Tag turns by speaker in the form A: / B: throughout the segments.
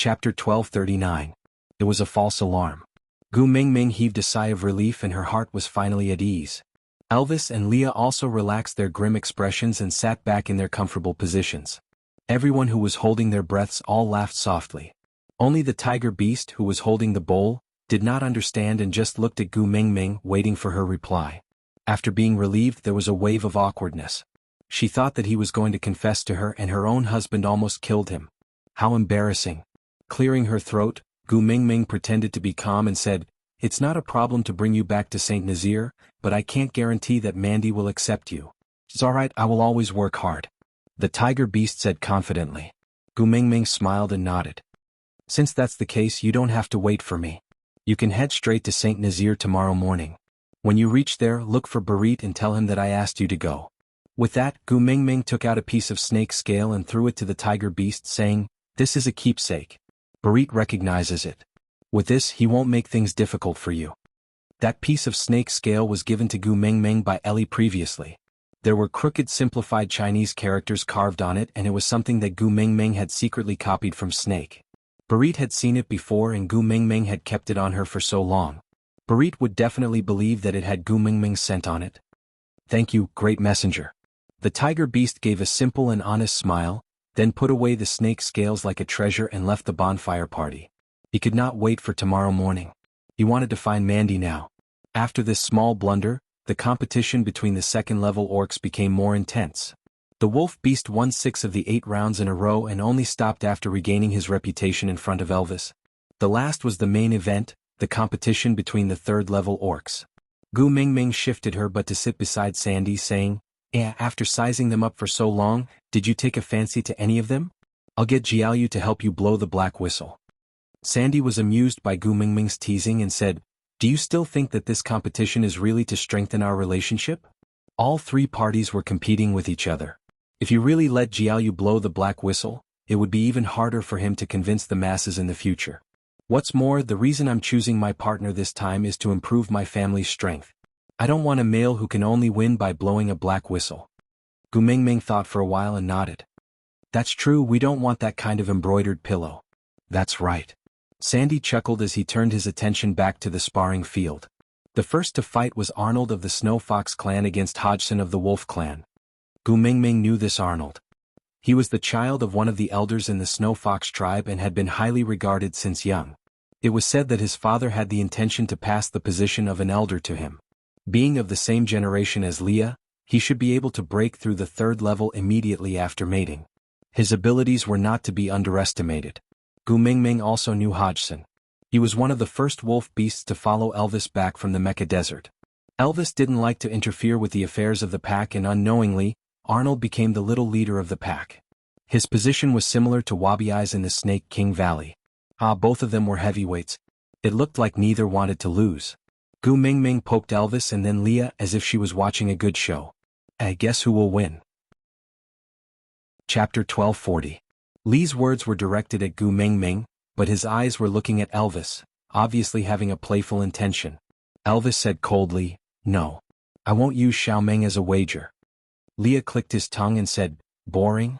A: Chapter 1239. It was a false alarm. Gu Mingming heaved a sigh of relief and her heart was finally at ease. Elvis and Leah also relaxed their grim expressions and sat back in their comfortable positions. Everyone who was holding their breaths all laughed softly. Only the tiger beast, who was holding the bowl, did not understand and just looked at Gu Mingming, waiting for her reply. After being relieved, there was a wave of awkwardness. She thought that he was going to confess to her and her own husband almost killed him. How embarrassing. Clearing her throat, Gu Mingming pretended to be calm and said, "It's not a problem to bring you back to St. Nazaire, but I can't guarantee that Mandy will accept you." "It's alright, I will always work hard," the tiger beast said confidently. Gu Mingming smiled and nodded. "Since that's the case, you don't have to wait for me. You can head straight to St. Nazaire tomorrow morning. When you reach there, look for Barit and tell him that I asked you to go." With that, Gu Mingming took out a piece of snake scale and threw it to the tiger beast, saying, "This is a keepsake. Barit recognizes it. With this, he won't make things difficult for you." That piece of snake scale was given to Gu Mingming by Ellie previously. There were crooked simplified Chinese characters carved on it, and it was something that Gu Mingming had secretly copied from Snake. Barit had seen it before and Gu Mingming had kept it on her for so long. Barit would definitely believe that it had Gu Mingming's scent on it. "Thank you, great messenger." The tiger beast gave a simple and honest smile, then put away the snake scales like a treasure and left the bonfire party. He could not wait for tomorrow morning. He wanted to find Mandy now. After this small blunder, the competition between the second-level orcs became more intense. The wolf beast won 6 of the 8 rounds in a row and only stopped after regaining his reputation in front of Elvis. The last was the main event, the competition between the third-level orcs. Gu Mingming shifted her butt to sit beside Sandy, saying, After sizing them up for so long, did you take a fancy to any of them? I'll get Jiaoyu to help you blow the black whistle." Sandy was amused by Gu Mingming's teasing and said, "Do you still think that this competition is really to strengthen our relationship?" All 3 parties were competing with each other. If you really let Jiaoyu blow the black whistle, it would be even harder for him to convince the masses in the future. What's more, the reason I'm choosing my partner this time is to improve my family's strength. I don't want a male who can only win by blowing a black whistle. Gu Mingming thought for a while and nodded. "That's true, we don't want that kind of embroidered pillow." "That's right." Sandy chuckled as he turned his attention back to the sparring field. The first to fight was Arnold of the Snow Fox clan against Hodgson of the Wolf clan. Gu Mingming knew this Arnold. He was the child of one of the elders in the Snow Fox tribe and had been highly regarded since young. It was said that his father had the intention to pass the position of an elder to him. Being of the same generation as Leah, he should be able to break through the 3rd level immediately after mating. His abilities were not to be underestimated. Gu Mingming also knew Hodgson. He was one of the first wolf beasts to follow Elvis back from the Mecca Desert. Elvis didn't like to interfere with the affairs of the pack and unknowingly, Arnold became the little leader of the pack. His position was similar to Wabi Eyes in the Snake King Valley. Both of them were heavyweights. It looked like neither wanted to lose. Gu Mingming poked Elvis and then Leah as if she was watching a good show. Guess who will win? Chapter 1240. Lee's words were directed at Gu Mingming, but his eyes were looking at Elvis, obviously having a playful intention. Elvis said coldly, "No. I won't use Xiaomeng as a wager." Leah clicked his tongue and said, "Boring?"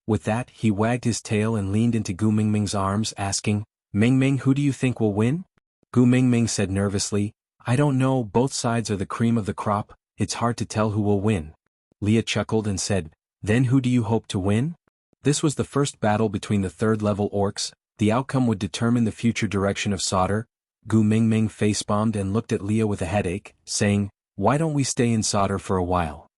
A: With that, he wagged his tail and leaned into Gu Mingming's arms, asking, "Mingming, who do you think will win?" Gu Mingming said nervously, "I don't know, both sides are the cream of the crop, it's hard to tell who will win." Leah chuckled and said, "Then who do you hope to win?" This was the first battle between the 3rd-level orcs. The outcome would determine the future direction of Sauter. Gu Mingming face-bombed and looked at Leah with a headache, saying, "Why don't we stay in Sauter for a while?"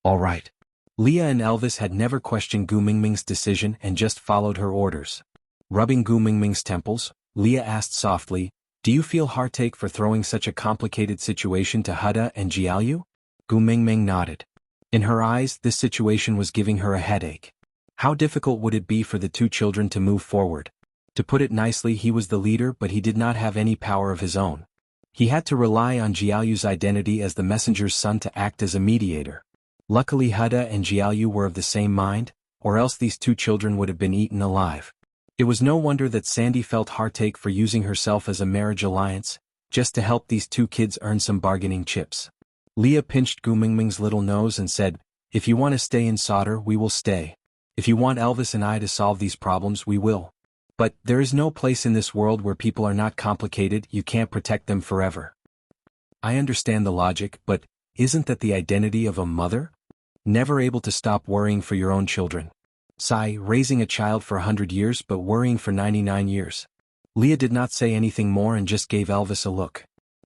A: "All right." Leah and Elvis had never questioned Gu Mingming's decision and just followed her orders. Rubbing Gu Mingming's temples, Leah asked softly, "Do you feel heartache for throwing such a complicated situation to Huda and Jiaoyu?" Gu Mingming nodded. In her eyes, this situation was giving her a headache. How difficult would it be for the 2 children to move forward? To put it nicely, he was the leader but he did not have any power of his own. He had to rely on Jiaoyu's identity as the messenger's son to act as a mediator. Luckily Huda and Jiaoyu were of the same mind, or else these 2 children would have been eaten alive. It was no wonder that Sandy felt heartache for using herself as a marriage alliance, just to help these 2 kids earn some bargaining chips. Leah pinched Gu Mingming's little nose and said, "If you want to stay in Sauter, we will stay. If you want Elvis and I to solve these problems, we will. But there is no place in this world where people are not complicated. You can't protect them forever. I understand the logic, but isn't that the identity of a mother? Never able to stop worrying for your own children. Sigh, raising a child for 100 years but worrying for 99 years. Leah did not say anything more and just gave Elvis a look.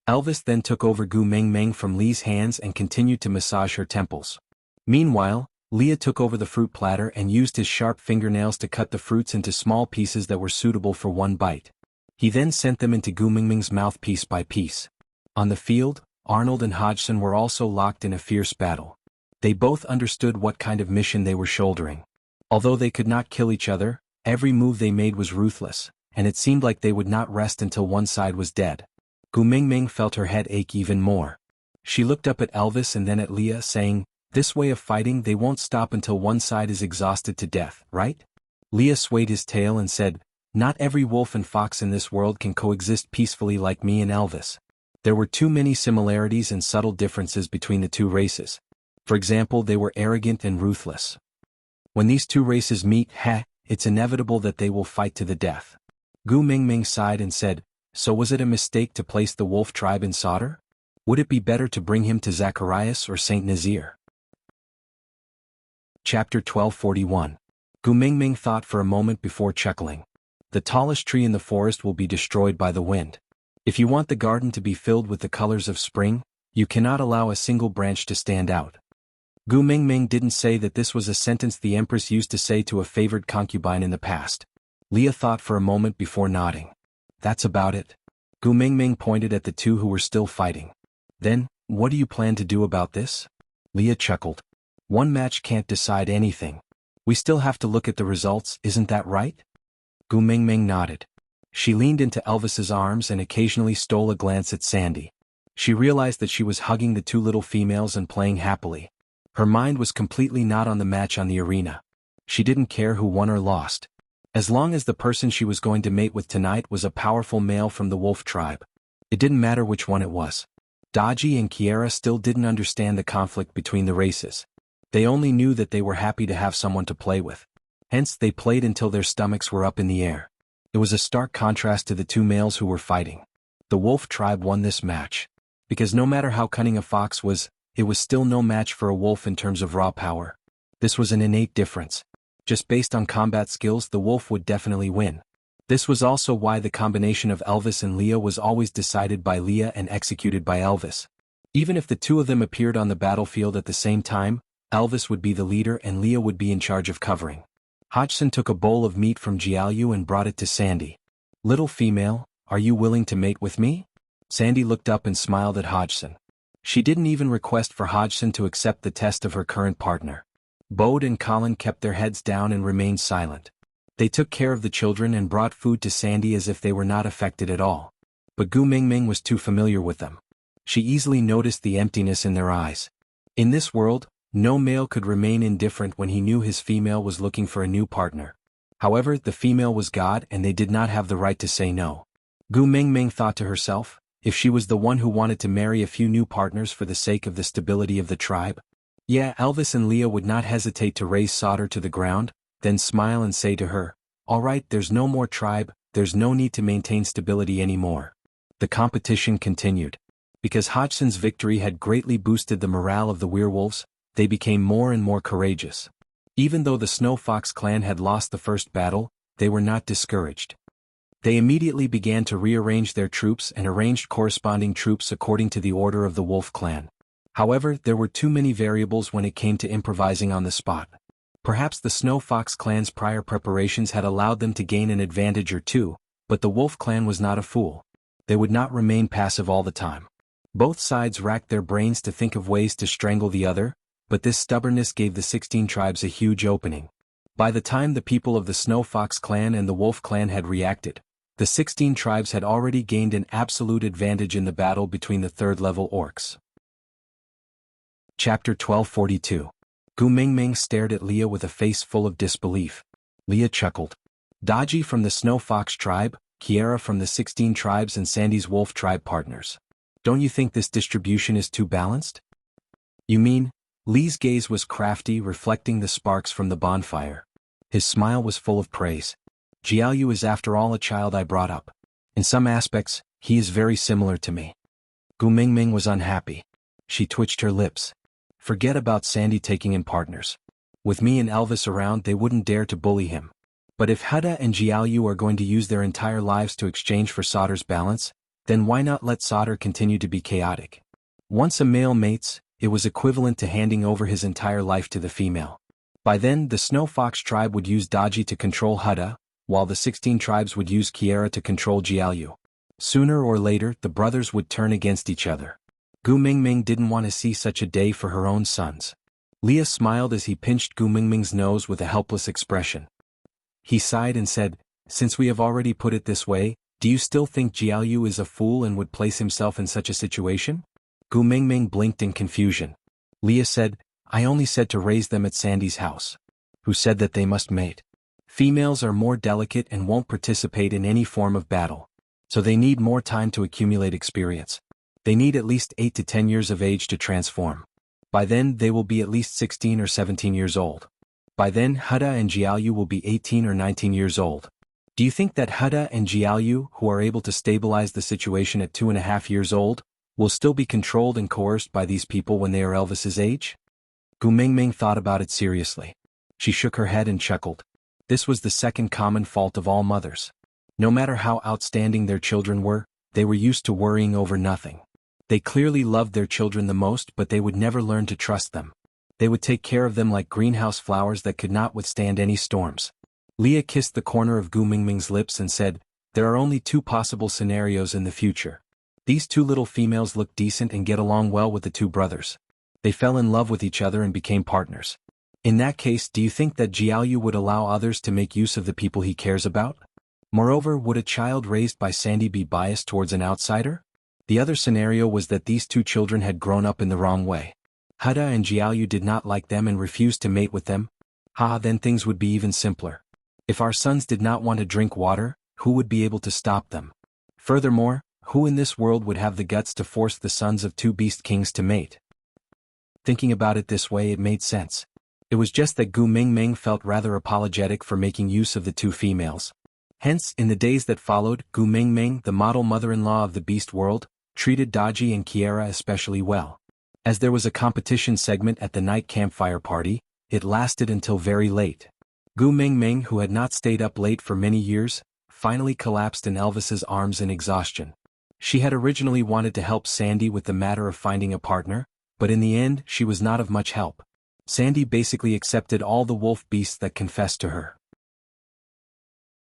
A: Elvis then took over Gu Mengmeng from Lee's hands and continued to massage her temples. Meanwhile, Leah took over the fruit platter and used his sharp fingernails to cut the fruits into small pieces that were suitable for one bite. He then sent them into Gu Mengmeng's mouth piece by piece. On the field, Arnold and Hodgson were also locked in a fierce battle. They both understood what kind of mission they were shouldering. Although they could not kill each other, every move they made was ruthless, and it seemed like they would not rest until one side was dead. Gu Mengmeng felt her head ache even more. She looked up at Elvis and then at Leah, saying, "This way of fighting they won't stop until one side is exhausted to death, right?" Leah swayed his tail and said, "Not every wolf and fox in this world can coexist peacefully like me and Elvis. There were too many similarities and subtle differences between the two races. For example, they were arrogant and ruthless. When these two races meet, it's inevitable that they will fight to the death." Gu Mengmeng sighed and said, "So was it a mistake to place the wolf tribe in Sodor? Would it be better to bring him to Zacharias or Saint Nazir?" Chapter 1241. Gu Mengmeng thought for a moment before chuckling. "The tallest tree in the forest will be destroyed by the wind. If you want the garden to be filled with the colors of spring, you cannot allow a single branch to stand out." Gu Mengmeng didn't say that this was a sentence the empress used to say to a favored concubine in the past. Leah thought for a moment before nodding. "That's about it." Gu Mengmeng pointed at the two who were still fighting. "Then, what do you plan to do about this?" Leah chuckled. "One match can't decide anything. We still have to look at the results, isn't that right?" Gu Mengmeng nodded. She leaned into Elvis's arms and occasionally stole a glance at Sandy. She realized that she was hugging the two little females and playing happily. Her mind was completely not on the match on the arena. She didn't care who won or lost. As long as the person she was going to mate with tonight was a powerful male from the wolf tribe. It didn't matter which one it was. Dodgy and Kiera still didn't understand the conflict between the races. They only knew that they were happy to have someone to play with. Hence they played until their stomachs were up in the air. It was a stark contrast to the two males who were fighting. The wolf tribe won this match. Because no matter how cunning a fox was, it was still no match for a wolf in terms of raw power. This was an innate difference. Just based on combat skills, the wolf would definitely win. This was also why the combination of Elvis and Leah was always decided by Leah and executed by Elvis. Even if the two of them appeared on the battlefield at the same time, Elvis would be the leader and Leah would be in charge of covering. Hodgson took a bowl of meat from Jiaoyu and brought it to Sandy. "Little female, are you willing to mate with me?" Sandy looked up and smiled at Hodgson. She didn't even request for Hodgson to accept the test of her current partner. Bode and Colin kept their heads down and remained silent. They took care of the children and brought food to Sandy as if they were not affected at all. But Gu Mengmeng was too familiar with them. She easily noticed the emptiness in their eyes. In this world, no male could remain indifferent when he knew his female was looking for a new partner. However, the female was God and they did not have the right to say no. Gu Mengmeng thought to herself, if she was the one who wanted to marry a few new partners for the sake of the stability of the tribe, yeah, Elvis and Leah would not hesitate to raise Sodor to the ground, then smile and say to her, "All right, there's no more tribe, there's no need to maintain stability anymore." The competition continued. Because Hodgson's victory had greatly boosted the morale of the werewolves, they became more and more courageous. Even though the Snow Fox clan had lost the first battle, they were not discouraged. They immediately began to rearrange their troops and arranged corresponding troops according to the order of the Wolf clan. However, there were too many variables when it came to improvising on the spot. Perhaps the Snow Fox clan's prior preparations had allowed them to gain an advantage or two, but the Wolf clan was not a fool. They would not remain passive all the time. Both sides racked their brains to think of ways to strangle the other, but this stubbornness gave the 16 tribes a huge opening. By the time the people of the Snow Fox clan and the Wolf clan had reacted, the 16 tribes had already gained an absolute advantage in the battle between the third-level orcs. Chapter 1242. Gu Mengmeng stared at Leah with a face full of disbelief. Leah chuckled. Dodgy from the Snow Fox tribe, Kiera from the 16 tribes and Sandy's Wolf tribe partners. Don't you think this distribution is too balanced? You mean? Lee's gaze was crafty, reflecting the sparks from the bonfire. His smile was full of praise. Jiaoyu is after all a child I brought up. In some aspects, he is very similar to me. Gu Mingming was unhappy. She twitched her lips. Forget about Sandy taking in partners. With me and Elvis around, they wouldn't dare to bully him. But if Hada and Jiaoyu are going to use their entire lives to exchange for Sauter's balance, then why not let Sauter continue to be chaotic? Once a male mates, it was equivalent to handing over his entire life to the female. By then, the Snow Fox tribe would use Daji to control Hada, while the 16 tribes would use Kiera to control Jiaoyu. Sooner or later, the brothers would turn against each other. Gu Mingming didn't want to see such a day for her own sons. Leah smiled as he pinched Gu Mingming's nose with a helpless expression. He sighed and said, "Since we have already put it this way, do you still think Jiaoyu is a fool and would place himself in such a situation?" Gu Mingming blinked in confusion. Leah said, "I only said to raise them at Sandy's house." "Who said that they must mate? Females are more delicate and won't participate in any form of battle. So they need more time to accumulate experience. They need at least 8 to 10 years of age to transform. By then they will be at least 16 or 17 years old. By then Hada and Jiaoyu will be 18 or 19 years old. Do you think that Hada and Jiaoyu, who are able to stabilize the situation at 2.5 years old, will still be controlled and coerced by these people when they are Elvis's age?" Gu Mingming thought about it seriously. She shook her head and chuckled. This was the second common fault of all mothers. No matter how outstanding their children were, they were used to worrying over nothing. They clearly loved their children the most, but they would never learn to trust them. They would take care of them like greenhouse flowers that could not withstand any storms. Leah kissed the corner of Gu Mingming's lips and said, "There are only 2 possible scenarios in the future. These 2 little females look decent and get along well with the 2 brothers. They fell in love with each other and became partners. In that case, do you think that Jiaoyu would allow others to make use of the people he cares about? Moreover, would a child raised by Sandy be biased towards an outsider?" The other scenario was that these 2 children had grown up in the wrong way. Hada and Jiaoyu did not like them and refused to mate with them. Then things would be even simpler. If our sons did not want to drink water, who would be able to stop them? Furthermore, who in this world would have the guts to force the sons of 2 beast kings to mate? Thinking about it this way, it made sense. It was just that Gu Mingming felt rather apologetic for making use of the 2 females. Hence, in the days that followed, Gu Mingming, the model mother-in-law of the beast world, treated Daji and Kiera especially well. As there was a competition segment at the night campfire party, it lasted until very late. Gu Mingming, who had not stayed up late for many years, finally collapsed in Elvis's arms in exhaustion. She had originally wanted to help Sandy with the matter of finding a partner, but in the end she was not of much help. Sandy basically accepted all the wolf beasts that confessed to her.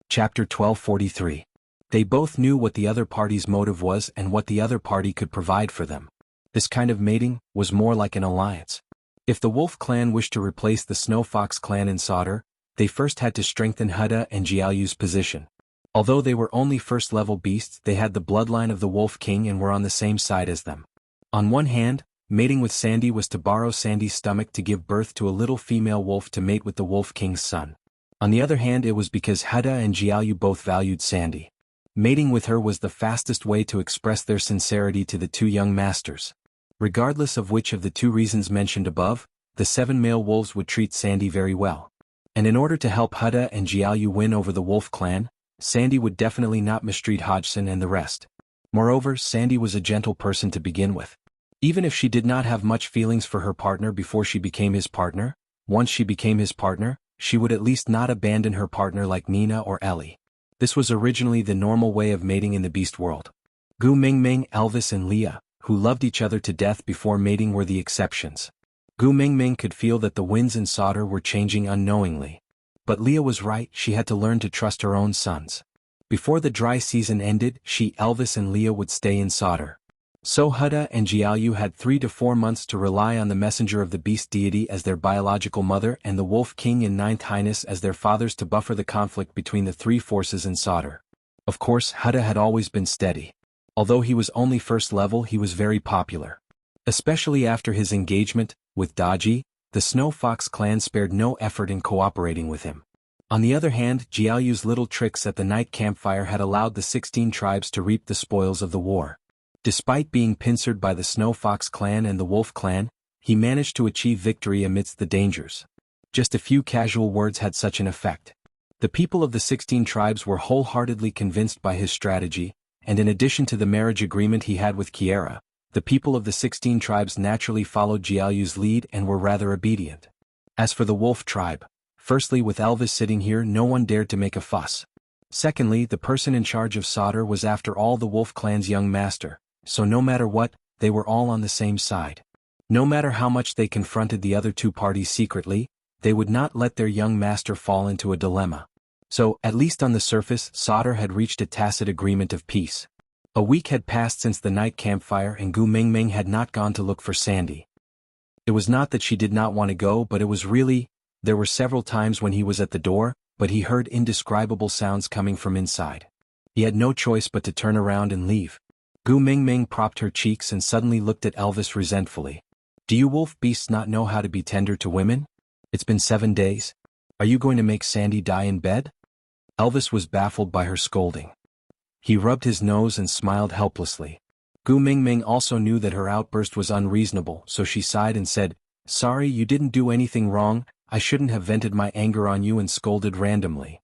A: Chapter 1243. They both knew what the other party's motive was and what the other party could provide for them. This kind of mating was more like an alliance. If the Wolf clan wished to replace the Snow Fox clan in Sauter, they first had to strengthen Hada and Jiaoyu's position. Although they were only first-level beasts, they had the bloodline of the Wolf King and were on the same side as them. On one hand, mating with Sandy was to borrow Sandy's stomach to give birth to a little female wolf to mate with the Wolf King's son. On the other hand, it was because Hada and Jiaoyu both valued Sandy. Mating with her was the fastest way to express their sincerity to the 2 young masters. Regardless of which of the 2 reasons mentioned above, the 7 male wolves would treat Sandy very well. And in order to help Hada and Jiaoyu win over the Wolf clan, Sandy would definitely not mistreat Hodgson and the rest. Moreover, Sandy was a gentle person to begin with. Even if she did not have much feelings for her partner before she became his partner, once she became his partner, she would at least not abandon her partner like Nina or Ellie. This was originally the normal way of mating in the beast world. Gu Mingming, Elvis and Leah, who loved each other to death before mating, were the exceptions. Gu Mingming could feel that the winds in Sauter were changing unknowingly. But Leah was right, she had to learn to trust her own sons. Before the dry season ended, she, Elvis and Leah would stay in Sauter. So Hada and Jiaoyu had 3 to 4 months to rely on the messenger of the beast deity as their biological mother and the Wolf King and Ninth Highness as their fathers to buffer the conflict between the 3 forces in Sauter. Of course, Hada had always been steady. Although he was only first level, he was very popular. Especially after his engagement with Daji, the Snow Fox clan spared no effort in cooperating with him. On the other hand, Jiaoyu's little tricks at the night campfire had allowed the 16 tribes to reap the spoils of the war. Despite being pincered by the Snow Fox clan and the Wolf clan, he managed to achieve victory amidst the dangers. Just a few casual words had such an effect. The people of the 16 tribes were wholeheartedly convinced by his strategy, and in addition to the marriage agreement he had with Kiera, the people of the 16 tribes naturally followed Jiaoyu's lead and were rather obedient. As for the wolf tribe, firstly, with Elvis sitting here, no one dared to make a fuss. Secondly, the person in charge of Sauter was after all the wolf clan's young master, so no matter what, they were all on the same side. No matter how much they confronted the other two parties secretly, they would not let their young master fall into a dilemma. So, at least on the surface, Sauter had reached a tacit agreement of peace. A week had passed since the night campfire and Gu Mingming had not gone to look for Sandy. It was not that she did not want to go, but it was really, there were several times when he was at the door, but he heard indescribable sounds coming from inside. He had no choice but to turn around and leave. Gu Mingming propped her cheeks and suddenly looked at Elvis resentfully. Do you wolf beasts not know how to be tender to women? It's been 7 days. Are you going to make Sandy die in bed? Elvis was baffled by her scolding. He rubbed his nose and smiled helplessly. Gu Mingming also knew that her outburst was unreasonable, so she sighed and said, Sorry, you didn't do anything wrong. I shouldn't have vented my anger on you and scolded randomly.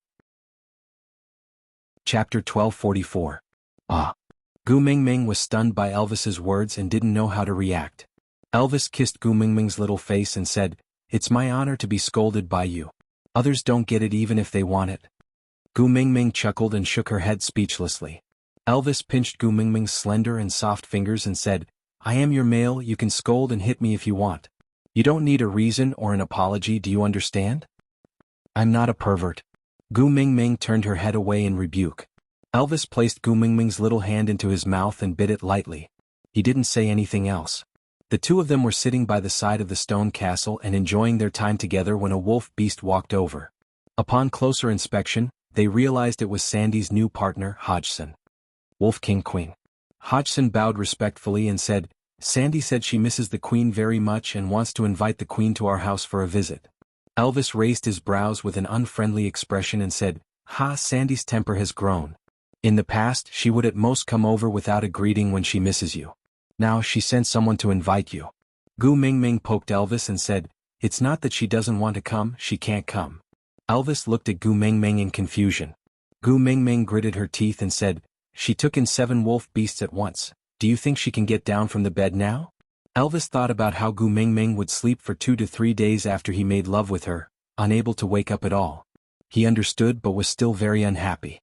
A: Chapter 1244. Ah. Gu Mingming was stunned by Elvis's words and didn't know how to react. Elvis kissed Gu Mingming's little face and said, It's my honor to be scolded by you. Others don't get it even if they want it. Gu Mingming chuckled and shook her head speechlessly. Elvis pinched Gu Mingming's slender and soft fingers and said, I am your male, you can scold and hit me if you want. You don't need a reason or an apology, do you understand? I'm not a pervert. Gu Mingming turned her head away in rebuke. Elvis placed Gu Mingming's little hand into his mouth and bit it lightly. He didn't say anything else. The two of them were sitting by the side of the stone castle and enjoying their time together when a wolf beast walked over. Upon closer inspection, they realized it was Sandy's new partner, Hodgson. Wolf King Queen. Hodgson bowed respectfully and said, Sandy said she misses the Queen very much and wants to invite the Queen to our house for a visit. Elvis raised his brows with an unfriendly expression and said, Ha, Sandy's temper has grown. In the past, she would at most come over without a greeting when she misses you. Now she sent someone to invite you. Gu Mingming poked Elvis and said, It's not that she doesn't want to come, she can't come. Elvis looked at Gu Mingming in confusion. Gu Mingming gritted her teeth and said, She took in 7 wolf beasts at once. Do you think she can get down from the bed now? Elvis thought about how Gu Mingming would sleep for 2 to 3 days after he made love with her, unable to wake up at all. He understood but was still very unhappy.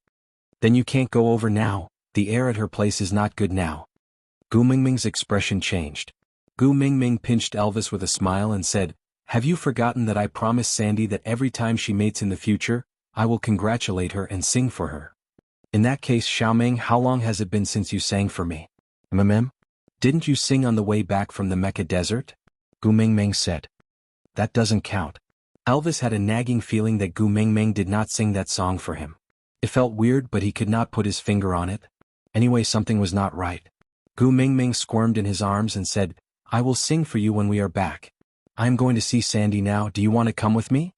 A: Then you can't go over now, the air at her place is not good now. Gu Mingming's expression changed. Gu Mingming pinched Elvis with a smile and said, Have you forgotten that I promised Sandy that every time she mates in the future, I will congratulate her and sing for her? In that case, Xiaoming, how long has it been since you sang for me? Didn't you sing on the way back from the Mecca desert? Gu Mingming said. That doesn't count. Elvis had a nagging feeling that Gu Mingming did not sing that song for him. It felt weird, but he could not put his finger on it. Anyway, something was not right. Gu Mingming squirmed in his arms and said, I will sing for you when we are back. I am going to see Sandy now, do you want to come with me?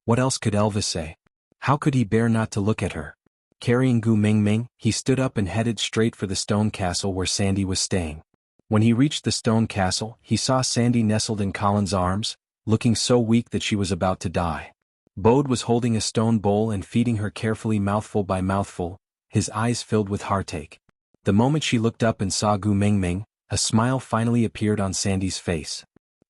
A: What else could Elvis say? How could he bear not to look at her? Carrying Gu Mingming, he stood up and headed straight for the stone castle where Sandy was staying. When he reached the stone castle, he saw Sandy nestled in Colin's arms, looking so weak that she was about to die. Bode was holding a stone bowl and feeding her carefully mouthful by mouthful, his eyes filled with heartache. The moment she looked up and saw Gu Mingming, a smile finally appeared on Sandy's face.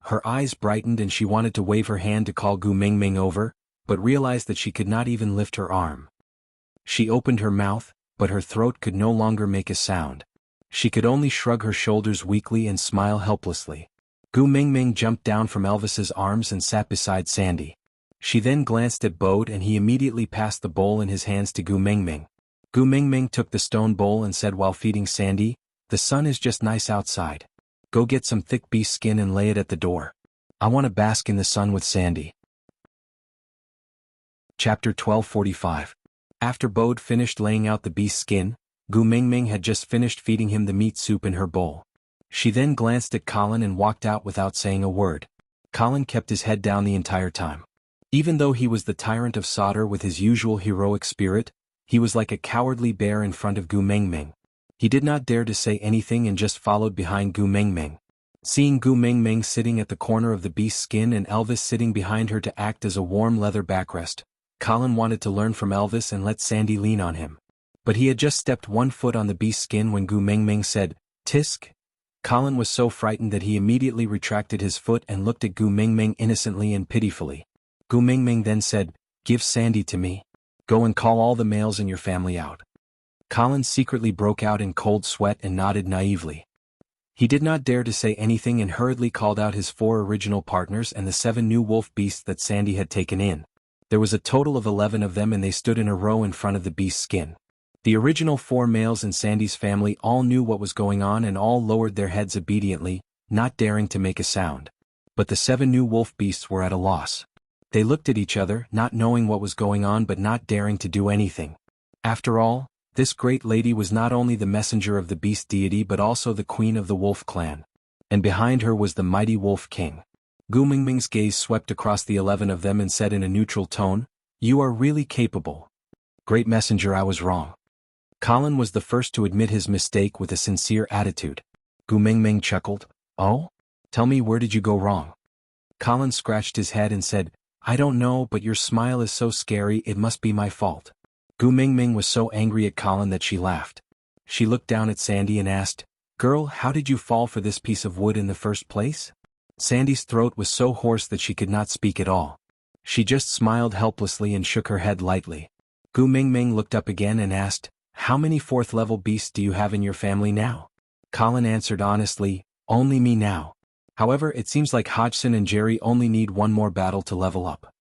A: Her eyes brightened and she wanted to wave her hand to call Gu Mingming over, but realized that she could not even lift her arm. She opened her mouth, but her throat could no longer make a sound. She could only shrug her shoulders weakly and smile helplessly. Gu Mingming jumped down from Elvis's arms and sat beside Sandy. She then glanced at Bode and he immediately passed the bowl in his hands to Gu Mingming. Gu Mingming took the stone bowl and said while feeding Sandy, The sun is just nice outside. Go get some thick beef skin and lay it at the door. I want to bask in the sun with Sandy. Chapter 1245. After Bode finished laying out the beast skin, Gu Mingming had just finished feeding him the meat soup in her bowl. She then glanced at Colin and walked out without saying a word. Colin kept his head down the entire time. Even though he was the tyrant of Sauter with his usual heroic spirit, he was like a cowardly bear in front of Gu Mingming. He did not dare to say anything and just followed behind Gu Mingming. Seeing Gu Mingming sitting at the corner of the beast skin and Elvis sitting behind her to act as a warm leather backrest, Colin wanted to learn from Elvis and let Sandy lean on him. But he had just stepped one foot on the beast's skin when Gu Mingming said, "Tisk." Colin was so frightened that he immediately retracted his foot and looked at Gu Mingming innocently and pitifully. Gu Mingming then said, "Give Sandy to me. Go and call all the males in your family out." Colin secretly broke out in cold sweat and nodded naively. He did not dare to say anything and hurriedly called out his 4 original partners and the 7 new wolf beasts that Sandy had taken in. There was a total of 11 of them and they stood in a row in front of the beast's skin. The original 4 males in Sandy's family all knew what was going on and all lowered their heads obediently, not daring to make a sound. But the 7 new wolf beasts were at a loss. They looked at each other, not knowing what was going on but not daring to do anything. After all, this great lady was not only the messenger of the beast deity but also the queen of the wolf clan. And behind her was the mighty wolf king. Gu Mingming's gaze swept across the 11 of them and said in a neutral tone, "You are really capable. Great messenger, I was wrong." Colin was the first to admit his mistake with a sincere attitude. Gu Mingming chuckled, "Oh? Tell me, where did you go wrong?" Colin scratched his head and said, "I don't know, but your smile is so scary, it must be my fault." Gu Mingming was so angry at Colin that she laughed. She looked down at Sandy and asked, "Girl, how did you fall for this piece of wood in the first place?" Sandy's throat was so hoarse that she could not speak at all. She just smiled helplessly and shook her head lightly. Gu Mingming looked up again and asked, "How many 4th-level beasts do you have in your family now?" Colin answered honestly, "Only me now. However, it seems like Hodgson and Jerry only need one more battle to level up."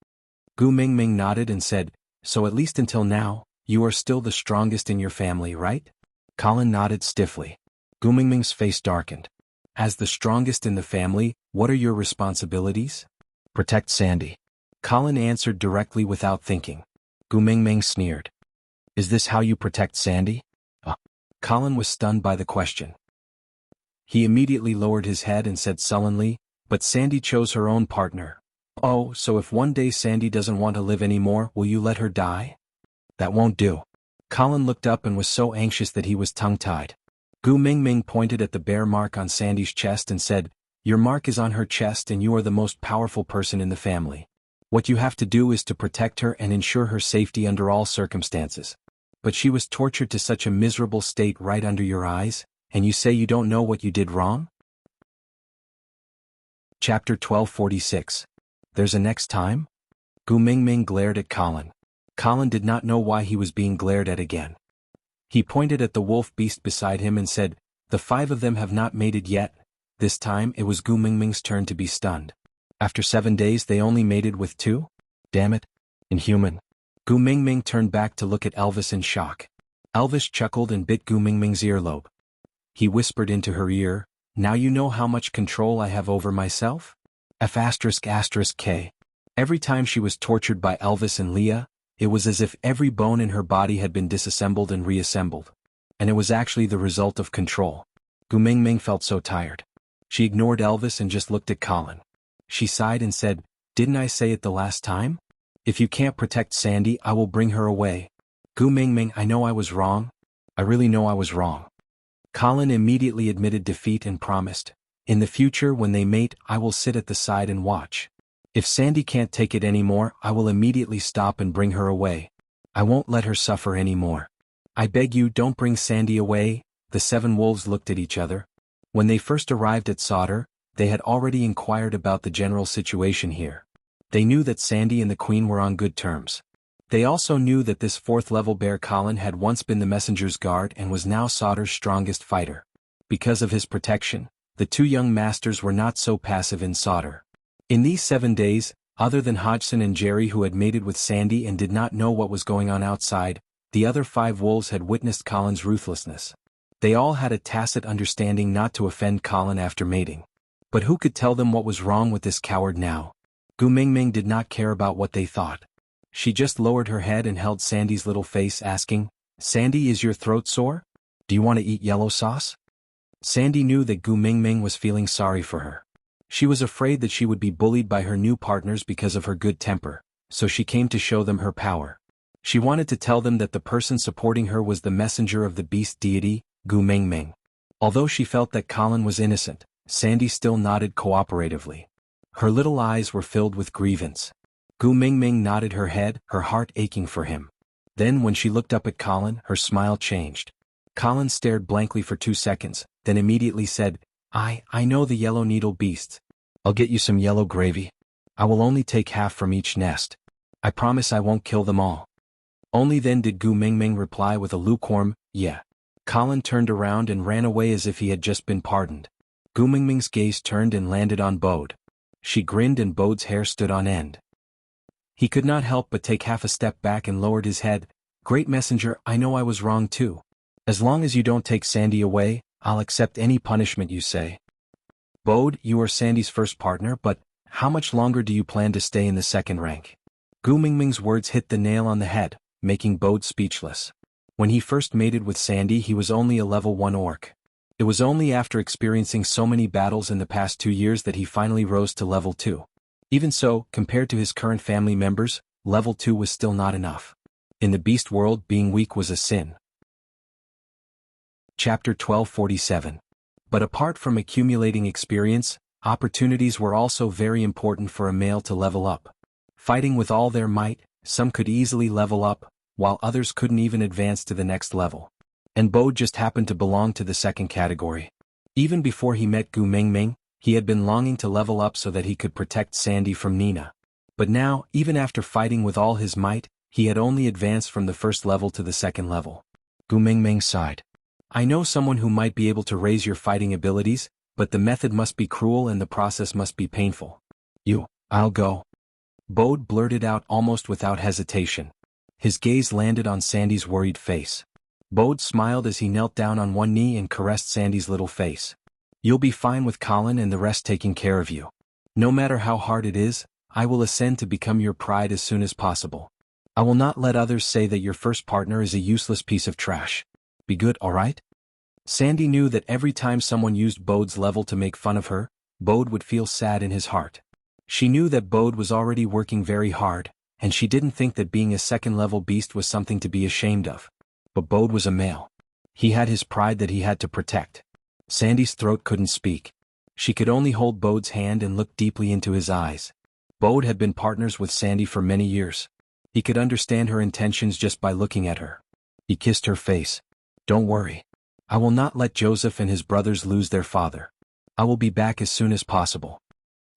A: Gu Mingming nodded and said, "So at least until now, you are still the strongest in your family, right?" Colin nodded stiffly. Gu Mingming's face darkened. "As the strongest in the family, what are your responsibilities?" "Protect Sandy." Colin answered directly without thinking. Gu Mingming sneered. "Is this how you protect Sandy?" Colin was stunned by the question. He immediately lowered his head and said sullenly, "But Sandy chose her own partner. Oh, so if one day Sandy doesn't want to live anymore, will you let her die?" "That won't do." Colin looked up and was so anxious that he was tongue-tied. Gu Mingming pointed at the bear mark on Sandy's chest and said, "Your mark is on her chest and you are the most powerful person in the family. What you have to do is to protect her and ensure her safety under all circumstances. But she was tortured to such a miserable state right under your eyes, and you say you don't know what you did wrong?" Chapter 1246. There's a next time? Gu Mingming glared at Colin. Colin did not know why he was being glared at again. He pointed at the wolf beast beside him and said, "The 5 of them have not mated yet." This time it was Gu Mingming's turn to be stunned. After 7 days they only mated with 2? Damn it. Inhuman. Gu Mingming turned back to look at Elvis in shock. Elvis chuckled and bit Gu Mingming's earlobe. He whispered into her ear, "Now you know how much control I have over myself?" F***K. Every time she was tortured by Elvis and Leah, it was as if every bone in her body had been disassembled and reassembled. And it was actually the result of control. Gu Mingming felt so tired. She ignored Elvis and just looked at Colin. She sighed and said, "Didn't I say it the last time? If you can't protect Sandy, I will bring her away." Gu Mingming, I know I was wrong. I really know I was wrong. Colin immediately admitted defeat and promised, "In the future when they mate, I will sit at the side and watch. If Sandy can't take it anymore, I will immediately stop and bring her away. I won't let her suffer anymore. I beg you, don't bring Sandy away." The 7 wolves looked at each other. When they first arrived at Sodder, they had already inquired about the general situation here. They knew that Sandy and the Queen were on good terms. They also knew that this 4th-level bear Colin had once been the messenger's guard and was now Sodder's strongest fighter. Because of his protection, the 2 young masters were not so passive in Sodder. In these 7 days, other than Hodgson and Jerry who had mated with Sandy and did not know what was going on outside, the other 5 wolves had witnessed Colin's ruthlessness. They all had a tacit understanding not to offend Colin after mating. But who could tell them what was wrong with this coward now? Gu Mingming did not care about what they thought. She just lowered her head and held Sandy's little face asking, "Sandy, is your throat sore? Do you want to eat yellow sauce?" Sandy knew that Gu Mingming was feeling sorry for her. She was afraid that she would be bullied by her new partners because of her good temper, so she came to show them her power. She wanted to tell them that the person supporting her was the messenger of the beast deity, Gu Mingming. Although she felt that Colin was innocent, Sandy still nodded cooperatively. Her little eyes were filled with grievance. Gu Mingming nodded her head, her heart aching for him. Then when she looked up at Colin, her smile changed. Colin stared blankly for 2 seconds, then immediately said, I know the yellow needle beasts. I'll get you some yellow gravy. I will only take half from each nest. I promise I won't kill them all. Only then did Gu Mingming reply with a lukewarm, yeah. Colin turned around and ran away as if he had just been pardoned. Gu Mingming's gaze turned and landed on Bode. She grinned and Bode's hair stood on end. He could not help but take half a step back and lowered his head. Great messenger, I know I was wrong too. As long as you don't take Sandy away, I'll accept any punishment you say. Bode, you are Sandy's first partner, but how much longer do you plan to stay in the second rank? Gu Mingming's words hit the nail on the head, making Bode speechless. When he first mated with Sandy, he was only a level 1 orc. It was only after experiencing so many battles in the past 2 years that he finally rose to level 2. Even so, compared to his current family members, level 2 was still not enough. In the beast world, being weak was a sin. Chapter 1247. But apart from accumulating experience, opportunities were also very important for a male to level up. Fighting with all their might, some could easily level up, while others couldn't even advance to the next level. And Bode just happened to belong to the second category. Even before he met Gu Mingming, he had been longing to level up so that he could protect Sandy from Nina. But now, even after fighting with all his might, he had only advanced from the first level to the second level. Gu Mingming sighed. I know someone who might be able to raise your fighting abilities, but the method must be cruel and the process must be painful. I'll go. Bode blurted out almost without hesitation. His gaze landed on Sandy's worried face. Bode smiled as he knelt down on one knee and caressed Sandy's little face. You'll be fine with Colin and the rest taking care of you. No matter how hard it is, I will ascend to become your pride as soon as possible. I will not let others say that your first partner is a useless piece of trash. Be good, alright? Sandy knew that every time someone used Bode's level to make fun of her, Bode would feel sad in his heart. She knew that Bode was already working very hard, and she didn't think that being a second-level beast was something to be ashamed of. But Bode was a male. He had his pride that he had to protect. Sandy's throat couldn't speak. She could only hold Bode's hand and look deeply into his eyes. Bode had been partners with Sandy for many years. He could understand her intentions just by looking at her. He kissed her face. Don't worry. I will not let Joseph and his brothers lose their father. I will be back as soon as possible.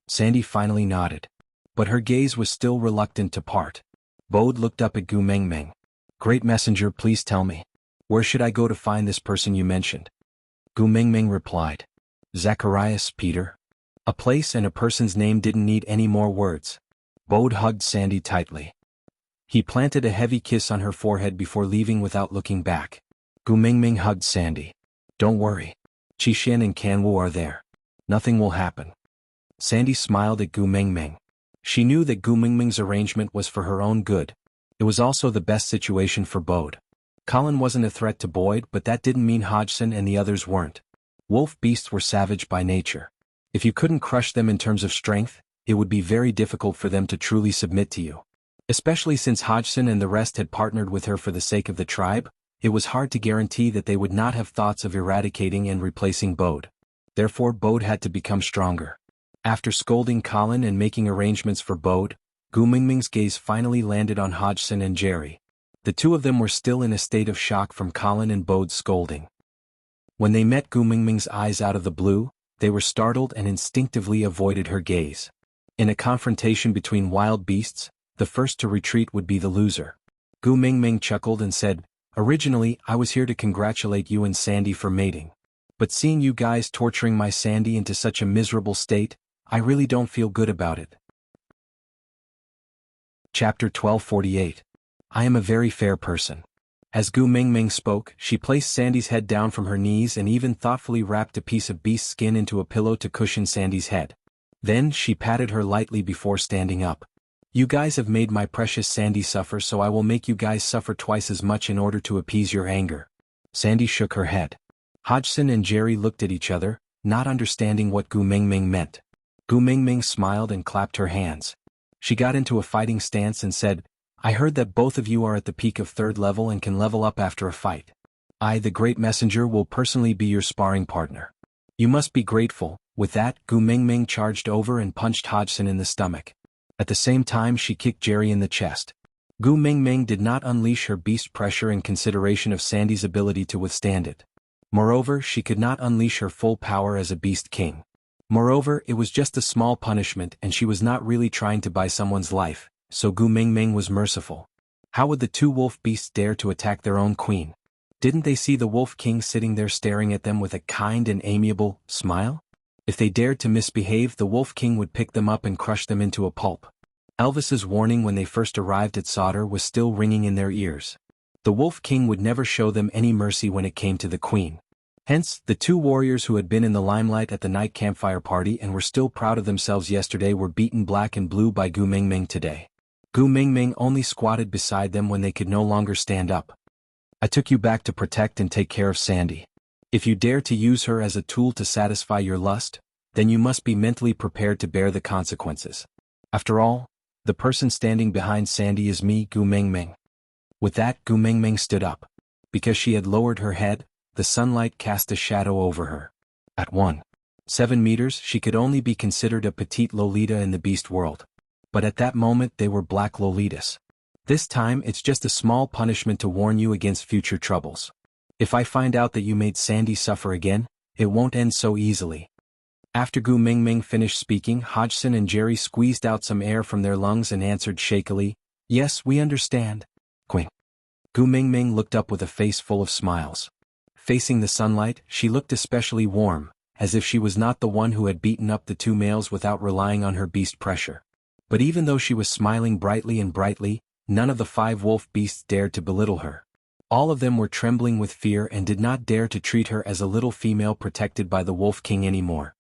A: Sandy finally nodded. But her gaze was still reluctant to part. Bode looked up at Gu Mingming. Great messenger, please tell me. Where should I go to find this person you mentioned? Gu Mingming replied. Zacharias, Peter. A place and a person's name didn't need any more words. Bode hugged Sandy tightly. He planted a heavy kiss on her forehead before leaving without looking back. Gu Mingming hugged Sandy. Don't worry. Qixin and Kanwu are there. Nothing will happen. Sandy smiled at Gu Mingming. She knew that Gu Mingming's arrangement was for her own good. It was also the best situation for Bode. Colin wasn't a threat to Boyd, but that didn't mean Hodgson and the others weren't. Wolf beasts were savage by nature. If you couldn't crush them in terms of strength, it would be very difficult for them to truly submit to you. Especially since Hodgson and the rest had partnered with her for the sake of the tribe, it was hard to guarantee that they would not have thoughts of eradicating and replacing Bode. Therefore Bode had to become stronger. After scolding Colin and making arrangements for Bode, Gu Mingming's gaze finally landed on Hodgson and Jerry. The two of them were still in a state of shock from Colin and Bode's scolding. When they met Gu Mingming's eyes out of the blue, they were startled and instinctively avoided her gaze. In a confrontation between wild beasts, the first to retreat would be the loser. Gu Mingming chuckled and said, Originally, I was here to congratulate you and Sandy for mating. But seeing you guys torturing my Sandy into such a miserable state, I really don't feel good about it. Chapter 1248. I am a very fair person. As Gu Mingming spoke, she placed Sandy's head down from her knees and even thoughtfully wrapped a piece of beast skin into a pillow to cushion Sandy's head. Then she patted her lightly before standing up. You guys have made my precious Sandy suffer, so I will make you guys suffer twice as much in order to appease your anger. Sandy shook her head. Hodgson and Jerry looked at each other, not understanding what Gu Mingming meant. Gu Mingming smiled and clapped her hands. She got into a fighting stance and said, I heard that both of you are at the peak of 3rd level and can level up after a fight. I, the Great Messenger, will personally be your sparring partner. You must be grateful. With that, Gu Mingming charged over and punched Hodgson in the stomach. At the same time she kicked Jerry in the chest. Gu Mingming did not unleash her beast pressure in consideration of Sandy's ability to withstand it. Moreover, she could not unleash her full power as a beast king. Moreover, it was just a small punishment and she was not really trying to buy someone's life, so Gu Mingming was merciful. How would the two wolf beasts dare to attack their own queen? Didn't they see the Wolf King sitting there staring at them with a kind and amiable smile? If they dared to misbehave, the Wolf King would pick them up and crush them into a pulp. Elvis's warning when they first arrived at Sodor was still ringing in their ears. The Wolf King would never show them any mercy when it came to the queen. Hence, the two warriors who had been in the limelight at the night campfire party and were still proud of themselves yesterday were beaten black and blue by Gu Mingming today. Gu Mingming only squatted beside them when they could no longer stand up. I took you back to protect and take care of Sandy. If you dare to use her as a tool to satisfy your lust, then you must be mentally prepared to bear the consequences. After all, the person standing behind Sandy is me, Gu Mingming. With that, Gu Mingming stood up. Because she had lowered her head, the sunlight cast a shadow over her. At 1.7 meters, she could only be considered a petite Lolita in the beast world. But at that moment they were black Lolitas. This time it's just a small punishment to warn you against future troubles. If I find out that you made Sandy suffer again, it won't end so easily. After Gu Mingming finished speaking, Hodgson and Jerry squeezed out some air from their lungs and answered shakily, "Yes, we understand, Queen." Gu Mingming looked up with a face full of smiles. Facing the sunlight, she looked especially warm, as if she was not the one who had beaten up the two males without relying on her beast pressure. But even though she was smiling brightly, none of the 5 wolf beasts dared to belittle her. All of them were trembling with fear and did not dare to treat her as a little female protected by the Wolf King anymore.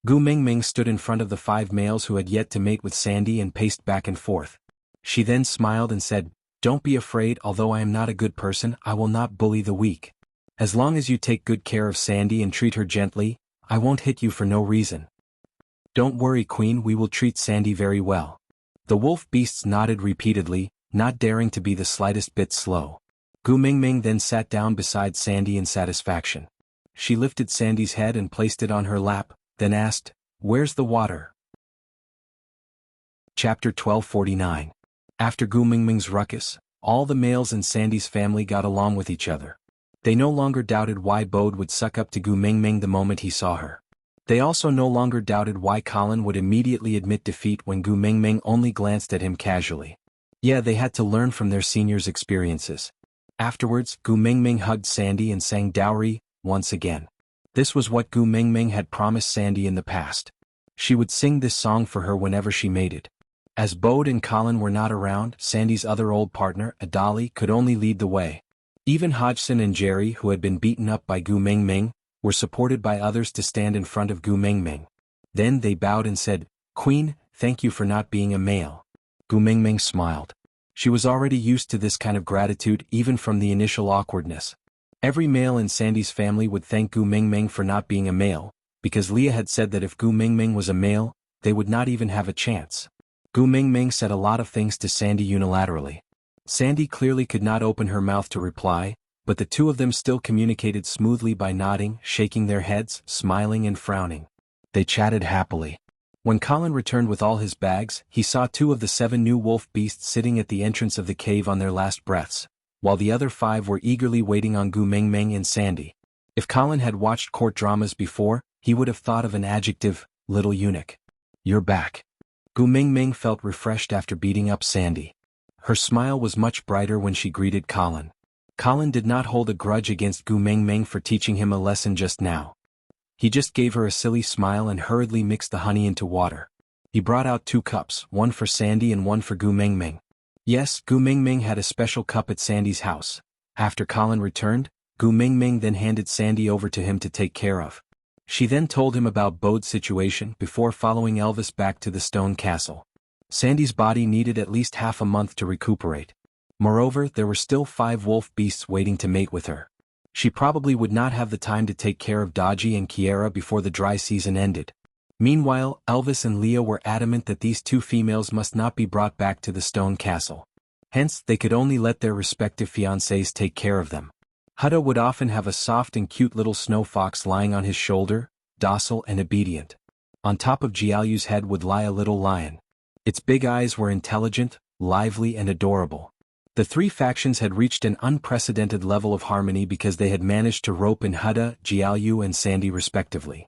A: Gu Mingming stood in front of the 5 males who had yet to mate with Sandy and paced back and forth. She then smiled and said, "Don't be afraid. Although I am not a good person, I will not bully the weak. As long as you take good care of Sandy and treat her gently, I won't hit you for no reason. Don't worry, Queen, we will treat Sandy very well." The wolf beasts nodded repeatedly, not daring to be the slightest bit slow. Gu Mingming then sat down beside Sandy in satisfaction. She lifted Sandy's head and placed it on her lap, then asked, "Where's the water?" Chapter 1249. After Gu Mingming's ruckus, all the males in Sandy's family got along with each other. They no longer doubted why Bode would suck up to Gu Mingming the moment he saw her. They also no longer doubted why Colin would immediately admit defeat when Gu Mingming only glanced at him casually. Yeah, they had to learn from their seniors' experiences. Afterwards, Gu Mingming hugged Sandy and sang Dowry once again. This was what Gu Mingming had promised Sandy in the past. She would sing this song for her whenever she mated. As Bode and Colin were not around, Sandy's other old partner, Adali, could only lead the way. Even Hodgson and Jerry, who had been beaten up by Gu Mingming, were supported by others to stand in front of Gu Mingming. Then they bowed and said, "Queen, thank you for not being a male." Gu Mingming smiled. She was already used to this kind of gratitude even from the initial awkwardness. Every male in Sandy's family would thank Gu Mingming for not being a male, because Leah had said that if Gu Mingming was a male, they would not even have a chance. Gu Mingming said a lot of things to Sandy unilaterally. Sandy clearly could not open her mouth to reply, but the two of them still communicated smoothly by nodding, shaking their heads, smiling and frowning. They chatted happily. When Colin returned with all his bags, he saw 2 of the 7 new wolf beasts sitting at the entrance of the cave on their last breaths, while the other 5 were eagerly waiting on Gu Mingming and Sandy. If Colin had watched court dramas before, he would have thought of an adjective, little eunuch. "You're back." Gu Mingming felt refreshed after beating up Sandy. Her smile was much brighter when she greeted Colin. Colin did not hold a grudge against Gu Mingming for teaching him a lesson just now. He just gave her a silly smile and hurriedly mixed the honey into water. He brought out 2 cups, one for Sandy and one for Gu Mingming. Yes, Gu Mingming had a special cup at Sandy's house. After Colin returned, Gu Mingming then handed Sandy over to him to take care of. She then told him about Bode's situation before following Elvis back to the stone castle. Sandy's body needed at least half a month to recuperate. Moreover, there were still 5 wolf beasts waiting to mate with her. She probably would not have the time to take care of Dodgy and Kiera before the dry season ended. Meanwhile, Elvis and Leah were adamant that these 2 females must not be brought back to the stone castle. Hence, they could only let their respective fiancés take care of them. Hutto would often have a soft and cute little snow fox lying on his shoulder, docile and obedient. On top of Jiaoyu's head would lie a little lion. Its big eyes were intelligent, lively and adorable. The three factions had reached an unprecedented level of harmony because they had managed to rope in Hutta, Jiaoyu and Sandy respectively.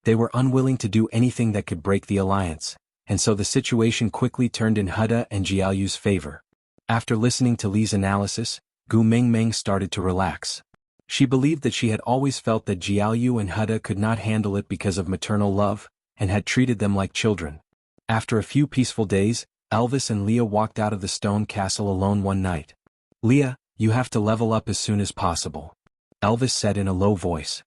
A: They were unwilling to do anything that could break the alliance, and so the situation quickly turned in Hutta and Jiaoyu's favor. After listening to Li's analysis, Gu Mingming started to relax. She believed that she had always felt that Jiaoyu and Hutta could not handle it because of maternal love, and had treated them like children. After a few peaceful days, Elvis and Leah walked out of the stone castle alone one night. "Leah, you have to level up as soon as possible," Elvis said in a low voice.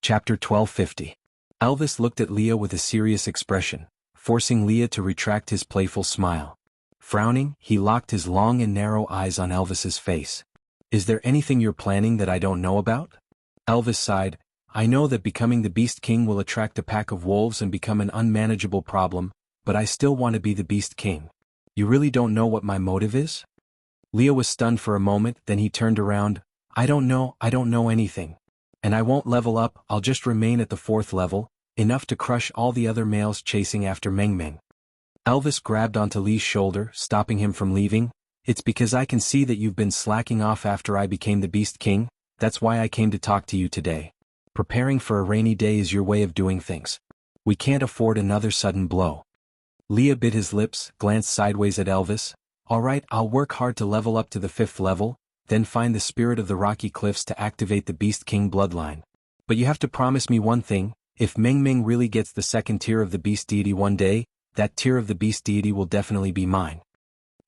A: Chapter 1250. Elvis looked at Leah with a serious expression, forcing Leah to retract his playful smile. Frowning, he locked his long and narrow eyes on Elvis's face. "Is there anything you're planning that I don't know about?" Elvis sighed. "I know that becoming the Beast King will attract a pack of wolves and become an unmanageable problem, but I still want to be the Beast King. You really don't know what my motive is?" Leah was stunned for a moment, then he turned around. I don't know anything. And I won't level up, I'll just remain at the 4th level, enough to crush all the other males chasing after Mengmeng." Elvis grabbed onto Li's shoulder, stopping him from leaving. "It's because I can see that you've been slacking off after I became the Beast King, that's why I came to talk to you today. Preparing for a rainy day is your way of doing things. We can't afford another sudden blow." Leah bit his lips, glanced sideways at Elvis. "Alright, I'll work hard to level up to the 5th level, then find the spirit of the Rocky Cliffs to activate the Beast King bloodline. But you have to promise me one thing, if Mengmeng really gets the 2nd tier of the Beast Deity one day, that tier of the Beast Deity will definitely be mine."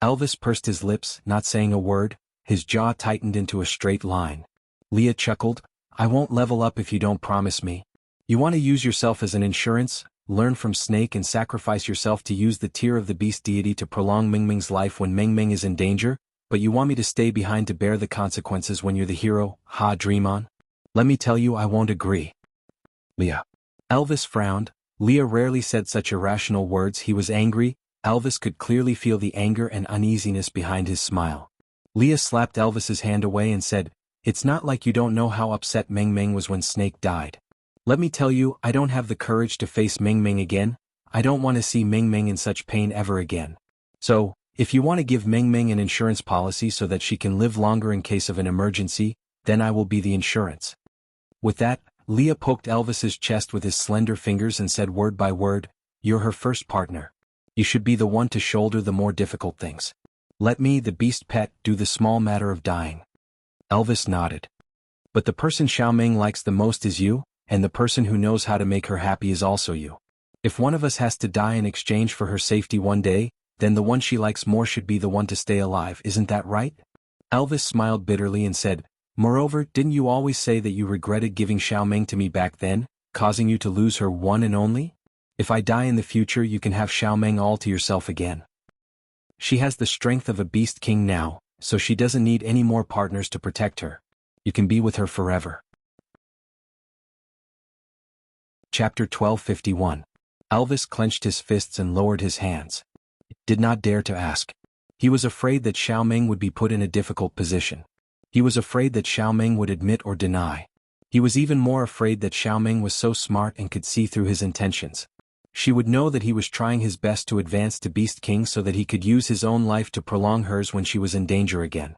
A: Elvis pursed his lips, not saying a word, his jaw tightened into a straight line. Leah chuckled. "I won't level up if you don't promise me. You want to use yourself as an insurance, learn from Snake and sacrifice yourself to use the tier of the Beast Deity to prolong Mengmeng's life when Mengmeng is in danger, but you want me to stay behind to bear the consequences when you're the hero, ha, dream on? Let me tell you I won't agree." Leah. Elvis frowned. Leah rarely said such irrational words. He was angry. Elvis could clearly feel the anger and uneasiness behind his smile. Leah slapped Elvis's hand away and said, "It's not like you don't know how upset Mengmeng was when Snake died. Let me tell you, I don't have the courage to face Mengmeng again. I don't want to see Mengmeng in such pain ever again. So, if you want to give Mengmeng an insurance policy so that she can live longer in case of an emergency, then I will be the insurance." With that, Leah poked Elvis's chest with his slender fingers and said word by word, "You're her first partner. You should be the one to shoulder the more difficult things. Let me, the beast pet, do the small matter of dying." Elvis nodded. "But the person Xiaoming likes the most is you, and the person who knows how to make her happy is also you. If one of us has to die in exchange for her safety one day, then the one she likes more should be the one to stay alive, isn't that right?" Elvis smiled bitterly and said, "Moreover, didn't you always say that you regretted giving Xiaoming to me back then, causing you to lose her one and only? If I die in the future you can have Xiaoming all to yourself again. She has the strength of a Beast King now, so she doesn't need any more partners to protect her. You can be with her forever." Chapter 1251. Elvis clenched his fists and lowered his hands. He did not dare to ask. He was afraid that Xiaoming would be put in a difficult position. He was afraid that Xiaoming would admit or deny. He was even more afraid that Xiaoming was so smart and could see through his intentions. She would know that he was trying his best to advance to Beast King so that he could use his own life to prolong hers when she was in danger again.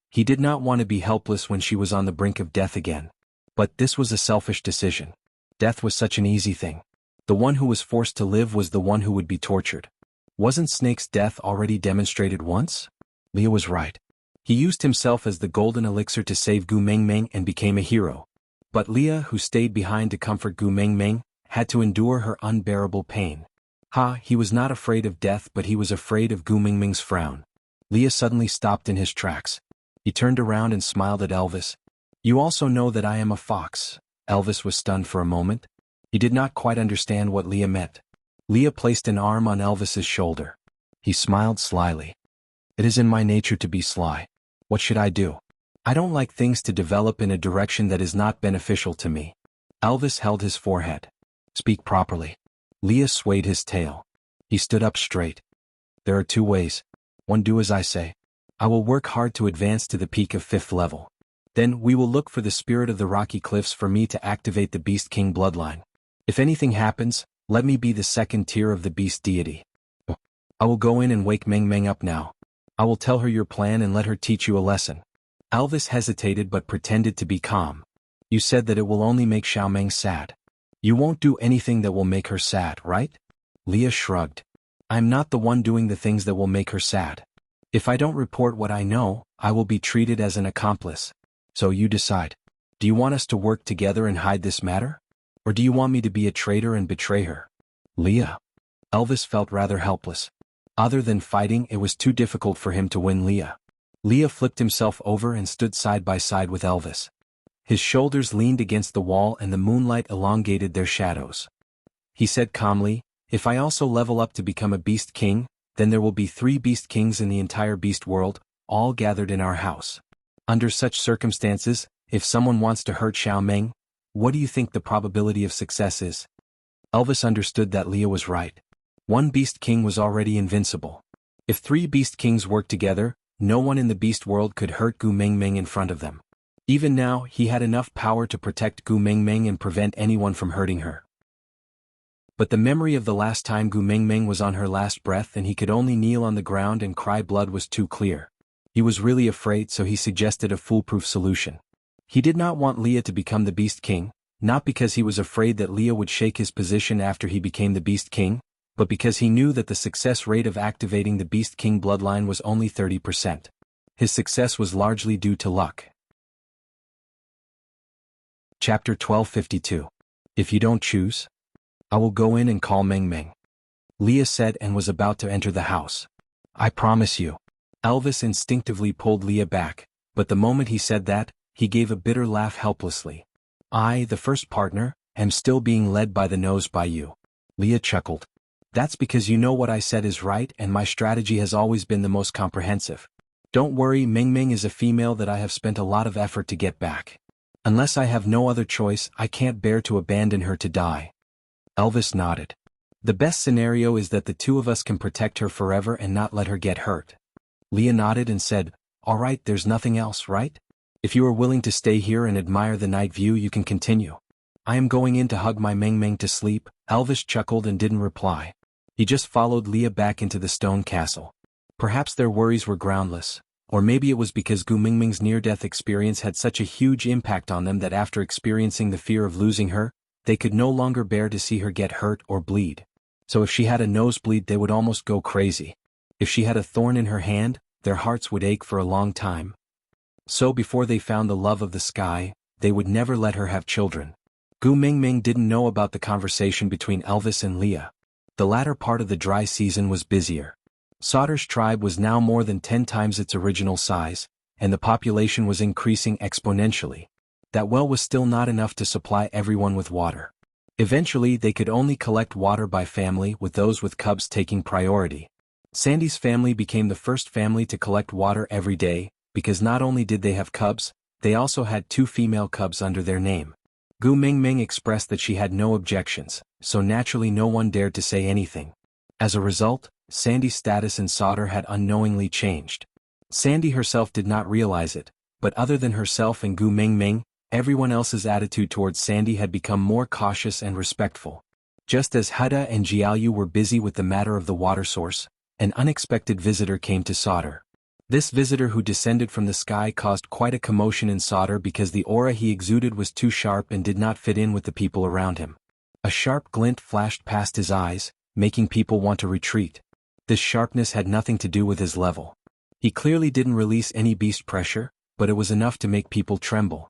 A: He did not want to be helpless when she was on the brink of death again. But this was a selfish decision. Death was such an easy thing. The one who was forced to live was the one who would be tortured. Wasn't Snake's death already demonstrated once? Leah was right. He used himself as the golden elixir to save Gu Mengmeng and became a hero. But Leah, who stayed behind to comfort Gu Mengmeng, had to endure her unbearable pain. He was not afraid of death, but he was afraid of Gu Mengmeng's frown. Leah suddenly stopped in his tracks. He turned around and smiled at Elvis. "You also know that I am a fox." Elvis was stunned for a moment. He did not quite understand what Leah meant. Leah placed an arm on Elvis's shoulder. He smiled slyly. "It is in my nature to be sly. What should I do? I don't like things to develop in a direction that is not beneficial to me." Elvis held his forehead. "Speak properly." Leah swayed his tail. He stood up straight. "There are 2 ways. One, do as I say. I will work hard to advance to the peak of 5th level. Then we will look for the spirit of the Rocky Cliffs for me to activate the Beast King bloodline. If anything happens, Let me be the second tier of the beast deity. I will go in and wake Meng Meng up now. I will tell her your plan and let her teach you a lesson. Elvis hesitated but pretended to be calm. You said that it will only make Xiaomeng sad. You won't do anything that will make her sad, right? Leah shrugged. I'm not the one doing the things that will make her sad. If I don't report what I know, I will be treated as an accomplice. So you decide. Do you want us to work together and hide this matter? Or do you want me to be a traitor and betray her? Leah. Elvis felt rather helpless. Other than fighting, it was too difficult for him to win Leah. Leah flipped himself over and stood side by side with Elvis. His shoulders leaned against the wall and the moonlight elongated their shadows. He said calmly, if I also level up to become a beast king, then there will be 3 beast kings in the entire beast world, all gathered in our house. Under such circumstances, if someone wants to hurt Xiaomeng, what do you think the probability of success is? Elvis understood that Leah was right. 1 beast king was already invincible. If 3 beast kings worked together, no one in the beast world could hurt Gu Mengmeng in front of them. Even now, he had enough power to protect Gu Mengmeng and prevent anyone from hurting her. But the memory of the last time Gu Mengmeng was on her last breath and he could only kneel on the ground and cry blood was too clear. He was really afraid, so he suggested a foolproof solution. He did not want Leah to become the Beast King, not because he was afraid that Leah would shake his position after he became the Beast King, but because he knew that the success rate of activating the Beast King bloodline was only 30%. His success was largely due to luck. Chapter 1252. If you don't choose, I will go in and call Meng Meng. Leah said and was about to enter the house. I promise you. Elvis instinctively pulled Leah back, but the moment he said that, he gave a bitter laugh helplessly. I, the first partner, am still being led by the nose by you. Leah chuckled. That's because you know what I said is right and my strategy has always been the most comprehensive. Don't worry, Meng Meng is a female that I have spent a lot of effort to get back. Unless I have no other choice, I can't bear to abandon her to die. Elvis nodded. The best scenario is that the 2 of us can protect her forever and not let her get hurt. Leah nodded and said, all right, there's nothing else, right? If you are willing to stay here and admire the night view, you can continue. I am going in to hug my Meng Meng to sleep. Elvis chuckled and didn't reply. He just followed Leah back into the stone castle. Perhaps their worries were groundless, or maybe it was because Gu Mengmeng's near-death experience had such a huge impact on them that after experiencing the fear of losing her, they could no longer bear to see her get hurt or bleed. So if she had a nosebleed, they would almost go crazy. If she had a thorn in her hand, their hearts would ache for a long time. So before they found the love of the sky, they would never let her have children. Gu Mengmeng didn't know about the conversation between Elvis and Leah. The latter part of the dry season was busier. Sauter's tribe was now more than 10 times its original size, and the population was increasing exponentially. That well was still not enough to supply everyone with water. Eventually they could only collect water by family, with those with cubs taking priority. Sandy's family became the first family to collect water every day, because not only did they have cubs, they also had 2 female cubs under their name. Gu Mengmeng expressed that she had no objections, so naturally no one dared to say anything. As a result, Sandy's status in Sauter had unknowingly changed. Sandy herself did not realize it, but other than herself and Gu Mengmeng, everyone else's attitude towards Sandy had become more cautious and respectful. Just as Hada and Jiaoyu were busy with the matter of the water source, an unexpected visitor came to Sauter. This visitor who descended from the sky caused quite a commotion in Sauter because the aura he exuded was too sharp and did not fit in with the people around him. A sharp glint flashed past his eyes, making people want to retreat. This sharpness had nothing to do with his level. He clearly didn't release any beast pressure, but it was enough to make people tremble.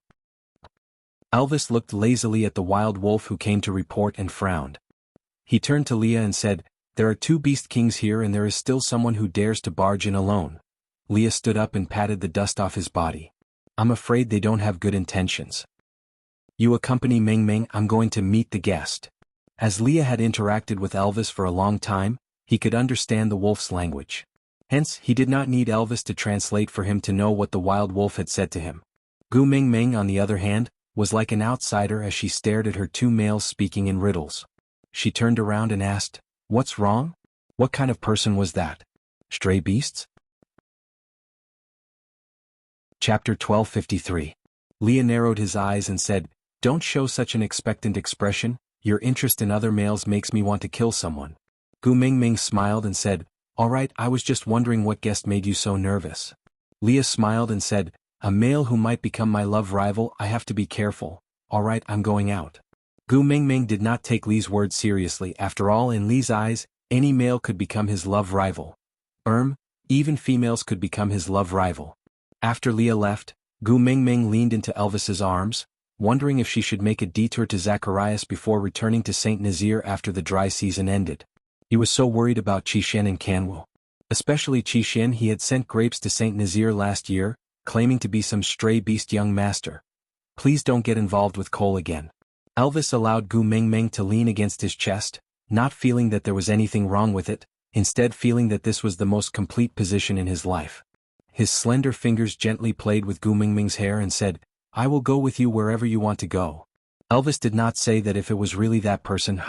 A: Elvis looked lazily at the wild wolf who came to report and frowned. He turned to Leah and said, there are 2 beast kings here and there is still someone who dares to barge in alone. Leah stood up and patted the dust off his body. I'm afraid they don't have good intentions. You accompany Meng Meng, I'm going to meet the guest. As Leah had interacted with Elvis for a long time, he could understand the wolf's language. Hence, he did not need Elvis to translate for him to know what the wild wolf had said to him. Gu Mengmeng, on the other hand, was like an outsider as she stared at her 2 males speaking in riddles. She turned around and asked, what's wrong? What kind of person was that? Stray beasts? Chapter 1253. Leah narrowed his eyes and said, don't show such an expectant expression, Your interest in other males makes me want to kill someone. Gu Mingming smiled and said, Alright, I was just wondering what guest made you so nervous. Leah smiled and said, A male who might become my love rival, I have to be careful. Alright, I'm going out. Gu Mingming did not take Li's words seriously. After all, in Li's eyes, any male could become his love rival. Even females could become his love rival. After Leah left, Gu Mingming leaned into Elvis's arms, wondering if she should make a detour to Zacharias before returning to St. Nazaire after the dry season ended. He was so worried about Qixin and Canwu. Especially Qixin. He had sent grapes to St. Nazaire last year, claiming to be some stray beast young master. Please don't get involved with Cole again. Elvis allowed Gu Mingming to lean against his chest, not feeling that there was anything wrong with it, instead feeling that this was the most complete position in his life. His slender fingers gently played with Gu Mingming's hair and said, I will go with you wherever you want to go. Elvis did not say that if it was really that person,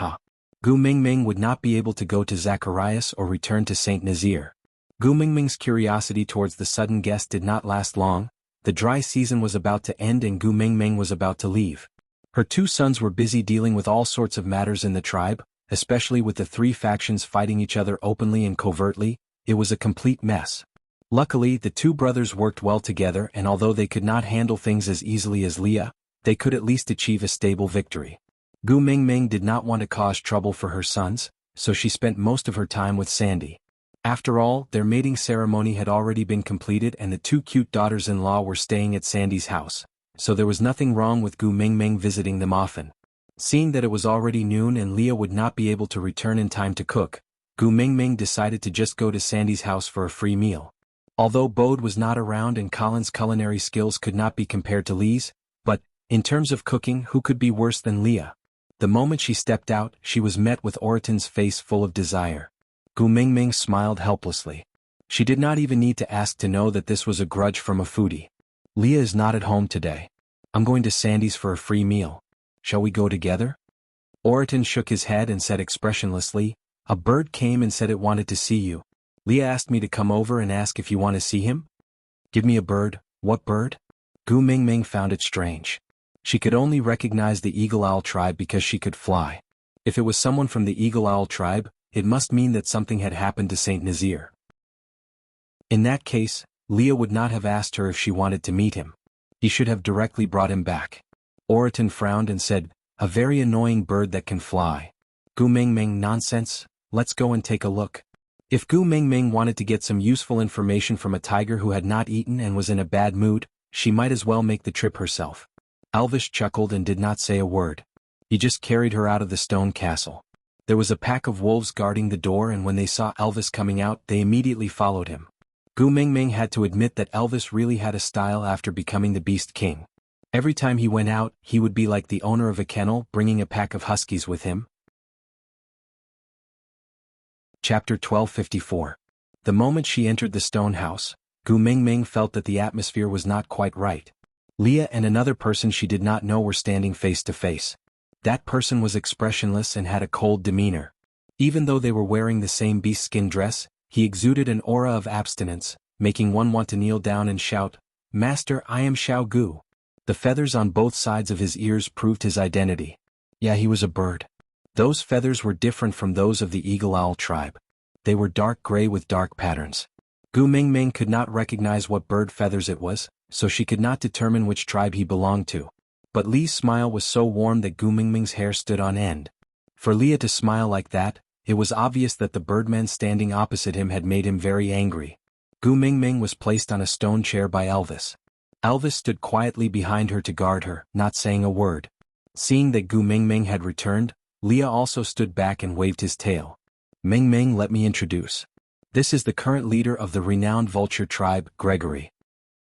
A: Gu Mingming would not be able to go to Zacharias or return to St. Nazaire. Gu Mingming's curiosity towards the sudden guest did not last long. The dry season was about to end and Gu Mingming was about to leave. Her two sons were busy dealing with all sorts of matters in the tribe, especially with the three factions fighting each other openly and covertly. It was a complete mess. Luckily, the two brothers worked well together, and although they could not handle things as easily as Leah, they could at least achieve a stable victory. Gu Mingming did not want to cause trouble for her sons, so she spent most of her time with Sandy. After all, their mating ceremony had already been completed and the two cute daughters-in-law were staying at Sandy's house, so there was nothing wrong with Gu Mingming visiting them often. Seeing that it was already noon and Leah would not be able to return in time to cook, Gu Mingming decided to just go to Sandy's house for a free meal. Although Bode was not around and Colin's culinary skills could not be compared to Lee's, but, in terms of cooking, who could be worse than Leah? The moment she stepped out, she was met with Oraton's face full of desire. Gu Mingming smiled helplessly. She did not even need to ask to know that this was a grudge from a foodie. Leah is not at home today. I'm going to Sandy's for a free meal. Shall we go together? Oraton shook his head and said expressionlessly, A bird came and said it wanted to see you. Leah asked me to come over and ask if you want to see him? Give me a bird. What bird? Gu Mingming found it strange. She could only recognize the Eagle Owl tribe because she could fly. If it was someone from the Eagle Owl tribe, it must mean that something had happened to St. Nazaire. In that case, Leah would not have asked her if she wanted to meet him. He should have directly brought him back. Oraton frowned and said, A very annoying bird that can fly. Gu Mingming, nonsense. Let's go and take a look. If Gu Mingming wanted to get some useful information from a tiger who had not eaten and was in a bad mood, she might as well make the trip herself. Elvis chuckled and did not say a word. He just carried her out of the stone castle. There was a pack of wolves guarding the door, and when they saw Elvis coming out, they immediately followed him. Gu Mingming had to admit that Elvis really had a style after becoming the Beast King. Every time he went out, he would be like the owner of a kennel, bringing a pack of huskies with him. Chapter 1254. The moment she entered the stone house, Gu Mingming felt that the atmosphere was not quite right. Leah and another person she did not know were standing face to face. That person was expressionless and had a cold demeanor. Even though they were wearing the same beast skin dress, he exuded an aura of abstinence, making one want to kneel down and shout, Master, I am Xiao Gu. The feathers on both sides of his ears proved his identity. Yeah, he was a bird. Those feathers were different from those of the Eagle Owl tribe. They were dark gray with dark patterns. Gu Mingming could not recognize what bird feathers it was, so she could not determine which tribe he belonged to. But Lee's smile was so warm that Gu Mingming's hair stood on end. For Leah to smile like that, it was obvious that the birdman standing opposite him had made him very angry. Gu Mingming was placed on a stone chair by Elvis. Elvis stood quietly behind her to guard her, not saying a word. Seeing that Gu Mingming had returned, Leah also stood back and waved his tail. Mingming, let me introduce. This is the current leader of the renowned Vulture tribe, Gregory.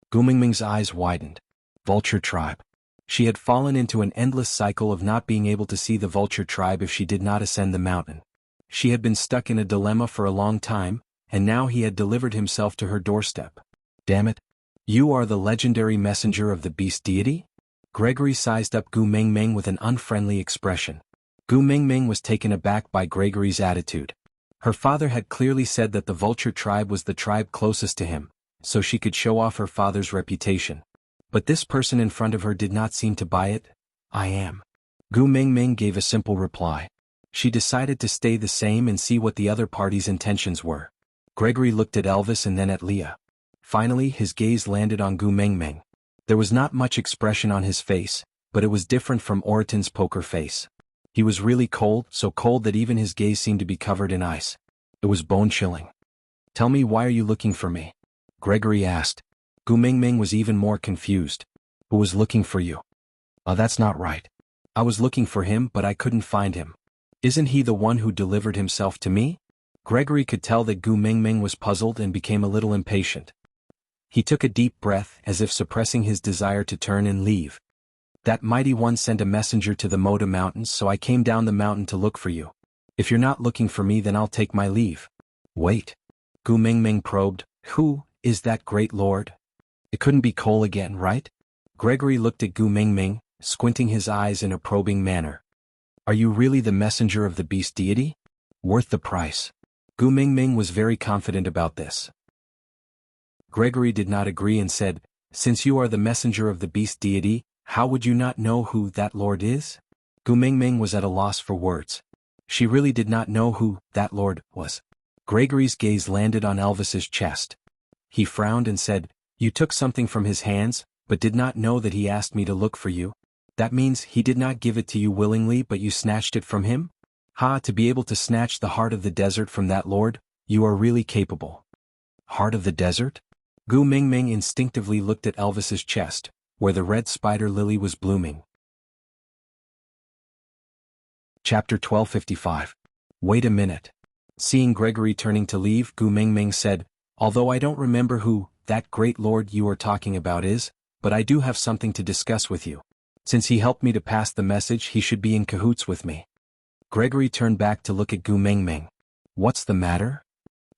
A: Gu Mingming's eyes widened. Vulture tribe. She had fallen into an endless cycle of not being able to see the Vulture tribe if she did not ascend the mountain. She had been stuck in a dilemma for a long time, and now he had delivered himself to her doorstep. Damn it. You are the legendary messenger of the beast deity? Gregory sized up Gu Mingming with an unfriendly expression. Gu Mingming was taken aback by Gregory's attitude. Her father had clearly said that the Vulture tribe was the tribe closest to him, so she could show off her father's reputation. But this person in front of her did not seem to buy it. I am. Gu Mingming gave a simple reply. She decided to stay the same and see what the other party's intentions were. Gregory looked at Elvis and then at Leah. Finally, his gaze landed on Gu Mingming. There was not much expression on his face, but it was different from Oraton's poker face. He was really cold, so cold that even his gaze seemed to be covered in ice. It was bone-chilling. "Tell me, why are you looking for me?" Gregory asked. Gu Mingming was even more confused. "Who was looking for you?" That's not right. I was looking for him, but I couldn't find him." "Isn't he the one who delivered himself to me?" Gregory could tell that Gu Mingming was puzzled and became a little impatient. He took a deep breath, as if suppressing his desire to turn and leave. "That mighty one sent a messenger to the Moda Mountains, so I came down the mountain to look for you. If you're not looking for me, then I'll take my leave." "Wait." Gu Mingming probed. "Who is that great lord? It couldn't be Cole again, right?" Gregory looked at Gu Mingming, squinting his eyes in a probing manner. "Are you really the messenger of the beast deity? Worth the price." Gu Mingming was very confident about this. Gregory did not agree and said, "Since you are the messenger of the beast deity, how would you not know who that lord is?" Gu Mingming was at a loss for words. She really did not know who that lord was. Gregory's gaze landed on Elvis's chest. He frowned and said, "You took something from his hands, but did not know that he asked me to look for you? That means he did not give it to you willingly, but you snatched it from him? Ha, to be able to snatch the heart of the desert from that lord, you are really capable." Heart of the desert? Gu Mingming instinctively looked at Elvis's chest, where the red spider lily was blooming. Chapter 1255. Wait a minute. Seeing Gregory turning to leave, Gu Mingming said, "Although I don't remember who that great lord you are talking about is, but I do have something to discuss with you. Since he helped me to pass the message, he should be in cahoots with me." Gregory turned back to look at Gu Mingming. "What's the matter?"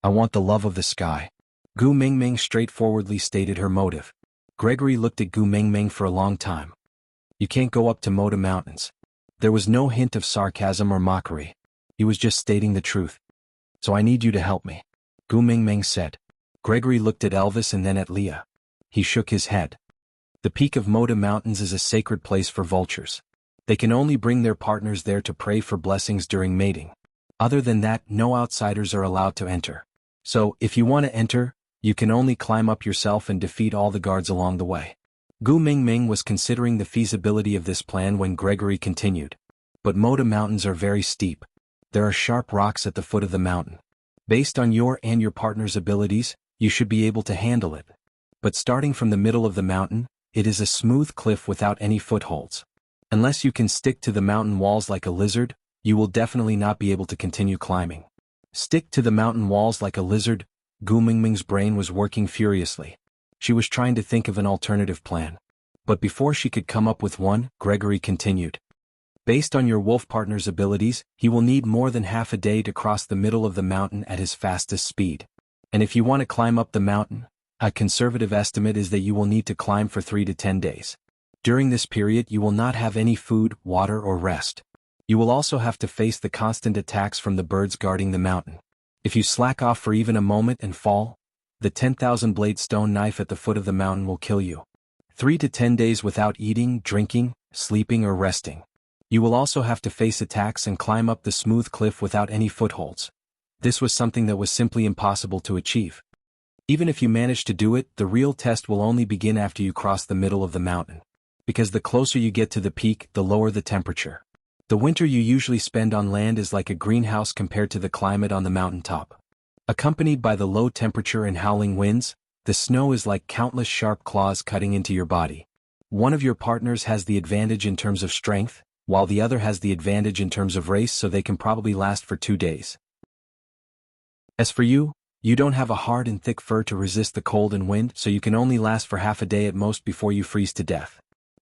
A: "I want the love of the sky." Gu Mingming straightforwardly stated her motive. Gregory looked at Gu Mingming for a long time. "You can't go up to Moda Mountains." There was no hint of sarcasm or mockery. He was just stating the truth. "So I need you to help me," Gu Mingming said. Gregory looked at Elvis and then at Leah. He shook his head. "The peak of Moda Mountains is a sacred place for vultures. They can only bring their partners there to pray for blessings during mating. Other than that, no outsiders are allowed to enter. So, if you want to enter, you can only climb up yourself and defeat all the guards along the way." Gu Mingming was considering the feasibility of this plan when Gregory continued. "But Moda Mountains are very steep. There are sharp rocks at the foot of the mountain. Based on your and your partner's abilities, you should be able to handle it. But starting from the middle of the mountain, it is a smooth cliff without any footholds. Unless you can stick to the mountain walls like a lizard, you will definitely not be able to continue climbing." Stick to the mountain walls like a lizard? Gu Mingming's brain was working furiously. She was trying to think of an alternative plan. But before she could come up with one, Gregory continued. "Based on your wolf partner's abilities, he will need more than half a day to cross the middle of the mountain at his fastest speed. And if you want to climb up the mountain, a conservative estimate is that you will need to climb for 3 to 10 days. During this period, you will not have any food, water, or rest. You will also have to face the constant attacks from the birds guarding the mountain. If you slack off for even a moment and fall, the 10,000 blade stone knife at the foot of the mountain will kill you. 3 to 10 days without eating, drinking, sleeping, or resting. You will also have to face attacks and climb up the smooth cliff without any footholds. This was something that was simply impossible to achieve. Even if you manage to do it, the real test will only begin after you cross the middle of the mountain. Because the closer you get to the peak, the lower the temperature. The winter you usually spend on land is like a greenhouse compared to the climate on the mountaintop. Accompanied by the low temperature and howling winds, the snow is like countless sharp claws cutting into your body. One of your partners has the advantage in terms of strength, while the other has the advantage in terms of race, so they can probably last for 2 days. As for you, you don't have a hard and thick fur to resist the cold and wind, so you can only last for half a day at most before you freeze to death."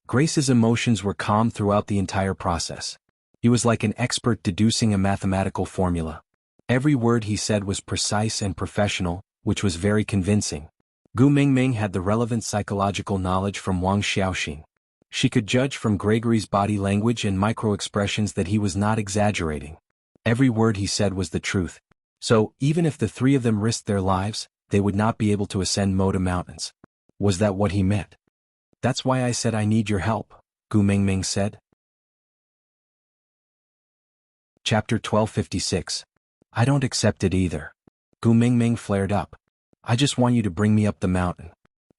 A: Grace's emotions were calm throughout the entire process. He was like an expert deducing a mathematical formula. Every word he said was precise and professional, which was very convincing. Gu Mingming had the relevant psychological knowledge from Wang Xiaoxin. She could judge from Gregory's body language and micro-expressions that he was not exaggerating. Every word he said was the truth. So, even if the 3 of them risked their lives, they would not be able to ascend Moda Mountains. Was that what he meant? "That's why I said I need your help," Gu Mingming said. Chapter 1256. I don't accept it either. Gu Mingming flared up. I just want you to bring me up the mountain.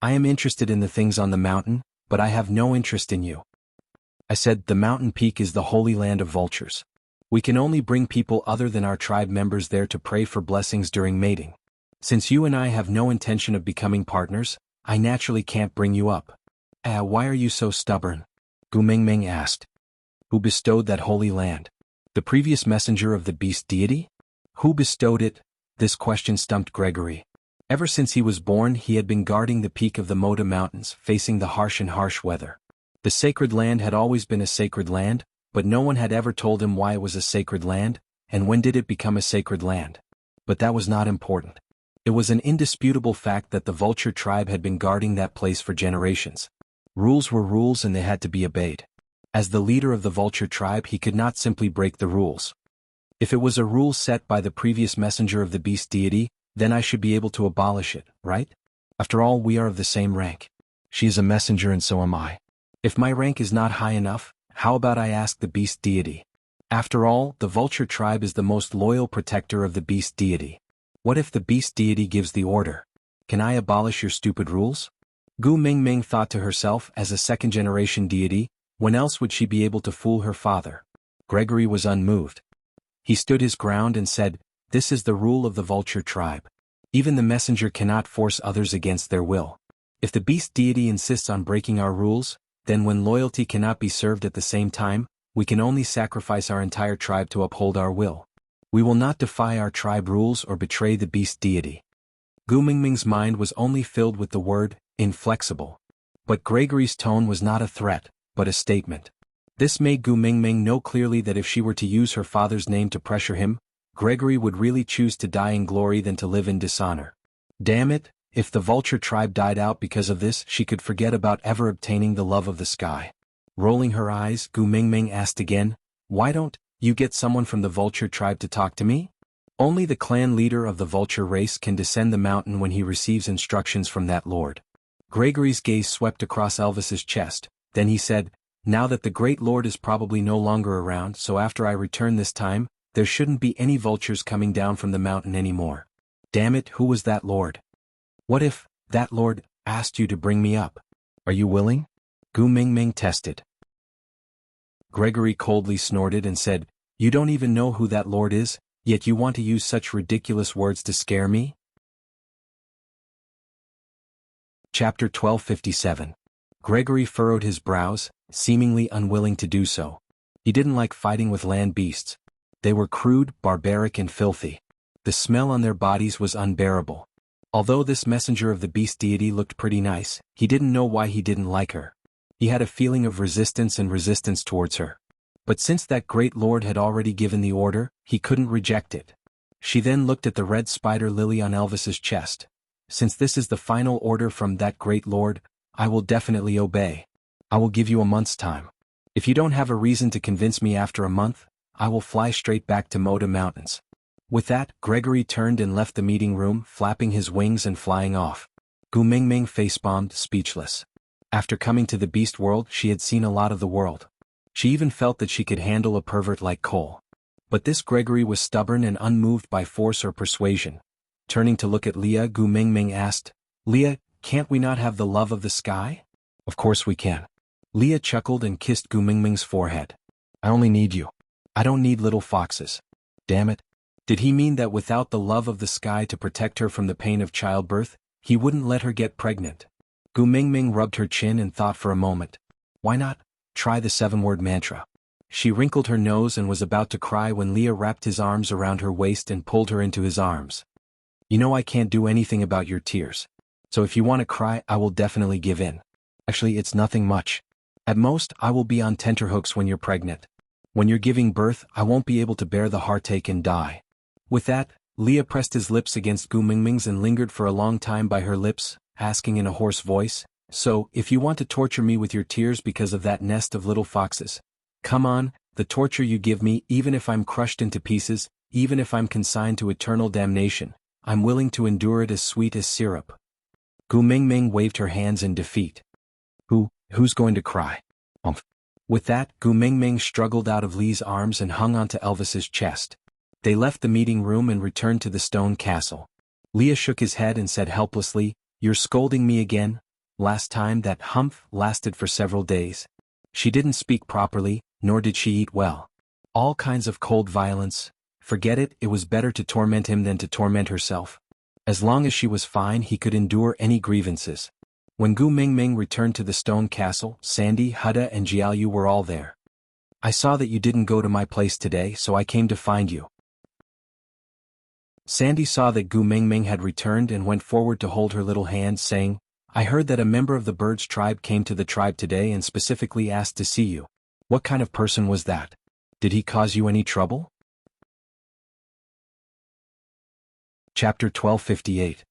A: I am interested in the things on the mountain, but I have no interest in you. I said, the mountain peak is the holy land of vultures. We can only bring people other than our tribe members there to pray for blessings during mating. Since you and I have no intention of becoming partners, I naturally can't bring you up. Why are you so stubborn? Gu Mingming asked. Who bestowed that holy land? The previous messenger of the beast deity? Who bestowed it? This question stumped Gregory. Ever since he was born, he had been guarding the peak of the Moda Mountains, facing the harsh weather. The sacred land had always been a sacred land, but no one had ever told him why it was a sacred land, and when did it become a sacred land. But that was not important. It was an indisputable fact that the vulture tribe had been guarding that place for generations. Rules were rules and they had to be obeyed. As the leader of the vulture tribe, he could not simply break the rules. If it was a rule set by the previous messenger of the beast deity, then I should be able to abolish it, right? After all, we are of the same rank. She is a messenger and so am I. If my rank is not high enough, how about I ask the beast deity? After all, the vulture tribe is the most loyal protector of the beast deity. What if the beast deity gives the order? Can I abolish your stupid rules? Gu Mingming thought to herself, as a second-generation deity, when else would she be able to fool her father? Gregory was unmoved. He stood his ground and said, this is the rule of the vulture tribe. Even the messenger cannot force others against their will. If the beast deity insists on breaking our rules, then when loyalty cannot be served at the same time, we can only sacrifice our entire tribe to uphold our will. We will not defy our tribe rules or betray the beast deity. Gu Mingming's mind was only filled with the word, inflexible. But Gregory's tone was not a threat, but a statement. This made Gu Mingming know clearly that if she were to use her father's name to pressure him, Gregory would really choose to die in glory than to live in dishonor. Damn it, if the vulture tribe died out because of this, she could forget about ever obtaining the love of the sky. Rolling her eyes, Gu Mingming asked again, why don't you get someone from the vulture tribe to talk to me? Only the clan leader of the vulture race can descend the mountain when he receives instructions from that lord. Gregory's gaze swept across Elvis's chest, then he said, now that the great lord is probably no longer around, so after I return this time, there shouldn't be any vultures coming down from the mountain anymore. Damn it, who was that lord? What if that lord asked you to bring me up? Are you willing? Gu Mingming tested. Gregory coldly snorted and said, you don't even know who that lord is, yet you want to use such ridiculous words to scare me? Chapter 1257. Gregory furrowed his brows, seemingly unwilling to do so. He didn't like fighting with land beasts. They were crude, barbaric and filthy. The smell on their bodies was unbearable. Although this messenger of the beast deity looked pretty nice, he didn't know why he didn't like her. He had a feeling of resistance towards her. But since that great lord had already given the order, he couldn't reject it. She then looked at the red spider lily on Elvis's chest. Since this is the final order from that great lord, I will definitely obey. I will give you a month's time. If you don't have a reason to convince me after a month, I will fly straight back to Moda Mountains. With that, Gregory turned and left the meeting room, flapping his wings and flying off. Gu Mingming face-bombed, speechless. After coming to the beast world, she had seen a lot of the world. She even felt that she could handle a pervert like Cole. But this Gregory was stubborn and unmoved by force or persuasion. Turning to look at Leah, Gu Mingming asked, Leah, can't we not have the love of the sky? Of course we can. Leah chuckled and kissed Gu Mingming's forehead. I only need you. I don't need little foxes. Damn it. Did he mean that without the love of the sky to protect her from the pain of childbirth, he wouldn't let her get pregnant? Gu Mingming rubbed her chin and thought for a moment. Why not try the 7-word mantra? She wrinkled her nose and was about to cry when Leah wrapped his arms around her waist and pulled her into his arms. You know I can't do anything about your tears. So if you want to cry, I will definitely give in. Actually, it's nothing much. At most, I will be on tenterhooks when you're pregnant. When you're giving birth, I won't be able to bear the heartache and die. With that, Leah pressed his lips against Gu Mingming's and lingered for a long time by her lips, asking in a hoarse voice, so, if you want to torture me with your tears because of that nest of little foxes, come on, the torture you give me, even if I'm crushed into pieces, even if I'm consigned to eternal damnation, I'm willing to endure it as sweet as syrup. Gu Mingming waved her hands in defeat. Who's going to cry? With that, Gu Mingming struggled out of Li's arms and hung onto Elvis's chest. They left the meeting room and returned to the stone castle. Leah shook his head and said helplessly, "You're scolding me again? Last time that humph lasted for several days. She didn't speak properly, nor did she eat well. All kinds of cold violence. Forget it, it was better to torment him than to torment herself." As long as she was fine, he could endure any grievances. When Gu Mingming returned to the stone castle, Sandy, Huda and Jiaoyu were all there. "I saw that you didn't go to my place today, so I came to find you." Sandy saw that Gu Mingming had returned and went forward to hold her little hand, saying, "I heard that a member of the birds tribe came to the tribe today and specifically asked to see you. What kind of person was that? Did he cause you any trouble?" Chapter 1258.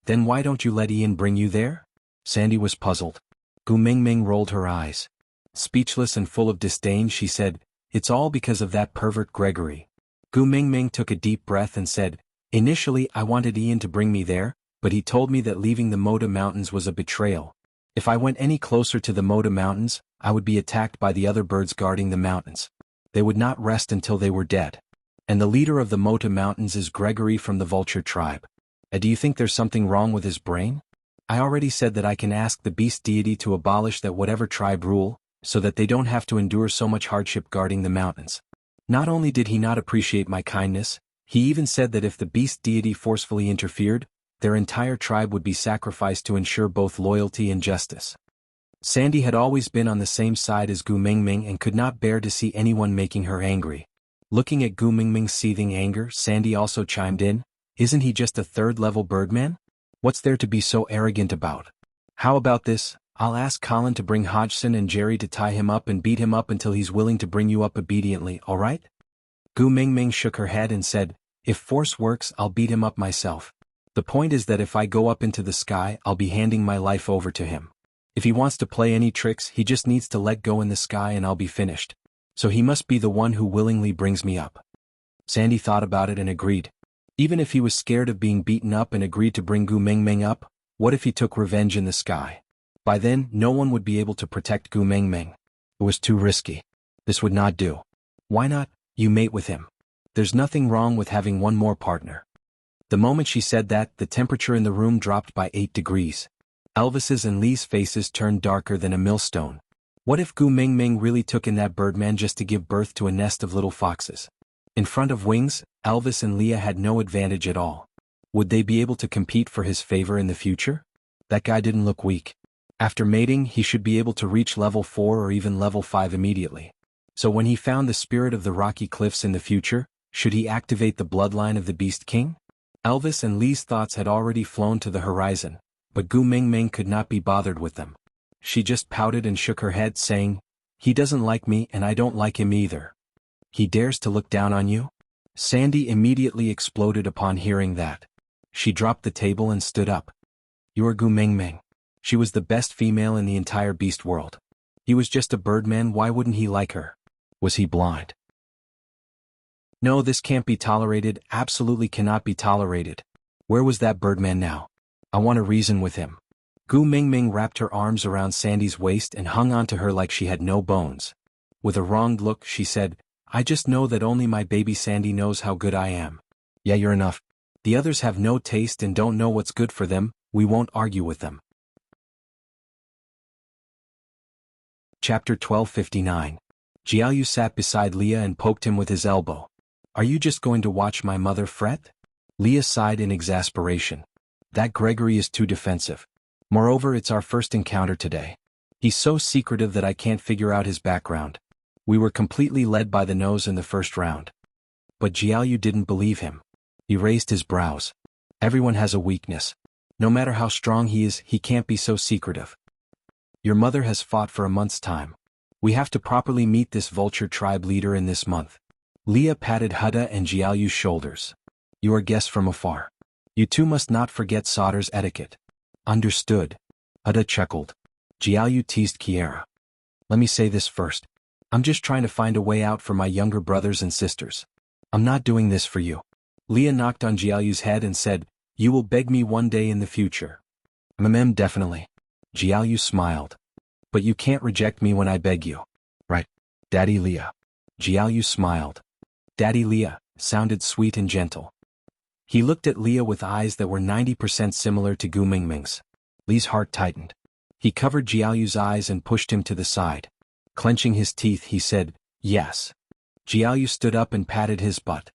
A: "Then why don't you let Ian bring you there?" Sandy was puzzled. Gu Mingming rolled her eyes. Speechless and full of disdain, she said, "It's all because of that pervert Gregory." Gu Mingming took a deep breath and said, "Initially I wanted Ian to bring me there, but he told me that leaving the Moda Mountains was a betrayal. If I went any closer to the Moda Mountains, I would be attacked by the other birds guarding the mountains. They would not rest until they were dead. And the leader of the Moda Mountains is Gregory from the Vulture tribe. Do you think there's something wrong with his brain? I already said that I can ask the beast deity to abolish that whatever tribe rule, so that they don't have to endure so much hardship guarding the mountains. Not only did he not appreciate my kindness, he even said that if the beast deity forcefully interfered, their entire tribe would be sacrificed to ensure both loyalty and justice." Sandy had always been on the same side as Gu Mingming and could not bear to see anyone making her angry. Looking at Gu Mingming's seething anger, Sandy also chimed in, "Isn't he just a third-level birdman? What's there to be so arrogant about? How about this? I'll ask Colin to bring Hodgson and Jerry to tie him up and beat him up until he's willing to bring you up obediently, all right?" Gu Mingming shook her head and said, "If force works, I'll beat him up myself. The point is that if I go up into the sky, I'll be handing my life over to him. If he wants to play any tricks, he just needs to let go in the sky and I'll be finished. So he must be the one who willingly brings me up." Sandy thought about it and agreed. Even if he was scared of being beaten up and agreed to bring Gu Mingming up, what if he took revenge in the sky? By then, no one would be able to protect Gu Mingming. It was too risky. This would not do. "Why not? You mate with him. There's nothing wrong with having one more partner." The moment she said that, the temperature in the room dropped by 8 degrees. Elvis's and Li's faces turned darker than a millstone. What if Gu Mingming really took in that birdman just to give birth to a nest of little foxes? In front of Wings, Elvis and Leah had no advantage at all. Would they be able to compete for his favor in the future? That guy didn't look weak. After mating, he should be able to reach level 4 or even level 5 immediately. So when he found the spirit of the rocky cliffs in the future, should he activate the bloodline of the Beast King? Elvis and Li's thoughts had already flown to the horizon, but Gu Mingming could not be bothered with them. She just pouted and shook her head, saying, "He doesn't like me and I don't like him either." "He dares to look down on you?" Sandy immediately exploded upon hearing that. She dropped the table and stood up. "You're Gu Mingming." She was the best female in the entire beast world. He was just a birdman, why wouldn't he like her? Was he blind? No, this can't be tolerated, absolutely cannot be tolerated. Where was that birdman now? I want to reason with him. Gu Mingming wrapped her arms around Sandy's waist and hung on to her like she had no bones. With a wronged look, she said, "I just know that only my baby Sandy knows how good I am." "Yeah, you're enough. The others have no taste and don't know what's good for them, we won't argue with them." Chapter 1259. Jiaoyu sat beside Leah and poked him with his elbow. "Are you just going to watch my mother fret?" Leah sighed in exasperation. "That Gregory is too defensive. Moreover, it's our first encounter today. He's so secretive that I can't figure out his background. We were completely led by the nose in the first round." But Jiaoyu didn't believe him. He raised his brows. "Everyone has a weakness. No matter how strong he is, he can't be so secretive. Your mother has fought for a month's time. We have to properly meet this Vulture tribe leader in this month." Leah patted Huda and Jiaoyu's shoulders. "You are guests from afar. You two must not forget Sauter's etiquette." "Understood." Huda chuckled. Jiaoyu teased Kiera. "Let me say this first. I'm just trying to find a way out for my younger brothers and sisters. I'm not doing this for you." Leah knocked on Jiaoyu's head and said, "You will beg me one day in the future." "Definitely." Jiaoyu smiled. "But you can't reject me when I beg you." Right. Daddy Leah. Jiaoyu smiled. Daddy Leah sounded sweet and gentle. He looked at Leah with eyes that were 90% similar to Gu Mingming's. Lee's heart tightened. He covered Jiaoyu's eyes and pushed him to the side. Clenching his teeth, he said, "Yes." Jiaoyu stood up and patted his butt.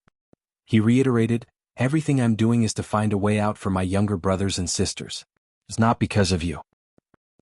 A: He reiterated, "Everything I'm doing is to find a way out for my younger brothers and sisters. It's not because of you."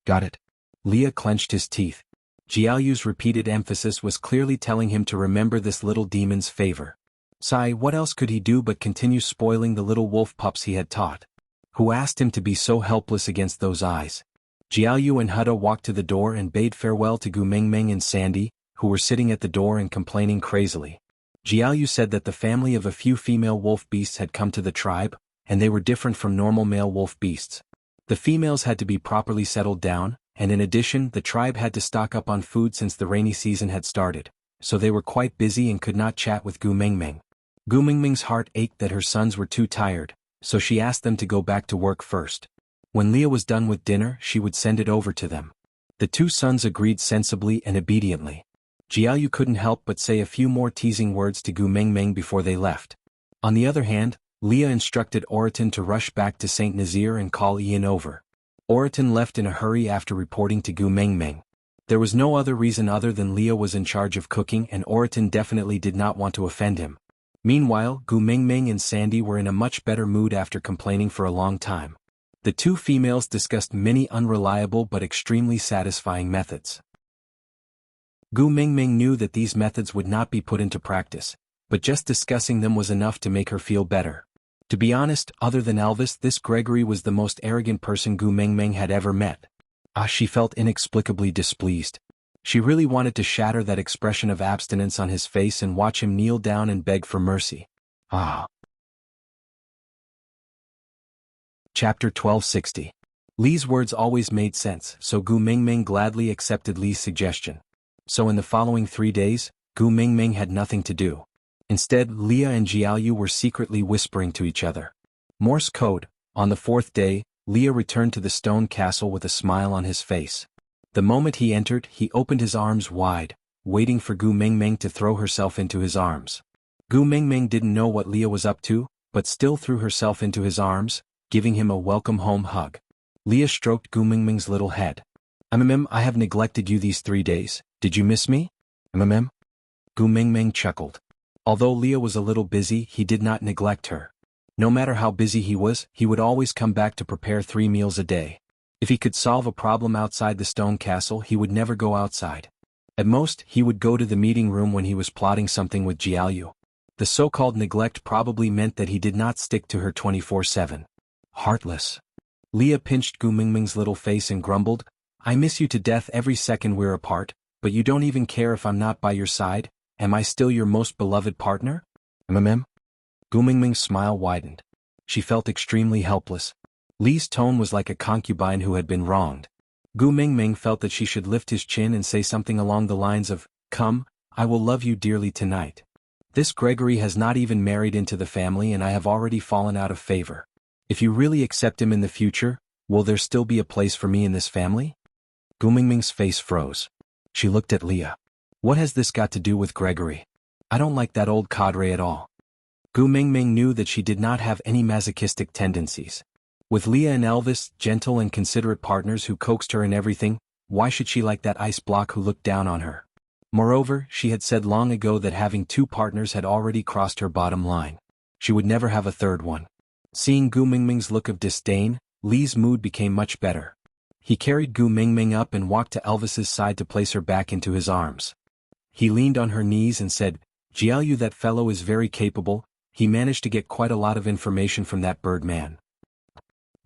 A: Got it? Leah clenched his teeth. Jiaoyu's repeated emphasis was clearly telling him to remember this little demon's favor. Sigh, what else could he do but continue spoiling the little wolf pups he had taught? Who asked him to be so helpless against those eyes? Jiaoyu and Hutta walked to the door and bade farewell to Gu Mingming and Sandy, who were sitting at the door and complaining crazily. Jiaoyu said that the family of a few female wolf beasts had come to the tribe, and they were different from normal male wolf beasts. The females had to be properly settled down, and in addition the tribe had to stock up on food since the rainy season had started, so they were quite busy and could not chat with Gu Mingming. Gu Mingming's heart ached that her sons were too tired, so she asked them to go back to work first. When Leah was done with dinner, she would send it over to them. The two sons agreed sensibly and obediently. Jiaoyu couldn't help but say a few more teasing words to Gu Mingming before they left. On the other hand, Leah instructed Oraton to rush back to St. Nazaire and call Ian over. Oraton left in a hurry after reporting to Gu Mingming. There was no other reason other than Leah was in charge of cooking and Oraton definitely did not want to offend him. Meanwhile, Gu Mingming and Sandy were in a much better mood after complaining for a long time. The two females discussed many unreliable but extremely satisfying methods. Gu Mingming knew that these methods would not be put into practice, but just discussing them was enough to make her feel better. To be honest, other than Elvis, this Gregory was the most arrogant person Gu Mingming had ever met. She felt inexplicably displeased. She really wanted to shatter that expression of abstinence on his face and watch him kneel down and beg for mercy. Chapter 1260. Lee's words always made sense, so Gu Mingming gladly accepted Lee's suggestion. So in the following 3 days, Gu Mingming had nothing to do. Instead, Leah and Jiaoyu were secretly whispering to each other. Morse code. On the 4th day, Leah returned to the stone castle with a smile on his face. The moment he entered, he opened his arms wide, waiting for Gu Mingming to throw herself into his arms. Gu Mingming didn't know what Leah was up to, but still threw herself into his arms, giving him a welcome home hug. Leah stroked Gu Mingming's little head. I have neglected you these 3 days. Did you miss me? Gu Mingming chuckled. Although Leah was a little busy, he did not neglect her. No matter how busy he was, he would always come back to prepare 3 meals a day. If he could solve a problem outside the stone castle, he would never go outside. At most, he would go to the meeting room when he was plotting something with Jiaoyu. The so-called neglect probably meant that he did not stick to her 24/7. Heartless. Leah pinched Gu Mingming's little face and grumbled, "I miss you to death every second we're apart, but you don't even care if I'm not by your side. Am I still your most beloved partner?" Gu Mingming's smile widened. She felt extremely helpless. Lee's tone was like a concubine who had been wronged. Gu Mingming felt that she should lift his chin and say something along the lines of, "Come, I will love you dearly tonight. This Gregory has not even married into the family and I have already fallen out of favor. If you really accept him in the future, will there still be a place for me in this family?" Gu Mingming's face froze. She looked at Leah. "What has this got to do with Gregory? I don't like that old cadre at all." Gu Mingming knew that she did not have any masochistic tendencies. With Leah and Elvis, gentle and considerate partners who coaxed her in everything, why should she like that ice block who looked down on her? Moreover, she had said long ago that having 2 partners had already crossed her bottom line. She would never have a third one. Seeing Gu Mingming's look of disdain, Lee's mood became much better. He carried Gu Mingming up and walked to Elvis's side to place her back into his arms. He leaned on her knees and said, "Jiaoyu, that fellow is very capable. He managed to get quite a lot of information from that bird man."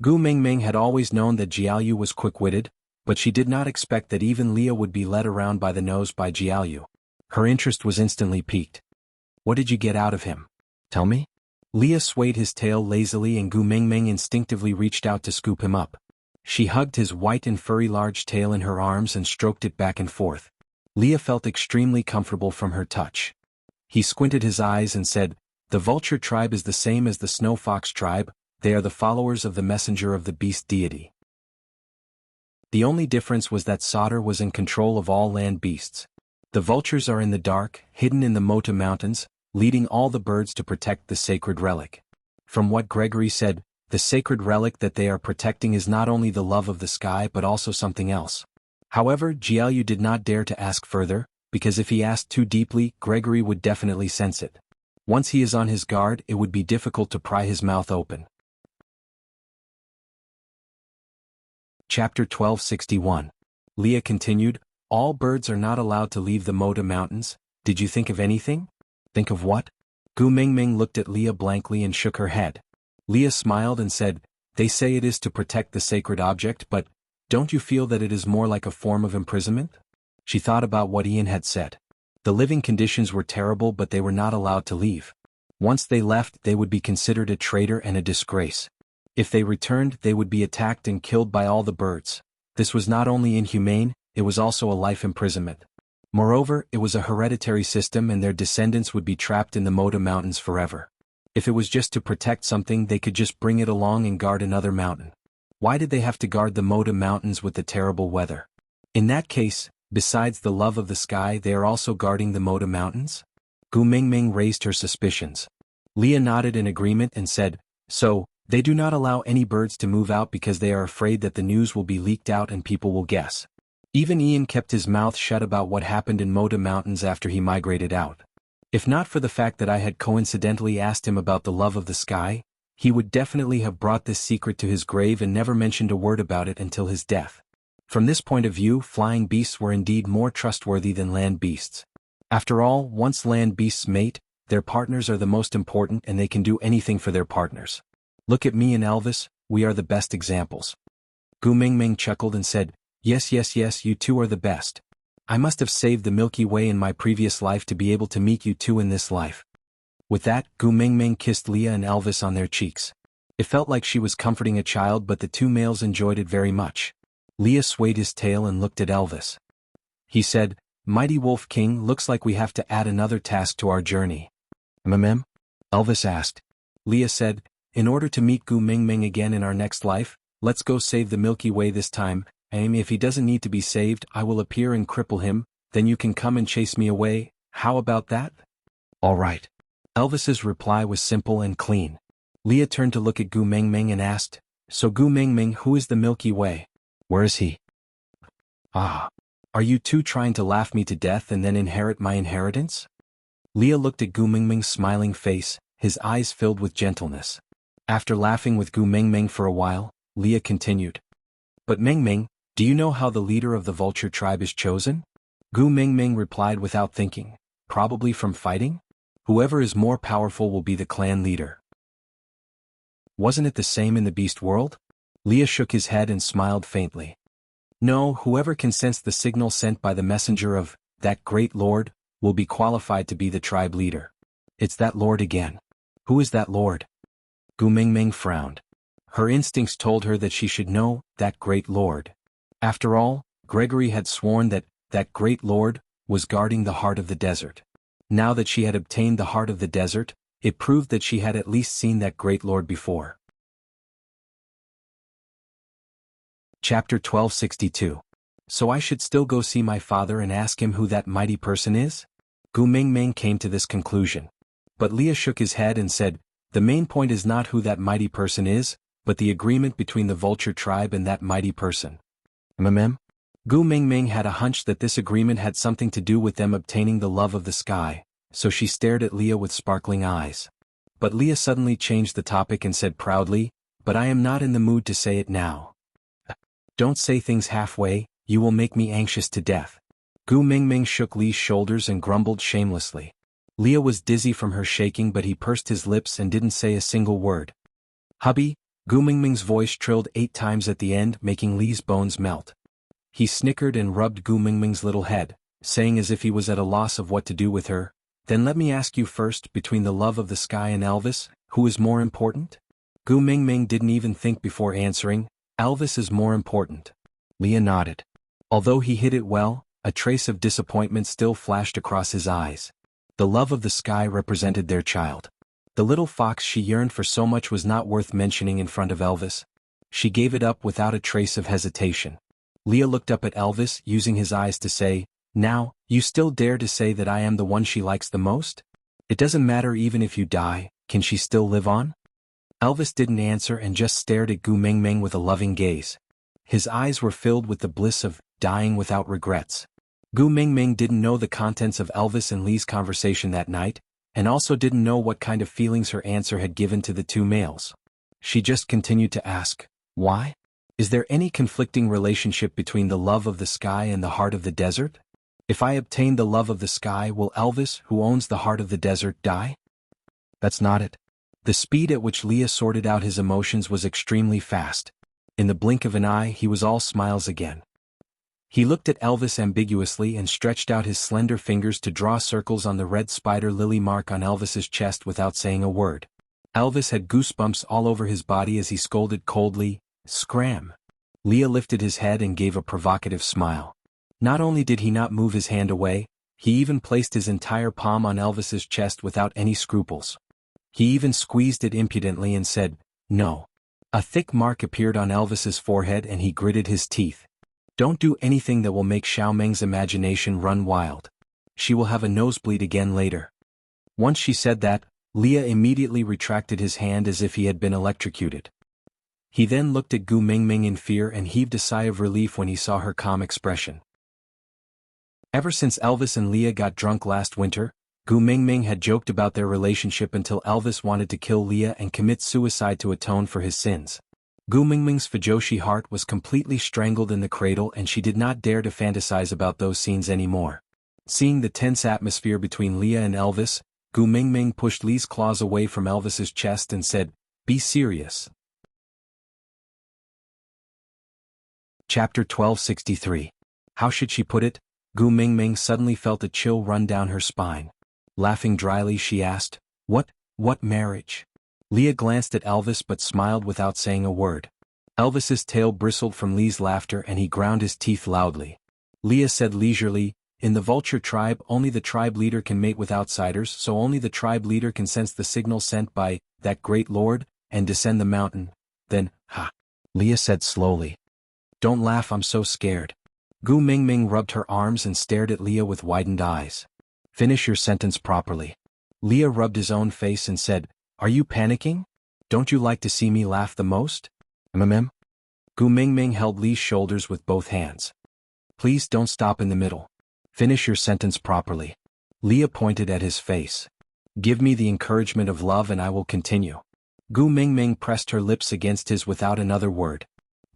A: Gu Mingming had always known that Jiaoyu was quick-witted, but she did not expect that even Leah would be led around by the nose by Jiaoyu. Her interest was instantly piqued. "What did you get out of him? Tell me?" Leah swayed his tail lazily and Gu Mingming instinctively reached out to scoop him up. She hugged his white and furry large tail in her arms and stroked it back and forth. Leah felt extremely comfortable from her touch. He squinted his eyes and said, "The vulture tribe is the same as the snow fox tribe. They are the followers of the messenger of the beast deity. The only difference was that Sauter was in control of all land beasts. The vultures are in the dark, hidden in the Mota Mountains, leading all the birds to protect the sacred relic. From what Gregory said, the sacred relic that they are protecting is not only the love of the sky but also something else. However, Jiaoyu did not dare to ask further, because if he asked too deeply, Gregory would definitely sense it. Once he is on his guard, it would be difficult to pry his mouth open. Chapter 1261. Leah continued, "All birds are not allowed to leave the Mota Mountains. Did you think of anything?" "Think of what?" Gu Mingming looked at Leah blankly and shook her head. Leah smiled and said, "They say it is to protect the sacred object, but don't you feel that it is more like a form of imprisonment?" She thought about what Ian had said. The living conditions were terrible, but they were not allowed to leave. Once they left, they would be considered a traitor and a disgrace. If they returned, they would be attacked and killed by all the birds. This was not only inhumane, it was also a life imprisonment. Moreover, it was a hereditary system and their descendants would be trapped in the Mota Mountains forever. If it was just to protect something, they could just bring it along and guard another mountain. Why did they have to guard the Mota Mountains with the terrible weather? In that case, besides the love of the sky, they are also guarding the Mota Mountains? Gu Mingming raised her suspicions. Leah nodded in agreement and said, "So, they do not allow any birds to move out because they are afraid that the news will be leaked out and people will guess." Even Ian kept his mouth shut about what happened in Mota Mountains after he migrated out. If not for the fact that I had coincidentally asked him about the love of the sky, he would definitely have brought this secret to his grave and never mentioned a word about it until his death. From this point of view, flying beasts were indeed more trustworthy than land beasts. After all, once land beasts mate, their partners are the most important and they can do anything for their partners. Look at me and Elvis, we are the best examples. Gu Mingming chuckled and said, Yes, you two are the best. I must have saved the Milky Way in my previous life to be able to meet you two in this life." With that, Gu Mingming kissed Leah and Elvis on their cheeks. It felt like she was comforting a child, but the two males enjoyed it very much. Leah swayed his tail and looked at Elvis. He said, "Mighty Wolf King, looks like we have to add another task to our journey." "Mm?" Elvis asked. Leah said, "In order to meet Gu Mingming again in our next life, let's go save the Milky Way this time. If he doesn't need to be saved, I will appear and cripple him, then you can come and chase me away. How about that?" "All right." Elvis's reply was simple and clean. Leah turned to look at Gu Mingming and asked, "So Gu Mingming, who is the Milky Way? Where is he?" "Ah. Are you two trying to laugh me to death and then inherit my inheritance?" Leah looked at Gu Mingming's smiling face, his eyes filled with gentleness. After laughing with Gu Mingming for a while, Leah continued, "But Mingming, do you know how the leader of the vulture tribe is chosen?" Gu Mingming replied without thinking, "Probably from fighting? Whoever is more powerful will be the clan leader." "Wasn't it the same in the beast world?" Leah shook his head and smiled faintly. "No, whoever can sense the signal sent by the messenger of that great lord will be qualified to be the tribe leader." "It's that lord again. Who is that lord?" Gu Mingming frowned. Her instincts told her that she should know that great lord. After all, Gregory had sworn that that great lord was guarding the heart of the desert. Now that she had obtained the heart of the desert, it proved that she had at least seen that great lord before. Chapter 1262. So I should still go see my father and ask him who that mighty person is? Gu Mingming came to this conclusion. But Leah shook his head and said, "The main point is not who that mighty person is, but the agreement between the vulture tribe and that mighty person." Gu Mingming had a hunch that this agreement had something to do with them obtaining the love of the sky, so she stared at Leah with sparkling eyes. But Leah suddenly changed the topic and said proudly, "But I am not in the mood to say it now." "Don't say things halfway, you will make me anxious to death." Gu Mingming shook Leah's shoulders and grumbled shamelessly. Leah was dizzy from her shaking, but he pursed his lips and didn't say a single word. "Hubby," Gu Mingming's voice trilled 8 times at the end, making Lee's bones melt. He snickered and rubbed Gu Mingming's little head, saying as if he was at a loss of what to do with her, "Then let me ask you first, between the love of the sky and Elvis, who is more important?" Gu Mingming didn't even think before answering, "Elvis is more important." Leah nodded. Although he hid it well, a trace of disappointment still flashed across his eyes. The love of the sky represented their child. The little fox she yearned for so much was not worth mentioning in front of Elvis. She gave it up without a trace of hesitation. Leah looked up at Elvis, using his eyes to say, Now, you still dare to say that I am the one she likes the most? It doesn't matter even if you die, can she still live on? Elvis didn't answer and just stared at Gu Mingming with a loving gaze. His eyes were filled with the bliss of dying without regrets. Gu Mingming didn't know the contents of Elvis and Li's conversation that night, and also didn't know what kind of feelings her answer had given to the two males. She just continued to ask, why? Is there any conflicting relationship between the love of the sky and the heart of the desert? If I obtain the love of the sky, will Elvis, who owns the heart of the desert, die? That's not it. The speed at which Leah sorted out his emotions was extremely fast. In the blink of an eye, he was all smiles again. He looked at Elvis ambiguously and stretched out his slender fingers to draw circles on the red spider lily mark on Elvis's chest without saying a word. Elvis had goosebumps all over his body as he scolded coldly, "Scram!" Leah lifted his head and gave a provocative smile. Not only did he not move his hand away, he even placed his entire palm on Elvis's chest without any scruples. He even squeezed it impudently and said, "No." A thick mark appeared on Elvis's forehead and he gritted his teeth. Don't do anything that will make Xiaomeng's imagination run wild. She will have a nosebleed again later. Once she said that, Leah immediately retracted his hand as if he had been electrocuted. He then looked at Gu Mingming in fear and heaved a sigh of relief when he saw her calm expression. Ever since Elvis and Leah got drunk last winter, Gu Mingming had joked about their relationship until Elvis wanted to kill Leah and commit suicide to atone for his sins. Gu Mingming's Fujoshi heart was completely strangled in the cradle and she did not dare to fantasize about those scenes anymore. Seeing the tense atmosphere between Leah and Elvis, Gu Mingming pushed Li's claws away from Elvis's chest and said, "Be serious." Chapter 1263. How should she put it? Gu Mingming suddenly felt a chill run down her spine. Laughing dryly, she asked, What marriage?" Leah glanced at Elvis but smiled without saying a word. Elvis's tail bristled from Li's laughter and he ground his teeth loudly. Leah said leisurely, "In the vulture tribe, only the tribe leader can mate with outsiders, so only the tribe leader can sense the signal sent by that great lord, and descend the mountain. Then, ha!" Leah said slowly. "Don't laugh, I'm so scared." Gu Mingming rubbed her arms and stared at Leah with widened eyes. "Finish your sentence properly." Leah rubbed his own face and said, "Are you panicking? Don't you like to see me laugh the most?" "Mm-mm." Gu Mingming held Li's shoulders with both hands. "Please don't stop in the middle. Finish your sentence properly." Leah pointed at his face. "Give me the encouragement of love and I will continue." Gu Mingming pressed her lips against his without another word.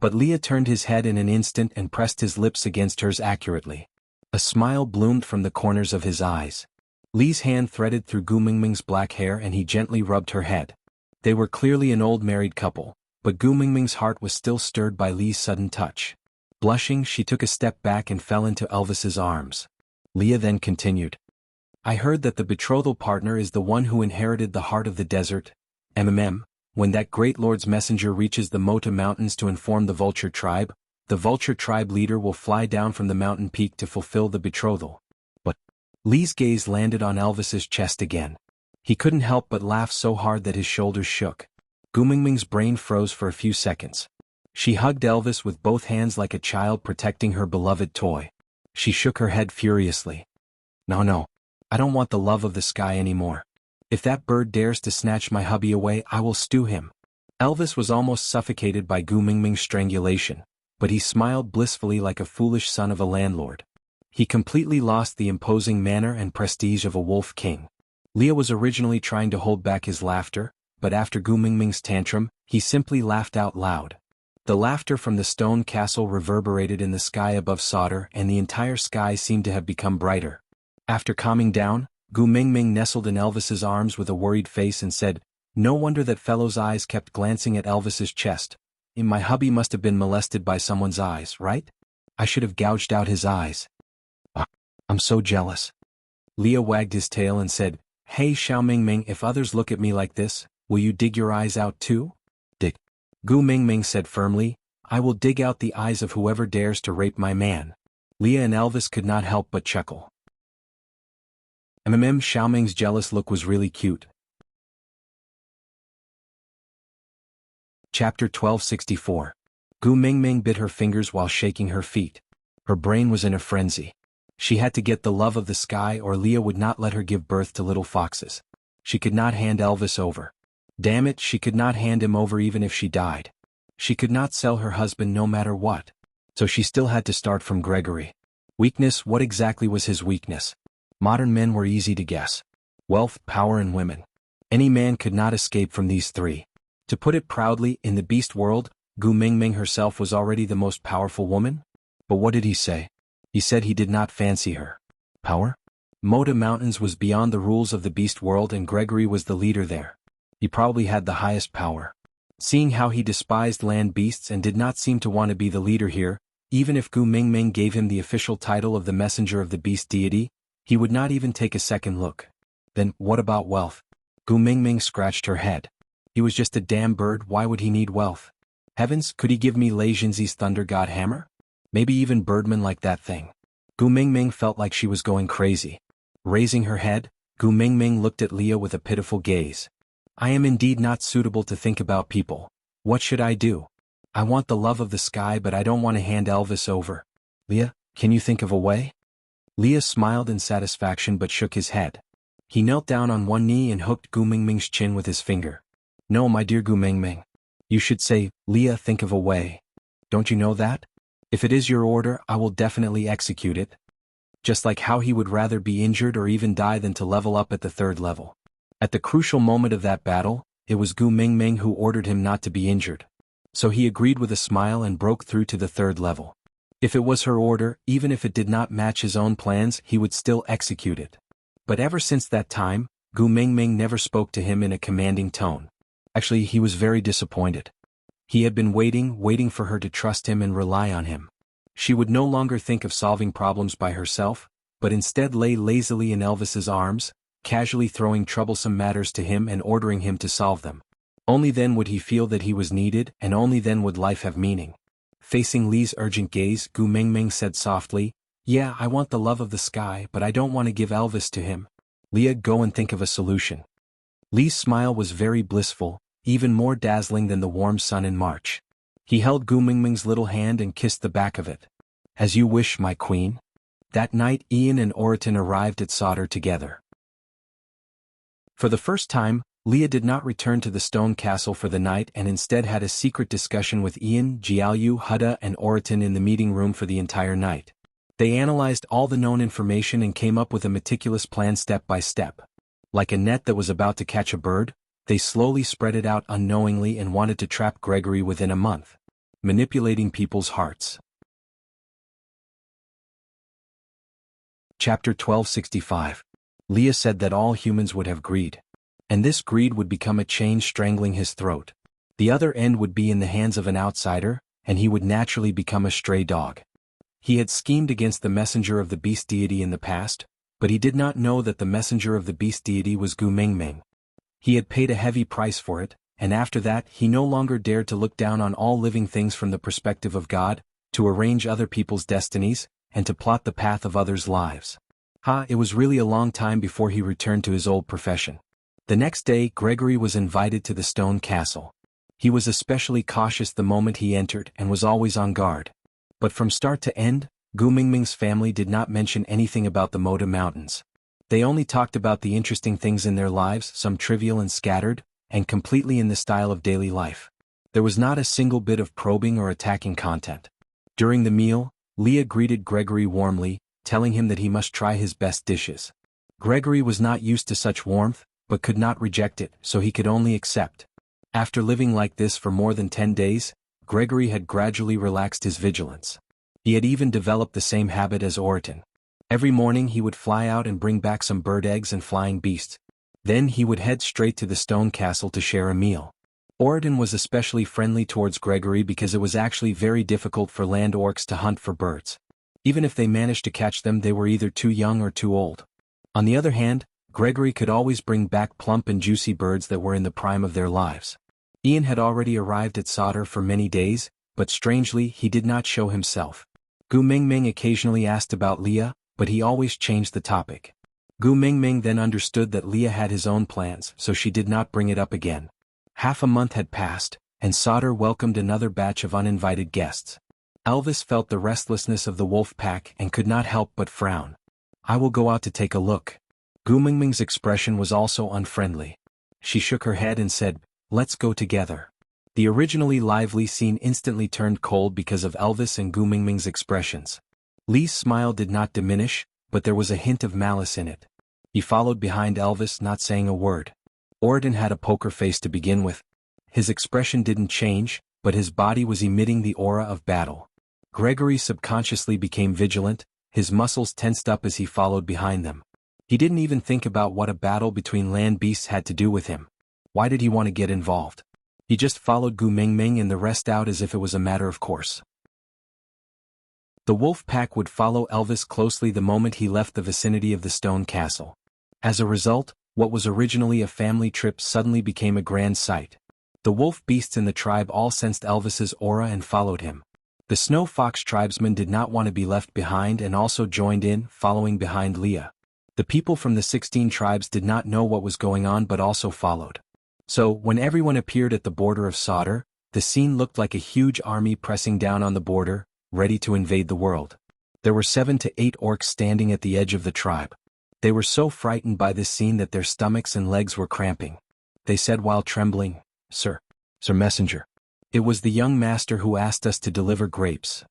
A: But Leah turned his head in an instant and pressed his lips against hers accurately. A smile bloomed from the corners of his eyes. Li's hand threaded through Gu Mingming's black hair and he gently rubbed her head. They were clearly an old married couple, but Gu Mingming's heart was still stirred by Li's sudden touch. Blushing, she took a step back and fell into Elvis's arms. Leah then continued. "I heard that the betrothal partner is the one who inherited the heart of the desert. When that great lord's messenger reaches the Mota Mountains to inform the vulture tribe leader will fly down from the mountain peak to fulfill the betrothal." But Li's gaze landed on Elvis's chest again. He couldn't help but laugh so hard that his shoulders shook. Gu Mingming's brain froze for a few seconds. She hugged Elvis with both hands like a child protecting her beloved toy. She shook her head furiously. No, I don't want the love of the sky anymore. If that bird dares to snatch my hubby away, I will stew him." Elvis was almost suffocated by Gu Mingming's strangulation, but he smiled blissfully like a foolish son of a landlord. He completely lost the imposing manner and prestige of a wolf king. Leah was originally trying to hold back his laughter, but after Gu Mingming's tantrum, he simply laughed out loud. The laughter from the stone castle reverberated in the sky above Sauter and the entire sky seemed to have become brighter. After calming down, Gu Mingming nestled in Elvis's arms with a worried face and said, "No wonder that fellow's eyes kept glancing at Elvis's chest. My hubby must have been molested by someone's eyes, right? I should have gouged out his eyes. I'm so jealous." Leah wagged his tail and said, "Hey Xiaoming, if others look at me like this, will you dig your eyes out too?" "Dig." Gu Mingming said firmly, "I will dig out the eyes of whoever dares to rape my man." Leah and Elvis could not help but chuckle. Xiaoming's jealous look was really cute. Chapter 1264. Gu Mingming bit her fingers while shaking her feet. Her brain was in a frenzy. She had to get the love of the sky or Leah would not let her give birth to little foxes. She could not hand Elvis over. Damn it, she could not hand him over even if she died. She could not sell her husband no matter what. So she still had to start from Gregory. Weakness, what exactly was his weakness? Modern men were easy to guess. Wealth, power and women. Any man could not escape from these three. To put it proudly, in the beast world, Gu Mingming herself was already the most powerful woman? But what did he say? He said he did not fancy her. Power? Moda Mountains was beyond the rules of the beast world and Gregory was the leader there. He probably had the highest power. Seeing how he despised land beasts and did not seem to want to be the leader here, even if Gu Mingming gave him the official title of the messenger of the beast deity, he would not even take a second look. Then, what about wealth? Gu Mingming scratched her head. He was just a damn bird, why would he need wealth? Heavens, could he give me Lei Jinzi's thunder god hammer? Maybe even Birdman like that thing. Gu Mingming felt like she was going crazy. Raising her head, Gu Mingming looked at Leah with a pitiful gaze. I am indeed not suitable to think about people. What should I do? I want the love of the sky but I don't want to hand Elvis over. Leah, can you think of a way? Leah smiled in satisfaction but shook his head. He knelt down on one knee and hooked Gu Mingming's chin with his finger. No, my dear Gu Mingming. You should say, Leah, think of a way. Don't you know that? If it is your order, I will definitely execute it. Just like how he would rather be injured or even die than to level up at the third level. At the crucial moment of that battle, it was Gu Mingming who ordered him not to be injured. So he agreed with a smile and broke through to the third level. If it was her order, even if it did not match his own plans, he would still execute it. But ever since that time, Gu Mingming never spoke to him in a commanding tone. Actually, he was very disappointed. He had been waiting for her to trust him and rely on him. She would no longer think of solving problems by herself, but instead lay lazily in Elvis's arms, casually throwing troublesome matters to him and ordering him to solve them. Only then would he feel that he was needed and only then would life have meaning. Facing Li's urgent gaze, Gu Mingming said softly, Yeah, I want the love of the sky but I don't want to give Elvis to him. Leah, go and think of a solution. Li's smile was very blissful, even more dazzling than the warm sun in March. He held Gu Mingming's little hand and kissed the back of it. As you wish, my queen. That night Ian and Oriton arrived at Sauter together. For the first time, Leah did not return to the stone castle for the night and instead had a secret discussion with Ian, Jiaoyu, Hudda and Oriton in the meeting room for the entire night. They analyzed all the known information and came up with a meticulous plan step by step. Like a net that was about to catch a bird, they slowly spread it out unknowingly and wanted to trap Gregory within a month. Manipulating people's hearts. Chapter 1265. Leah said that all humans would have greed. And this greed would become a chain strangling his throat. The other end would be in the hands of an outsider, and he would naturally become a stray dog. He had schemed against the messenger of the beast deity in the past, but he did not know that the messenger of the beast deity was Gu Mingming. He had paid a heavy price for it, and after that he no longer dared to look down on all living things from the perspective of God, to arrange other people's destinies, and to plot the path of others' lives. It was really a long time before he returned to his old profession. The next day Gregory was invited to the stone castle. He was especially cautious the moment he entered and was always on guard. But from start to end, Gu Mingming's family did not mention anything about the Moda Mountains. They only talked about the interesting things in their lives, some trivial and scattered, and completely in the style of daily life. There was not a single bit of probing or attacking content. During the meal, Leah greeted Gregory warmly, telling him that he must try his best dishes. Gregory was not used to such warmth, but could not reject it, so he could only accept. After living like this for more than 10 days, Gregory had gradually relaxed his vigilance. He had even developed the same habit as Oriton. Every morning he would fly out and bring back some bird eggs and flying beasts. Then he would head straight to the stone castle to share a meal. Oriton was especially friendly towards Gregory because it was actually very difficult for land orcs to hunt for birds. Even if they managed to catch them, they were either too young or too old. On the other hand, Gregory could always bring back plump and juicy birds that were in the prime of their lives. Ian had already arrived at Sauter for many days, but strangely he did not show himself. Gu Mingming occasionally asked about Leah, but he always changed the topic. Gu Mingming then understood that Leah had his own plans, so she did not bring it up again. Half a month had passed, and Sauter welcomed another batch of uninvited guests. Elvis felt the restlessness of the wolf pack and could not help but frown. "I will go out to take a look." Gu Mingming's expression was also unfriendly. She shook her head and said, "Let's go together." The originally lively scene instantly turned cold because of Elvis and Gu Mingming's expressions. Li's smile did not diminish, but there was a hint of malice in it. He followed behind Elvis, not saying a word. Orion had a poker face to begin with. His expression didn't change, but his body was emitting the aura of battle. Gregory subconsciously became vigilant, his muscles tensed up as he followed behind them. He didn't even think about what a battle between land beasts had to do with him. Why did he want to get involved? He just followed Gu Mingming and the rest out as if it was a matter of course. The wolf pack would follow Elvis closely the moment he left the vicinity of the stone castle. As a result, what was originally a family trip suddenly became a grand sight. The wolf beasts in the tribe all sensed Elvis's aura and followed him. The snow fox tribesmen did not want to be left behind and also joined in, following behind Leah. The people from the 16 tribes did not know what was going on but also followed. So, when everyone appeared at the border of Sodor, the scene looked like a huge army pressing down on the border, ready to invade the world. There were 7 to 8 orcs standing at the edge of the tribe. They were so frightened by this scene that their stomachs and legs were cramping. They said while trembling, Sir Messenger. It was the young master who asked us to deliver grapes."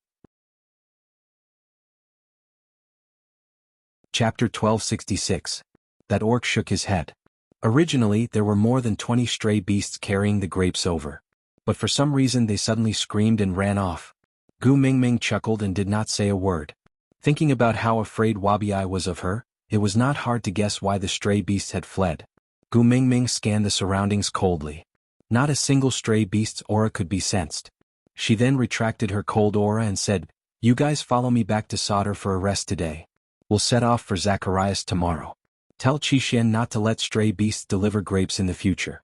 A: Chapter 1266. That orc shook his head. Originally, there were more than 20 stray beasts carrying the grapes over. But for some reason they suddenly screamed and ran off. Gu Mingming chuckled and did not say a word. Thinking about how afraid Wabi was of her, it was not hard to guess why the stray beasts had fled. Gu Mingming scanned the surroundings coldly. Not a single stray beast's aura could be sensed. She then retracted her cold aura and said, "You guys follow me back to Sodor for a rest today. We'll set off for Zacharias tomorrow. Tell Qixin not to let stray beasts deliver grapes in the future."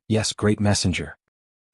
A: "Yes, great messenger."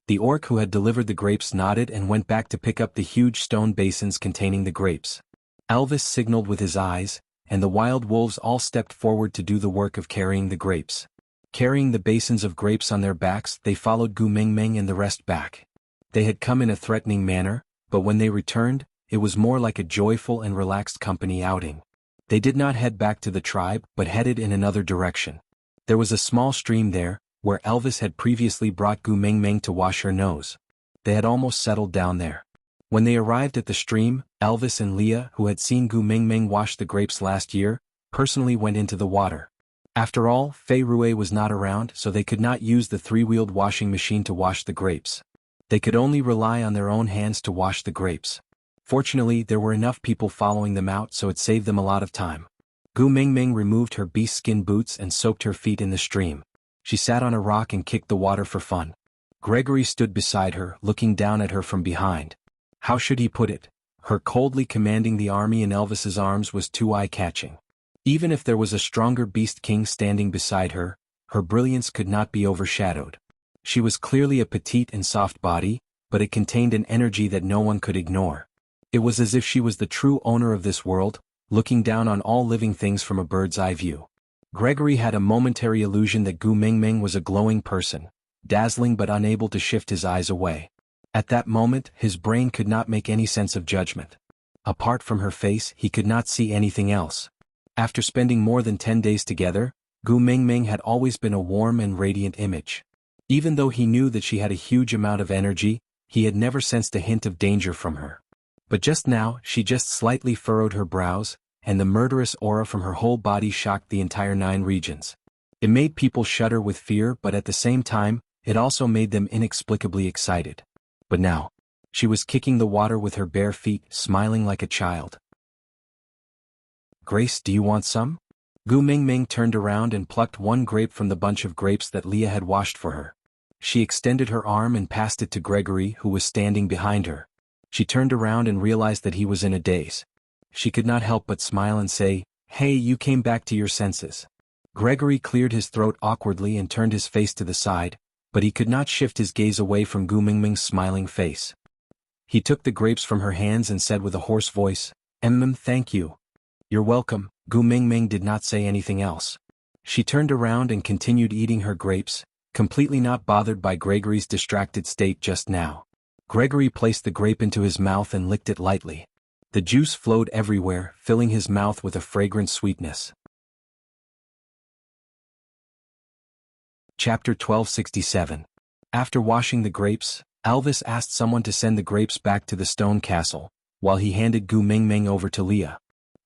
A: The orc who had delivered the grapes nodded and went back to pick up the huge stone basins containing the grapes. Elvis signaled with his eyes, and the wild wolves all stepped forward to do the work of carrying the grapes. Carrying the basins of grapes on their backs, they followed Gu Mingming and the rest back. They had come in a threatening manner, but when they returned, it was more like a joyful and relaxed company outing. They did not head back to the tribe but headed in another direction. There was a small stream there, where Elvis had previously brought Gu Mingming to wash her nose. They had almost settled down there. When they arrived at the stream, Elvis and Leah, who had seen Gu Mingming wash the grapes last year, personally went into the water. After all, Fei Rui was not around, so they could not use the 3-wheeled washing machine to wash the grapes. They could only rely on their own hands to wash the grapes. Fortunately, there were enough people following them out, so it saved them a lot of time. Gu Mingming removed her beast skin boots and soaked her feet in the stream. She sat on a rock and kicked the water for fun. Gregory stood beside her, looking down at her from behind. How should he put it? Her coldly commanding the army in Elvis's arms was too eye-catching. Even if there was a stronger beast king standing beside her, her brilliance could not be overshadowed. She was clearly a petite and soft body, but it contained an energy that no one could ignore. It was as if she was the true owner of this world, looking down on all living things from a bird's eye view. Gregory had a momentary illusion that Gu Mingming was a glowing person, dazzling but unable to shift his eyes away. At that moment, his brain could not make any sense of judgment. Apart from her face, he could not see anything else. After spending more than 10 days together, Gu Mingming had always been a warm and radiant image. Even though he knew that she had a huge amount of energy, he had never sensed a hint of danger from her. But just now, she just slightly furrowed her brows, and the murderous aura from her whole body shocked the entire 9 regions. It made people shudder with fear, but at the same time, it also made them inexplicably excited. But now, she was kicking the water with her bare feet, smiling like a child. "Grace, do you want some?" Gu Mingming turned around and plucked one grape from the bunch of grapes that Leah had washed for her. She extended her arm and passed it to Gregory, who was standing behind her. She turned around and realized that he was in a daze. She could not help but smile and say, "Hey, you came back to your senses." Gregory cleared his throat awkwardly and turned his face to the side, but he could not shift his gaze away from Gu Mingming's smiling face. He took the grapes from her hands and said with a hoarse voice, Thank you." "You're welcome." Gu Mingming did not say anything else. She turned around and continued eating her grapes, completely not bothered by Gregory's distracted state just now. Gregory placed the grape into his mouth and licked it lightly. The juice flowed everywhere, filling his mouth with a fragrant sweetness. Chapter 1267. After washing the grapes, Elvis asked someone to send the grapes back to the stone castle, while he handed Gu Mingming over to Leah.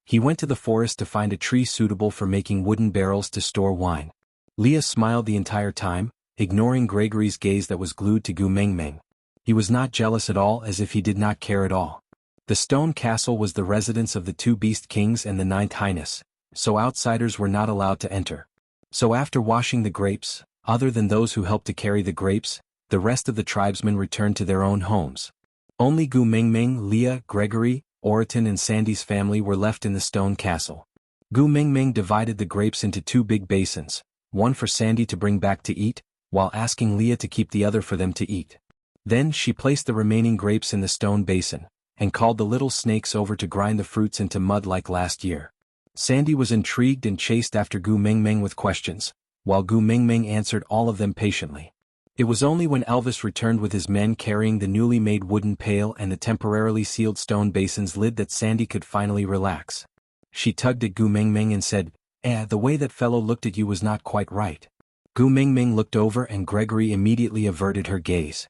A: He went to the forest to find a tree suitable for making wooden barrels to store wine. Leah smiled the entire time, ignoring Gregory's gaze that was glued to Gu Mingming. He was not jealous at all, as if he did not care at all. The stone castle was the residence of the two beast kings and the ninth highness, so outsiders were not allowed to enter. So after washing the grapes, other than those who helped to carry the grapes, the rest of the tribesmen returned to their own homes. Only Gu Mingming, Leah, Gregory, Oriton and Sandy's family were left in the stone castle. Gu Mingming divided the grapes into two big basins, one for Sandy to bring back to eat, while asking Leah to keep the other for them to eat. Then she placed the remaining grapes in the stone basin, and called the little snakes over to grind the fruits into mud like last year. Sandy was intrigued and chased after Gu Mingming with questions, while Gu Mingming answered all of them patiently. It was only when Elvis returned with his men carrying the newly made wooden pail and the temporarily sealed stone basin's lid that Sandy could finally relax. She tugged at Gu Mingming and said, the way that fellow looked at you was not quite right." Gu Mingming looked over and Gregory immediately averted her gaze.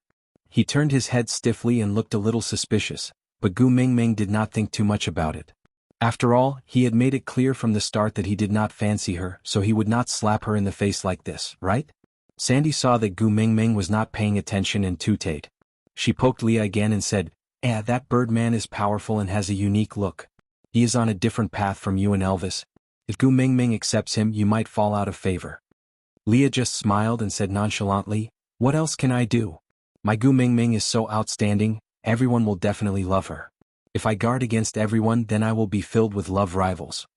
A: He turned his head stiffly and looked a little suspicious, but Gu Mingming did not think too much about it. After all, he had made it clear from the start that he did not fancy her, so he would not slap her in the face like this, right? Sandy saw that Gu Mingming was not paying attention and tooted. She poked Leah again and said, that Birdman is powerful and has a unique look. He is on a different path from you and Elvis. If Gu Mingming accepts him, you might fall out of favor." Leah just smiled and said nonchalantly, "What else can I do? My Gu Mingming is so outstanding, everyone will definitely love her. If I guard against everyone, then I will be filled with love rivals."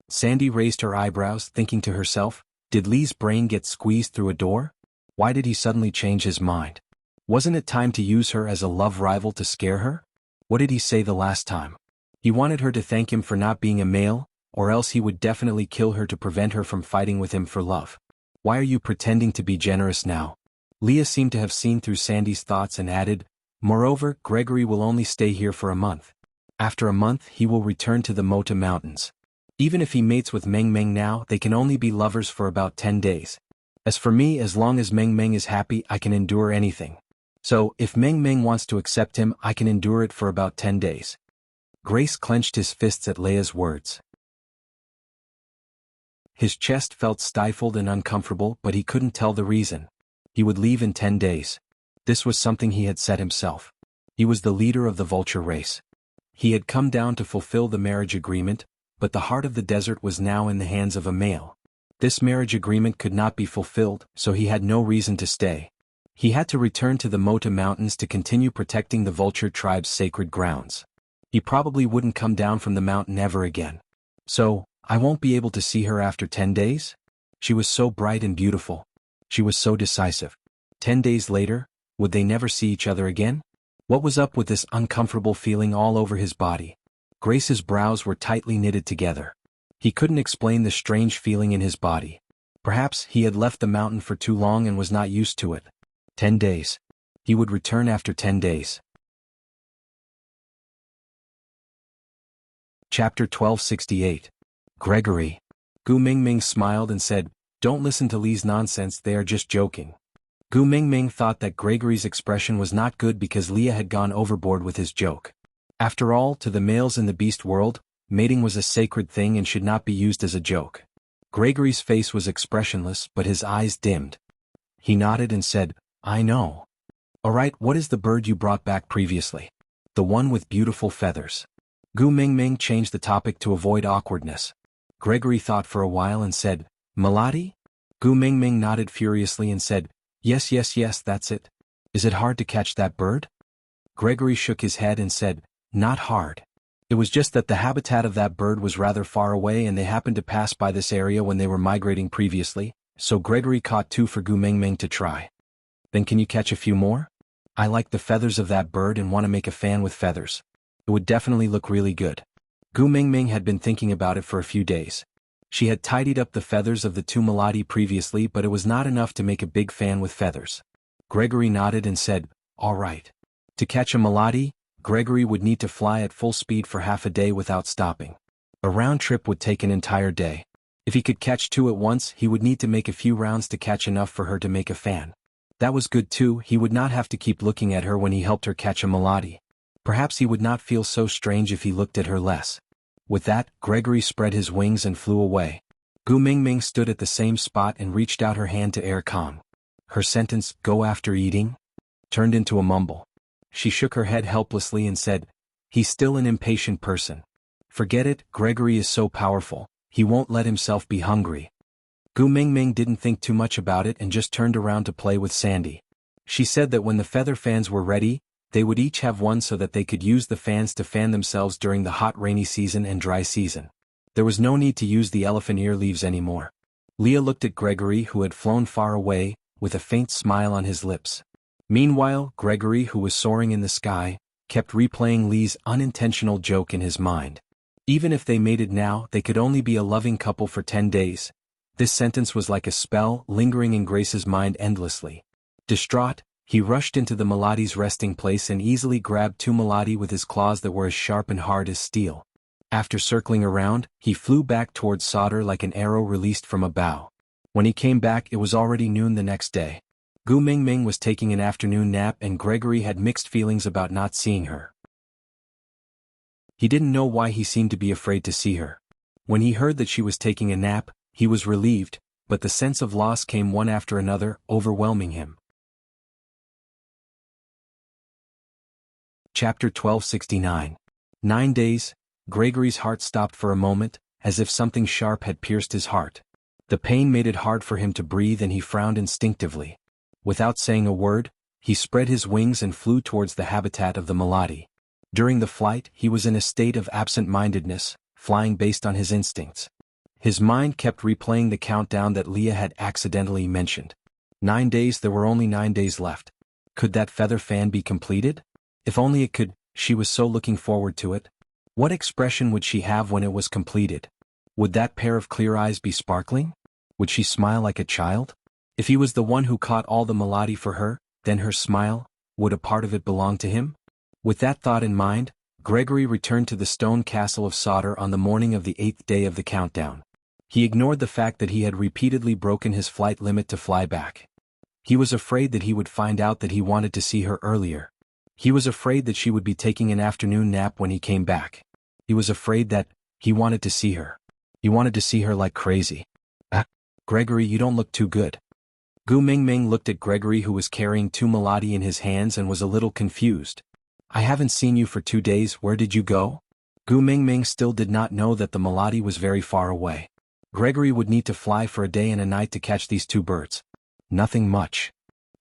A: Sandy raised her eyebrows, thinking to herself, did Lee's brain get squeezed through a door? Why did he suddenly change his mind? Wasn't it time to use her as a love rival to scare her? What did he say the last time? He wanted her to thank him for not being a male, or else he would definitely kill her to prevent her from fighting with him for love. Why are you pretending to be generous now? Leah seemed to have seen through Sandy's thoughts and added, "Moreover, Gregory will only stay here for a month. After a month he will return to the Mota Mountains. Even if he mates with Meng Meng now, they can only be lovers for about 10 days. As for me, as long as Meng Meng is happy, I can endure anything. So, if Meng Meng wants to accept him, I can endure it for about 10 days. Grace clenched his fists at Leia's words. His chest felt stifled and uncomfortable, but he couldn't tell the reason. He would leave in 10 days. This was something he had set himself. He was the leader of the vulture race. He had come down to fulfill the marriage agreement, but the heart of the desert was now in the hands of a male. This marriage agreement could not be fulfilled, so he had no reason to stay. He had to return to the Mota Mountains to continue protecting the vulture tribe's sacred grounds. He probably wouldn't come down from the mountain ever again. So, I won't be able to see her after 10 days? She was so bright and beautiful. She was so decisive. 10 days later, would they never see each other again? What was up with this uncomfortable feeling all over his body? Grace's brows were tightly knitted together. He couldn't explain the strange feeling in his body. Perhaps he had left the mountain for too long and was not used to it. 10 days. He would return after 10 days. Chapter 1268. Gregory. Gu Mingming smiled and said, "Don't listen to Lee's nonsense, they are just joking." Gu Mingming thought that Gregory's expression was not good because Leah had gone overboard with his joke. After all, to the males in the beast world, mating was a sacred thing and should not be used as a joke. Gregory's face was expressionless, but his eyes dimmed. He nodded and said, "I know. Alright, what is the bird you brought back previously? The one with beautiful feathers." Gu Mingming changed the topic to avoid awkwardness. Gregory thought for a while and said, "Melody?" Gu Mingming nodded furiously and said, Yes, that's it. Is it hard to catch that bird?" Gregory shook his head and said, "Not hard. It was just that the habitat of that bird was rather far away and they happened to pass by this area when they were migrating previously, so Gregory caught 2 for Gu Mingming to try." "Then can you catch a few more? I like the feathers of that bird and want to make a fan with feathers. It would definitely look really good." Gu Mingming had been thinking about it for a few days. She had tidied up the feathers of the 2 Melody previously, but it was not enough to make a big fan with feathers. Gregory nodded and said, "All right. To catch a melody, Gregory would need to fly at full speed for half a day without stopping. A round trip would take an entire day. If he could catch two at once, he would need to make a few rounds to catch enough for her to make a fan. That was good too, he would not have to keep looking at her when he helped her catch a melody. Perhaps he would not feel so strange if he looked at her less. With that, Gregory spread his wings and flew away. Gu Mingming stood at the same spot and reached out her hand to Air Kong. Her sentence, "Go after eating?" turned into a mumble. She shook her head helplessly and said, "He's still an impatient person. Forget it, Gregory is so powerful, he won't let himself be hungry." Gu Mingming didn't think too much about it and just turned around to play with Sandy. She said that when the feather fans were ready, they would each have one so that they could use the fans to fan themselves during the hot rainy season and dry season. There was no need to use the elephant ear leaves anymore. Leah looked at Gregory, who had flown far away, with a faint smile on his lips. Meanwhile, Gregory, who was soaring in the sky, kept replaying Lee's unintentional joke in his mind. Even if they mated now, they could only be a loving couple for 10 days. This sentence was like a spell, lingering in Grace's mind endlessly. Distraught, he rushed into the Melodi's resting place and easily grabbed two Melody with his claws that were as sharp and hard as steel. After circling around, he flew back towards Sauter like an arrow released from a bow. When he came back, it was already noon the next day. Gu Mingming was taking an afternoon nap and Gregory had mixed feelings about not seeing her. He didn't know why he seemed to be afraid to see her. When he heard that she was taking a nap, he was relieved, but the sense of loss came one after another, overwhelming him. Chapter 1269. 9 days. Gregory's heart stopped for a moment, as if something sharp had pierced his heart. The pain made it hard for him to breathe and he frowned instinctively. Without saying a word, he spread his wings and flew towards the habitat of the Melody. During the flight, he was in a state of absent-mindedness, flying based on his instincts. His mind kept replaying the countdown that Leah had accidentally mentioned. 9 days, there were only 9 days left. Could that feather fan be completed? If only it could, she was so looking forward to it. What expression would she have when it was completed? Would that pair of clear eyes be sparkling? Would she smile like a child? If he was the one who caught all the Melody for her, then her smile, would a part of it belong to him? With that thought in mind, Gregory returned to the stone castle of Sauter on the morning of the 8th day of the countdown. He ignored the fact that he had repeatedly broken his flight limit to fly back. He was afraid that he would find out that he wanted to see her earlier. He was afraid that she would be taking an afternoon nap when he came back. He was afraid that he wanted to see her. He wanted to see her like crazy. Gregory, you don't look too good. Gu Mingming looked at Gregory, who was carrying two Melody in his hands, and was a little confused. "I haven't seen you for 2 days, where did you go?" Gu Mingming still did not know that the Melody was very far away. Gregory would need to fly for a day and a night to catch these two birds. Nothing much.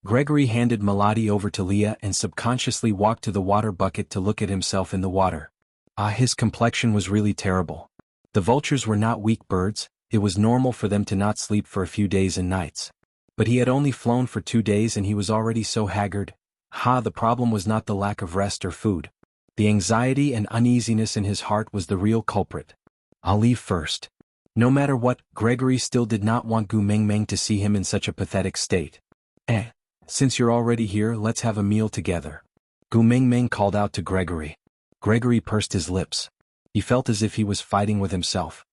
A: Gregory handed Melody over to Leah and subconsciously walked to the water bucket to look at himself in the water. His complexion was really terrible. The vultures were not weak birds, it was normal for them to not sleep for a few days and nights. But he had only flown for 2 days and he was already so haggard. The problem was not the lack of rest or food. The anxiety and uneasiness in his heart was the real culprit. "I'll leave first." No matter what, Gregory still did not want Gu Mingming to see him in such a pathetic state. Since you're already here, let's have a meal together." Gu Mingming called out to Gregory. Gregory pursed his lips. He felt as if he was fighting with himself.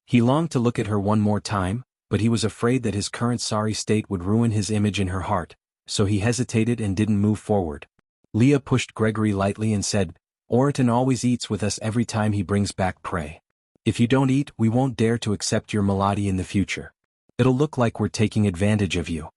A: He longed to look at her one more time, but he was afraid that his current sorry state would ruin his image in her heart, so he hesitated and didn't move forward. Leah pushed Gregory lightly and said, "Oriton always eats with us every time he brings back prey. If you don't eat, we won't dare to accept your Melody in the future. It'll look like we're taking advantage of you."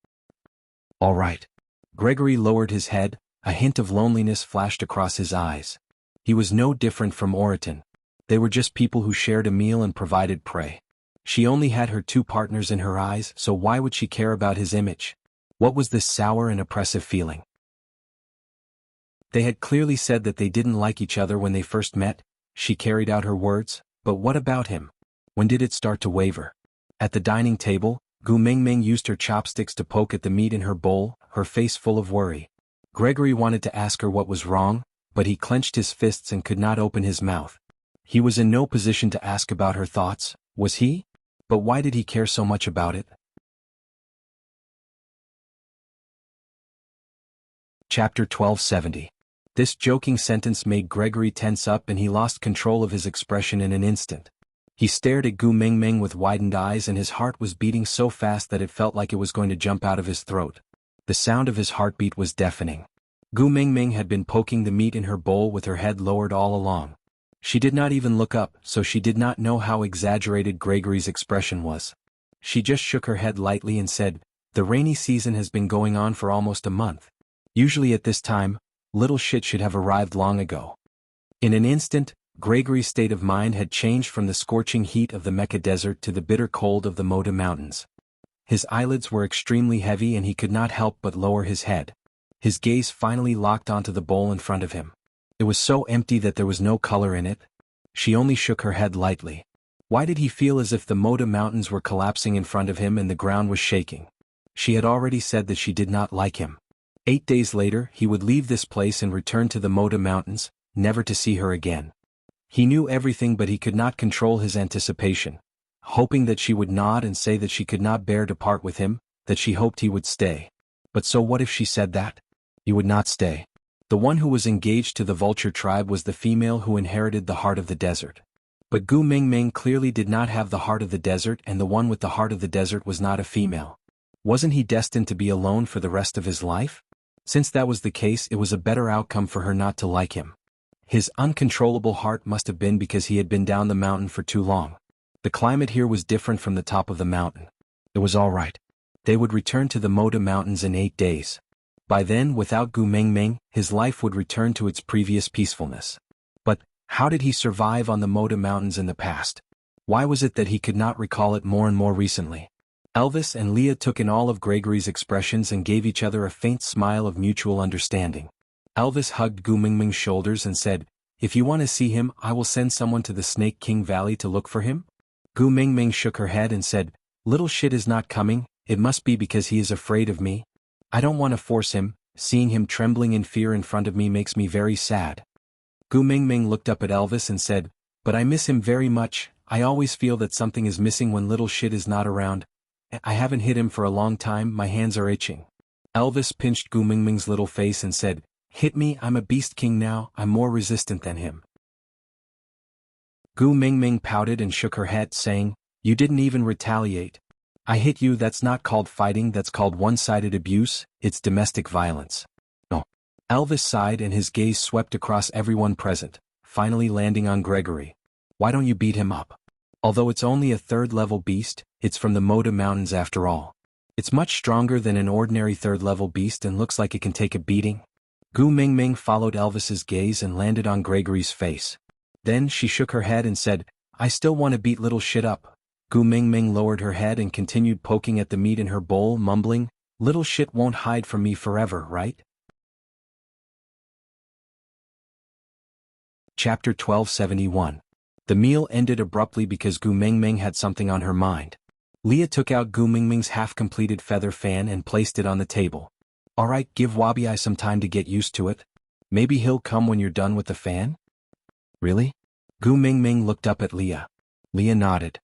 A: "All right." Gregory lowered his head, a hint of loneliness flashed across his eyes. He was no different from Oriton. They were just people who shared a meal and provided prey. She only had her two partners in her eyes, so why would she care about his image? What was this sour and oppressive feeling? They had clearly said that they didn't like each other when they first met. She carried out her words, but what about him? When did it start to waver? At the dining table, Gu Mingming used her chopsticks to poke at the meat in her bowl, her face full of worry. Gregory wanted to ask her what was wrong, but he clenched his fists and could not open his mouth. He was in no position to ask about her thoughts, was he? But why did he care so much about it? Chapter 1270. This joking sentence made Gregory tense up and he lost control of his expression in an instant. He stared at Gu Mingming with widened eyes and his heart was beating so fast that it felt like it was going to jump out of his throat. The sound of his heartbeat was deafening. Gu Mingming had been poking the meat in her bowl with her head lowered all along. She did not even look up, so she did not know how exaggerated Gregory's expression was. She just shook her head lightly and said, "The rainy season has been going on for almost a month. Usually at this time, little shit should have arrived long ago." In an instant, Gregory's state of mind had changed from the scorching heat of the Mecca Desert to the bitter cold of the Moda Mountains. His eyelids were extremely heavy and he could not help but lower his head. His gaze finally locked onto the bowl in front of him. It was so empty that there was no color in it. She only shook her head lightly. Why did he feel as if the Moda Mountains were collapsing in front of him and the ground was shaking? She had already said that she did not like him. 8 days later, he would leave this place and return to the Moda Mountains, never to see her again. He knew everything but he could not control his anticipation, hoping that she would nod and say that she could not bear to part with him, that she hoped he would stay. But so what if she said that? He would not stay. The one who was engaged to the vulture tribe was the female who inherited the heart of the desert. But Gu Mingming clearly did not have the heart of the desert and the one with the heart of the desert was not a female. Wasn't he destined to be alone for the rest of his life? Since that was the case, it was a better outcome for her not to like him. His uncontrollable heart must have been because he had been down the mountain for too long. The climate here was different from the top of the mountain. It was all right. They would return to the Moda Mountains in 8 days. By then, without Gu Mingming, his life would return to its previous peacefulness. But how did he survive on the Moda Mountains in the past? Why was it that he could not recall it more and more recently? Elvis and Leah took in all of Gregory's expressions and gave each other a faint smile of mutual understanding. Elvis hugged Gu Mingming's shoulders and said, "If you want to see him, I will send someone to the Snake King Valley to look for him?" Gu Mingming shook her head and said, "Little shit is not coming, it must be because he is afraid of me. I don't want to force him, seeing him trembling in fear in front of me makes me very sad." Gu Mingming looked up at Elvis and said, "But I miss him very much, I always feel that something is missing when little shit is not around. I haven't hit him for a long time, my hands are itching." Elvis pinched Gu Mingming's little face and said, "Hit me, I'm a beast king now, I'm more resistant than him." Gu Mingming pouted and shook her head saying, "You didn't even retaliate. I hit you, that's not called fighting, that's called one-sided abuse, it's domestic violence." No. Elvis sighed and his gaze swept across everyone present, finally landing on Gregory. "Why don't you beat him up? Although it's only a third-level beast, it's from the Moda Mountains after all. It's much stronger than an ordinary third-level beast and looks like it can take a beating." Gu Mingming followed Elvis's gaze and landed on Gregory's face. Then she shook her head and said, "I still want to beat little shit up." Gu Mingming lowered her head and continued poking at the meat in her bowl, mumbling, "Little shit won't hide from me forever, right?" Chapter 1271. The meal ended abruptly because Gu Mingming had something on her mind. Leah took out Gu Mingming's half-completed feather fan and placed it on the table. "Alright, give Wabi some time to get used to it. Maybe he'll come when you're done with the fan?" "Really?" Gu Mingming looked up at Leah. Leah nodded.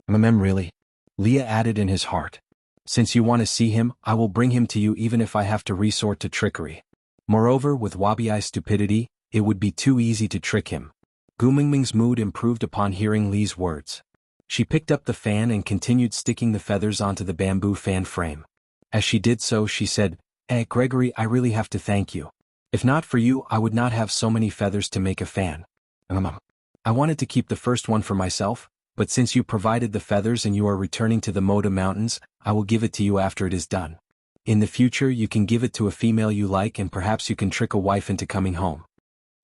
A: Really?" Leah added in his heart. "Since you want to see him, I will bring him to you even if I have to resort to trickery. Moreover, with Wabi's stupidity, it would be too easy to trick him." Gu Mingming's mood improved upon hearing Lee's words. She picked up the fan and continued sticking the feathers onto the bamboo fan frame. As she did so, she said, Gregory, I really have to thank you. If not for you, I would not have so many feathers to make a fan. I wanted to keep the first one for myself, but since you provided the feathers and you are returning to the Moda Mountains, I will give it to you after it is done. In the future you can give it to a female you like and perhaps you can trick a wife into coming home."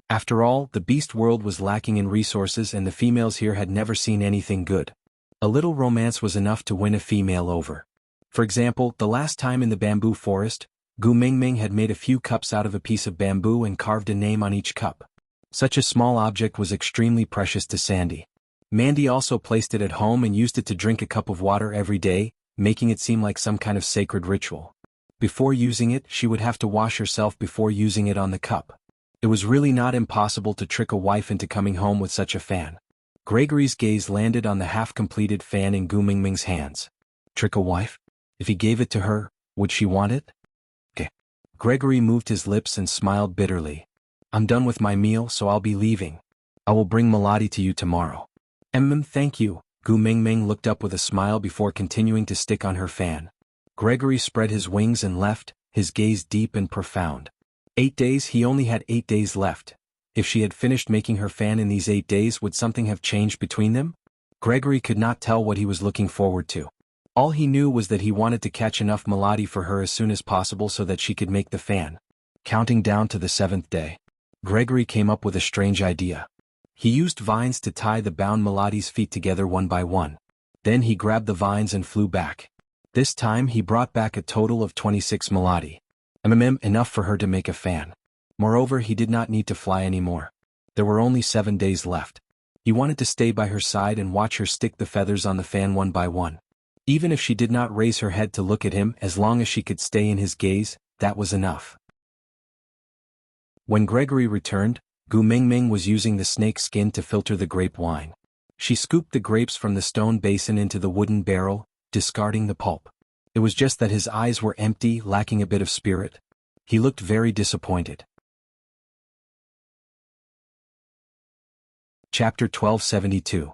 A: After all, the beast world was lacking in resources and the females here had never seen anything good. A little romance was enough to win a female over. For example, the last time in the bamboo forest, Gu Mingming had made a few cups out of a piece of bamboo and carved a name on each cup. Such a small object was extremely precious to Sandy. Mandy also placed it at home and used it to drink a cup of water every day, making it seem like some kind of sacred ritual. Before using it, she would have to wash herself before using it on the cup. It was really not impossible to trick a wife into coming home with such a fan. Gregory's gaze landed on the half-completed fan in Gu Mingming's hands. Trick a wife? If he gave it to her, would she want it? Gregory moved his lips and smiled bitterly. I'm done with my meal, so I'll be leaving. I will bring Melody to you tomorrow. Thank you. Gu Mingming looked up with a smile before continuing to stick on her fan. Gregory spread his wings and left, his gaze deep and profound. 8 days. He only had 8 days left. If she had finished making her fan in these 8 days, would something have changed between them? Gregory could not tell what he was looking forward to. All he knew was that he wanted to catch enough Melody for her as soon as possible so that she could make the fan. Counting down to the 7th day, Gregory came up with a strange idea. He used vines to tie the bound Melody's feet together one by one. Then he grabbed the vines and flew back. This time he brought back a total of 26 Melody. Enough for her to make a fan. Moreover, he did not need to fly anymore. There were only 7 days left. He wanted to stay by her side and watch her stick the feathers on the fan one by one. Even if she did not raise her head to look at him, as long as she could stay in his gaze, that was enough. When Gregory returned, Gu Mingming was using the snake skin to filter the grape wine. She scooped the grapes from the stone basin into the wooden barrel, discarding the pulp. It was just that his eyes were empty, lacking a bit of spirit. He looked very disappointed. Chapter 1272.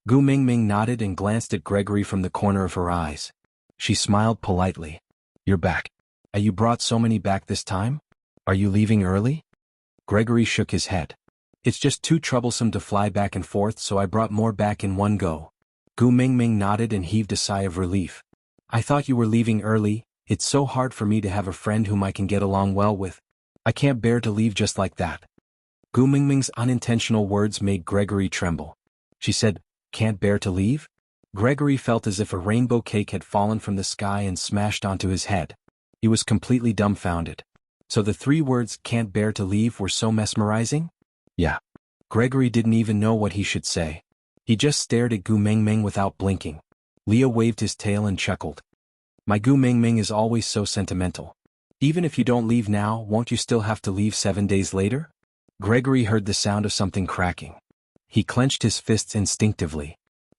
A: Gu Mingming nodded and glanced at Gregory from the corner of her eyes. She smiled politely. You're back. You brought so many back this time? Are you leaving early? Gregory shook his head. It's just too troublesome to fly back and forth, so I brought more back in one go. Gu Mingming nodded and heaved a sigh of relief. I thought you were leaving early. It's so hard for me to have a friend whom I can get along well with. I can't bear to leave just like that. Gu Mingming's unintentional words made Gregory tremble. She said, can't bear to leave? Gregory felt as if a rainbow cake had fallen from the sky and smashed onto his head. He was completely dumbfounded. So the 3 words, can't bear to leave, were so mesmerizing? Yeah. Gregory didn't even know what he should say. He just stared at Gu Mingming without blinking. Leah waved his tail and chuckled. My Gu Mingming is always so sentimental. Even if you don't leave now, won't you still have to leave 7 days later? Gregory heard the sound of something cracking. He clenched his fists instinctively.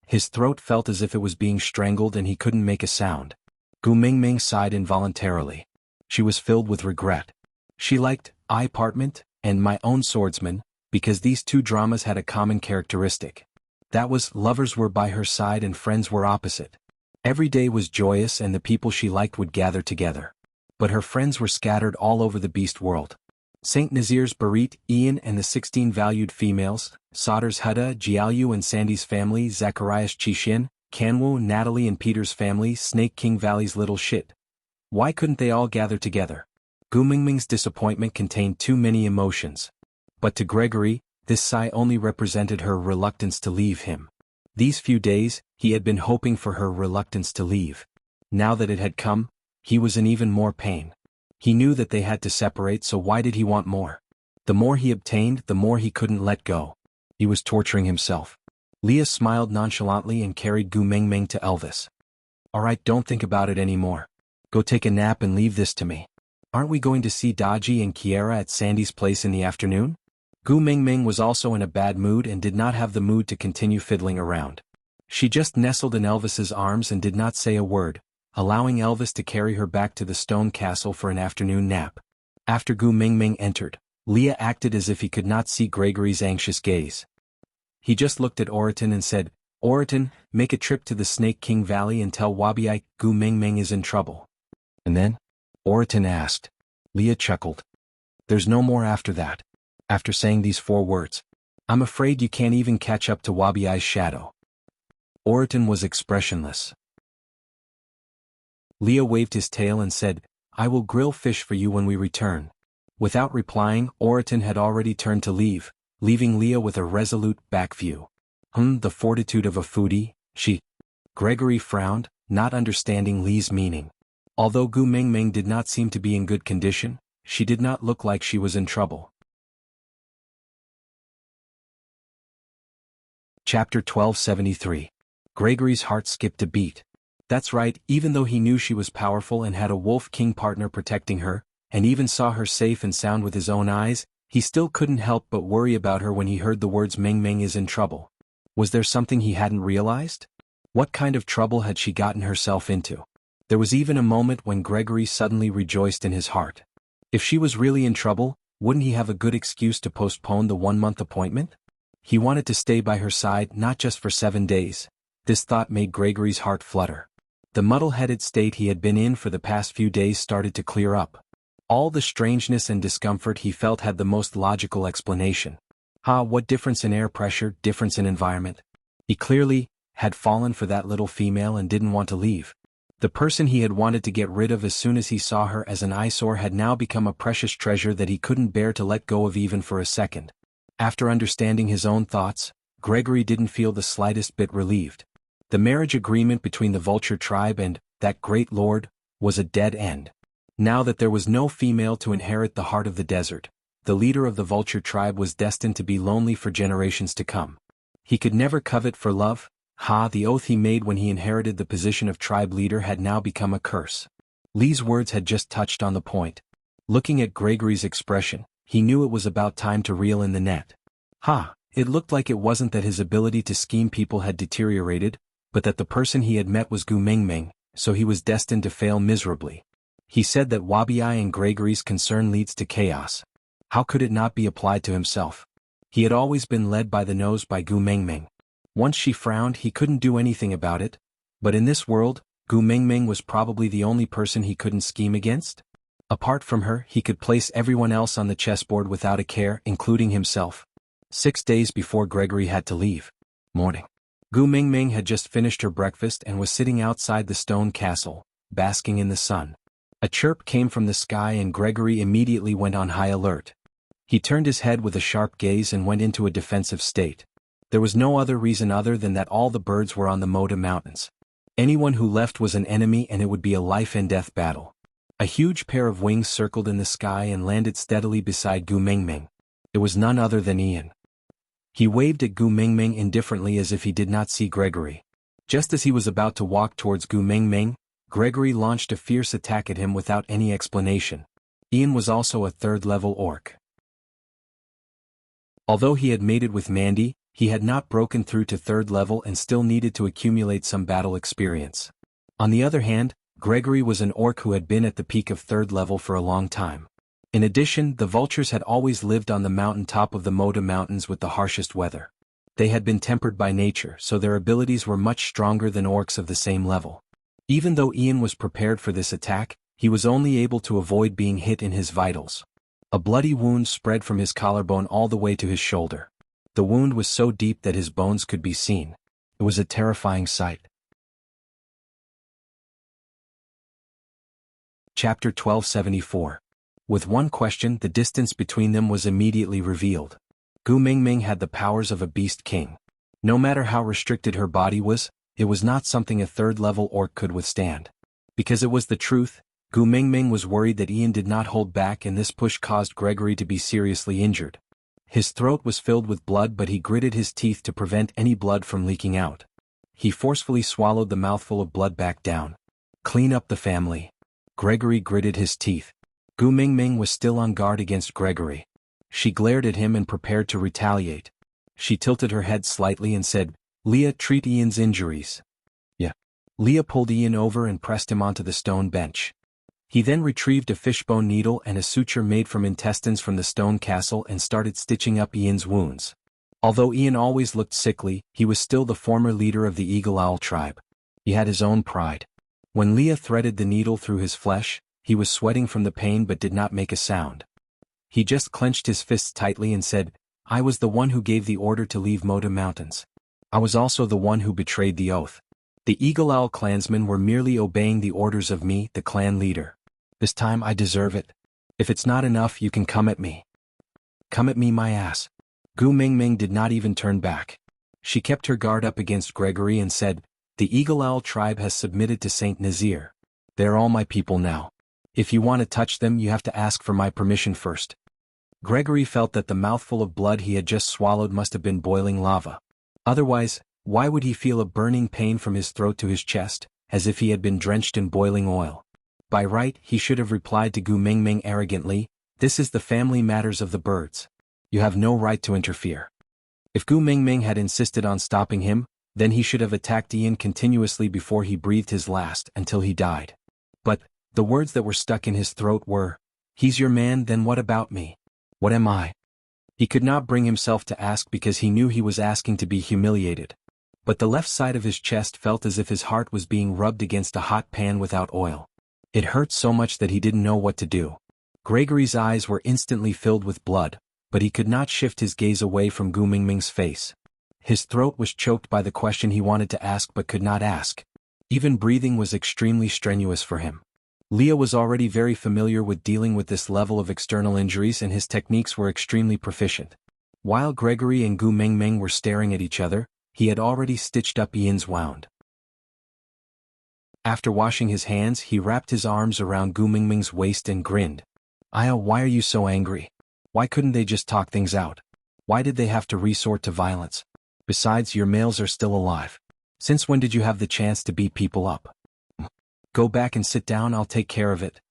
A: His throat felt as if it was being strangled and he couldn't make a sound. Gu Mingming sighed involuntarily. She was filled with regret. She liked I Apartment and My Own Swordsman because these 2 dramas had a common characteristic. That was, lovers were by her side and friends were opposite. Every day was joyous and the people she liked would gather together. But her friends were scattered all over the beast world. St. Nazir's Barit, Ian and the 16 valued females, Sauter's Hutta, Jiaoyu and Sandy's family, Zacharias Chishin, Kanwu, Natalie and Peter's family, Snake King Valley's little shit. Why couldn't they all gather together? Gu Mingming's disappointment contained too many emotions. But to Gregory, this sigh only represented her reluctance to leave him. These few days, he had been hoping for her reluctance to leave. Now that it had come, he was in even more pain. He knew that they had to separate, so why did he want more? The more he obtained, the more he couldn't let go. He was torturing himself. Leah smiled nonchalantly and carried Gu Mingming to Elvis. Alright, don't think about it anymore. Go take a nap and leave this to me. Aren't we going to see Daji and Kiera at Sandy's place in the afternoon? Gu Mingming was also in a bad mood and did not have the mood to continue fiddling around. She just nestled in Elvis's arms and did not say a word, allowing Elvis to carry her back to the stone castle for an afternoon nap. After Gu Mingming entered, Leah acted as if he could not see Gregory's anxious gaze. He just looked at Oriton and said, Oriton, make a trip to the Snake King Valley and tell Wabiai Gu Mingming is in trouble. And then? Oriton asked. Leah chuckled. There's no more after that. After saying these 4 words, I'm afraid you can't even catch up to Wabiai's shadow. Oriton was expressionless. Leah waved his tail and said, I will grill fish for you when we return. Without replying, Oriton had already turned to leave, leaving Leah with a resolute back view. The fortitude of a foodie, she. Gregory frowned, not understanding Lee's meaning. Although Gu Mingming did not seem to be in good condition, she did not look like she was in trouble. Chapter 1273. Gregory's heart skipped a beat. That's right, even though he knew she was powerful and had a Wolf King partner protecting her, and even saw her safe and sound with his own eyes, he still couldn't help but worry about her when he heard the words Mingming is in trouble. Was there something he hadn't realized? What kind of trouble had she gotten herself into? There was even a moment when Gregory suddenly rejoiced in his heart. If she was really in trouble, wouldn't he have a good excuse to postpone the 1-month appointment? He wanted to stay by her side not just for 7 days. This thought made Gregory's heart flutter. The muddle-headed state he had been in for the past few days started to clear up. All the strangeness and discomfort he felt had the most logical explanation. What difference in air pressure, difference in environment? He clearly had fallen for that little female and didn't want to leave. The person he had wanted to get rid of as soon as he saw her as an eyesore had now become a precious treasure that he couldn't bear to let go of even for a second. After understanding his own thoughts, Gregory didn't feel the slightest bit relieved. The marriage agreement between the Vulture tribe and that great lord was a dead end. Now that there was no female to inherit the heart of the desert, the leader of the Vulture tribe was destined to be lonely for generations to come. He could never covet for love. The oath he made when he inherited the position of tribe leader had now become a curse. Lee's words had just touched on the point. Looking at Gregory's expression, he knew it was about time to reel in the net. It looked like it wasn't that his ability to scheme people had deteriorated, but that the person he had met was Gu Mingming, so he was destined to fail miserably. He said that Wabi and Gregory's concern leads to chaos. How could it not be applied to himself? He had always been led by the nose by Gu Mingming. Once she frowned, he couldn't do anything about it, but in this world, Gu Mingming was probably the only person he couldn't scheme against. Apart from her, he could place everyone else on the chessboard without a care, including himself. 6 days before Gregory had to leave. Morning. Gu Mingming had just finished her breakfast and was sitting outside the stone castle, basking in the sun. A chirp came from the sky and Gregory immediately went on high alert. He turned his head with a sharp gaze and went into a defensive state. There was no other reason other than that all the birds were on the Moda Mountains. Anyone who left was an enemy and it would be a life-and-death battle. A huge pair of wings circled in the sky and landed steadily beside Gu Mingming. It was none other than Ian. He waved at Gu Mingming indifferently as if he did not see Gregory. Just as he was about to walk towards Gu Mingming, Gregory launched a fierce attack at him without any explanation. Ian was also a 3rd-level orc. Although he had mated with Mandy, he had not broken through to 3rd level and still needed to accumulate some battle experience. On the other hand, Gregory was an orc who had been at the peak of 3rd level for a long time. In addition, the vultures had always lived on the mountain top of the Moda Mountains with the harshest weather. They had been tempered by nature, so their abilities were much stronger than orcs of the same level. Even though Ian was prepared for this attack, he was only able to avoid being hit in his vitals. A bloody wound spread from his collarbone all the way to his shoulder. The wound was so deep that his bones could be seen. It was a terrifying sight. Chapter 1274. With one question, the distance between them was immediately revealed. Gu Mingming had the powers of a beast king. No matter how restricted her body was, it was not something a 3rd-level orc could withstand. Because it was the truth, Gu Mingming was worried that Ian did not hold back and this push caused Gregory to be seriously injured. His throat was filled with blood but he gritted his teeth to prevent any blood from leaking out. He forcefully swallowed the mouthful of blood back down. Clean up the family. Gregory gritted his teeth. Gu Mingming was still on guard against Gregory. She glared at him and prepared to retaliate. She tilted her head slightly and said, "Leah, treat Ian's injuries." Yeah. Leah pulled Ian over and pressed him onto the stone bench. He then retrieved a fishbone needle and a suture made from intestines from the stone castle and started stitching up Ian's wounds. Although Ian always looked sickly, he was still the former leader of the Eagle Owl tribe. He had his own pride. When Leah threaded the needle through his flesh, he was sweating from the pain but did not make a sound. He just clenched his fists tightly and said, "I was the one who gave the order to leave Moda Mountains. I was also the one who betrayed the oath. The Eagle Owl clansmen were merely obeying the orders of me, the clan leader. This time I deserve it. If it's not enough, you can come at me. Come at me, my ass." Gu Mingming did not even turn back. She kept her guard up against Gregory and said, "The Eagle Owl tribe has submitted to Saint Nazir. They're all my people now. If you want to touch them, you have to ask for my permission first." Gregory felt that the mouthful of blood he had just swallowed must have been boiling lava. Otherwise, why would he feel a burning pain from his throat to his chest, as if he had been drenched in boiling oil? By right, he should have replied to Gu Mingming arrogantly, "This is the family matters of the birds. You have no right to interfere." If Gu Mingming had insisted on stopping him, then he should have attacked Ian continuously before he breathed his last until he died. But the words that were stuck in his throat were, "He's your man, then what about me?" What am I? He could not bring himself to ask because he knew he was asking to be humiliated. But the left side of his chest felt as if his heart was being rubbed against a hot pan without oil. It hurt so much that he didn't know what to do. Gregory's eyes were instantly filled with blood, but he could not shift his gaze away from Gu Mingming's face. His throat was choked by the question he wanted to ask but could not ask. Even breathing was extremely strenuous for him. Leah was already very familiar with dealing with this level of external injuries and his techniques were extremely proficient. While Gregory and Gu Mingming were staring at each other, he had already stitched up Ian's wound. After washing his hands, he wrapped his arms around Gu Mingming's waist and grinned. Aya, why are you so angry? Why couldn't they just talk things out? Why did they have to resort to violence? Besides, your males are still alive. Since when did you have the chance to beat people up? Go back and sit down, I'll take care of it.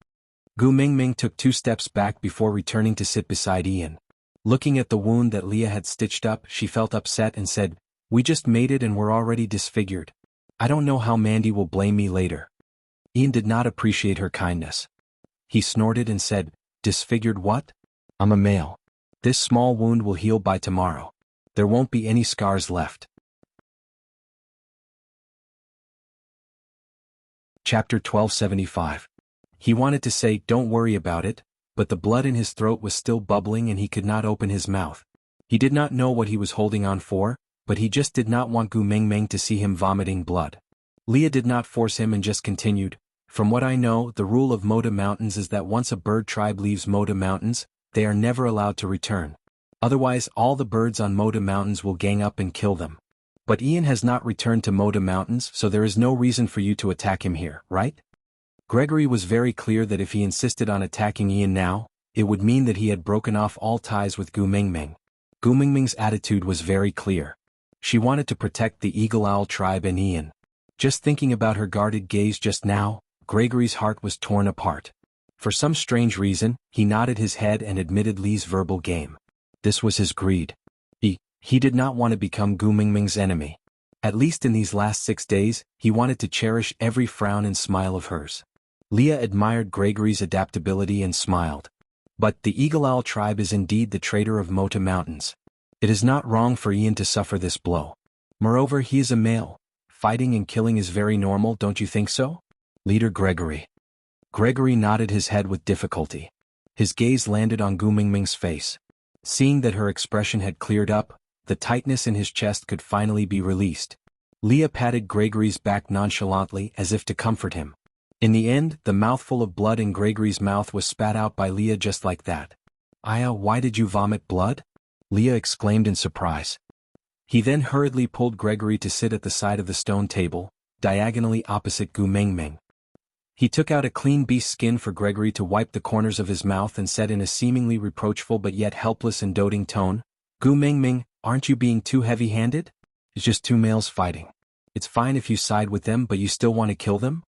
A: Gu Mingming took 2 steps back before returning to sit beside Ian. Looking at the wound that Leah had stitched up, she felt upset and said, we just made it and we're already disfigured. I don't know how Mandy will blame me later. Ian did not appreciate her kindness. He snorted and said, disfigured what? I'm a male. This small wound will heal by tomorrow. There won't be any scars left. Chapter 1275. He wanted to say, don't worry about it, but the blood in his throat was still bubbling and he could not open his mouth. He did not know what he was holding on for, but he just did not want Gu Mingming to see him vomiting blood. Leah did not force him and just continued, from what I know, the rule of Moda Mountains is that once a bird tribe leaves Moda Mountains, they are never allowed to return. Otherwise all the birds on Moda Mountains will gang up and kill them. But Ian has not returned to Moda Mountains, so there is no reason for you to attack him here, right? Gregory was very clear that if he insisted on attacking Ian now, it would mean that he had broken off all ties with Gu Mingming. Gu Mingming's attitude was very clear. She wanted to protect the Eagle Owl tribe and Ian. Just thinking about her guarded gaze just now, Gregory's heart was torn apart. For some strange reason, he nodded his head and admitted Lee's verbal game. This was his greed. He did not want to become Gu Mingming's enemy. At least in these last 6 days, he wanted to cherish every frown and smile of hers. Leah admired Gregory's adaptability and smiled. But the Eagle Owl tribe is indeed the traitor of Moda Mountains. It is not wrong for Ian to suffer this blow. Moreover, he is a male. Fighting and killing is very normal, don't you think so? Leader Gregory. Gregory nodded his head with difficulty. His gaze landed on Gu Mingming's face. Seeing that her expression had cleared up, the tightness in his chest could finally be released. Leah patted Gregory's back nonchalantly as if to comfort him. In the end, the mouthful of blood in Gregory's mouth was spat out by Leah just like that. Aya, why did you vomit blood? Leah exclaimed in surprise. He then hurriedly pulled Gregory to sit at the side of the stone table, diagonally opposite Gu Mingming. He took out a clean beast skin for Gregory to wipe the corners of his mouth and said in a seemingly reproachful but yet helpless and doting tone, Gu Mingming, aren't you being too heavy-handed? It's just 2 males fighting. It's fine if you side with them but you still want to kill them?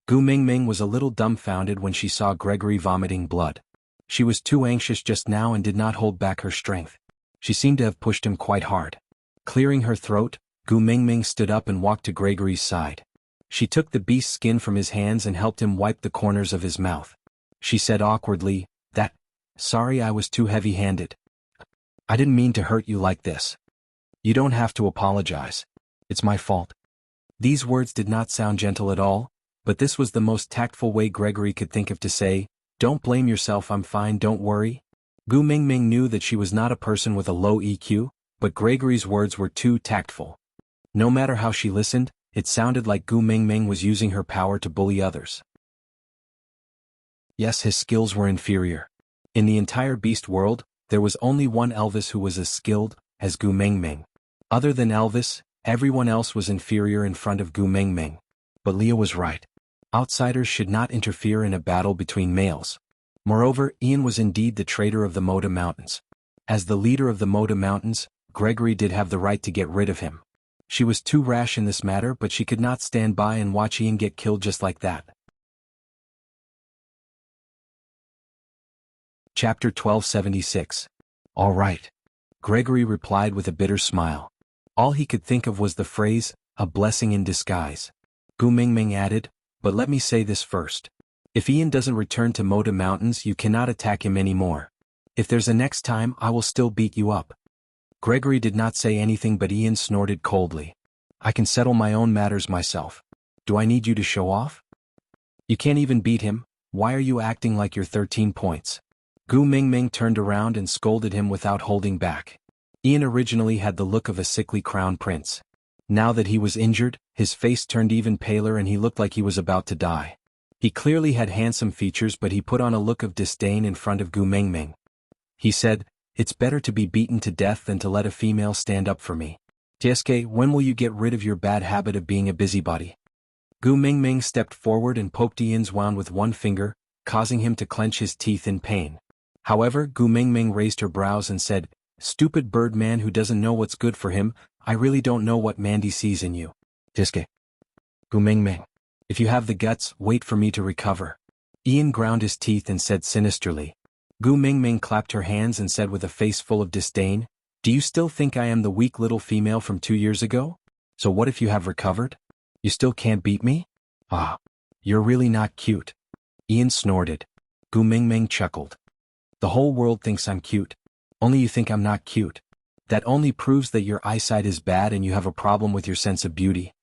A: Gu Mingming was a little dumbfounded when she saw Gregory vomiting blood. She was too anxious just now and did not hold back her strength. She seemed to have pushed him quite hard. Clearing her throat, Gu Mingming stood up and walked to Gregory's side. She took the beast's skin from his hands and helped him wipe the corners of his mouth. She said awkwardly, sorry I was too heavy-handed. I didn't mean to hurt you like this. You don't have to apologize. It's my fault. These words did not sound gentle at all, but this was the most tactful way Gregory could think of to say, don't blame yourself, I'm fine, don't worry. Gu Mingming knew that she was not a person with a low EQ, but Gregory's words were too tactful. No matter how she listened, it sounded like Gu Mingming was using her power to bully others. Yes, his skills were inferior. In the entire beast world, there was only one Elvis who was as skilled as Gu Mingming. Other than Elvis, everyone else was inferior in front of Gu Mingming. But Leah was right. Outsiders should not interfere in a battle between males. Moreover, Ian was indeed the traitor of the Moda Mountains. As the leader of the Moda Mountains, Gregory did have the right to get rid of him. She was too rash in this matter, but she could not stand by and watch Ian get killed just like that. Chapter 1276. All right. Gregory replied with a bitter smile. All he could think of was the phrase, a blessing in disguise. Gu Mingming added, but let me say this first. If Ian doesn't return to Moda Mountains, you cannot attack him anymore. If there's a next time, I will still beat you up. Gregory did not say anything, but Ian snorted coldly. I can settle my own matters myself. Do I need you to show off? You can't even beat him. Why are you acting like you're 13 points? Gu Mingming turned around and scolded him without holding back. Ian originally had the look of a sickly crown prince. Now that he was injured, his face turned even paler and he looked like he was about to die. He clearly had handsome features, but he put on a look of disdain in front of Gu Mingming. He said, "It's better to be beaten to death than to let a female stand up for me. Tieske, when will you get rid of your bad habit of being a busybody?" Gu Mingming stepped forward and poked Ian's wound with one finger, causing him to clench his teeth in pain. However, Gu Mingming raised her brows and said, "Stupid bird man who doesn't know what's good for him, I really don't know what Mandy sees in you. Tieske. Gu Mingming. If you have the guts, wait for me to recover." Ian ground his teeth and said sinisterly. Gu Mingming clapped her hands and said with a face full of disdain, "Do you still think I am the weak little female from 2 years ago? So what if you have recovered? You still can't beat me? Ah, you're really not cute." Ian snorted. Gu Mingming chuckled. "The whole world thinks I'm cute. Only you think I'm not cute. That only proves that your eyesight is bad and you have a problem with your sense of beauty."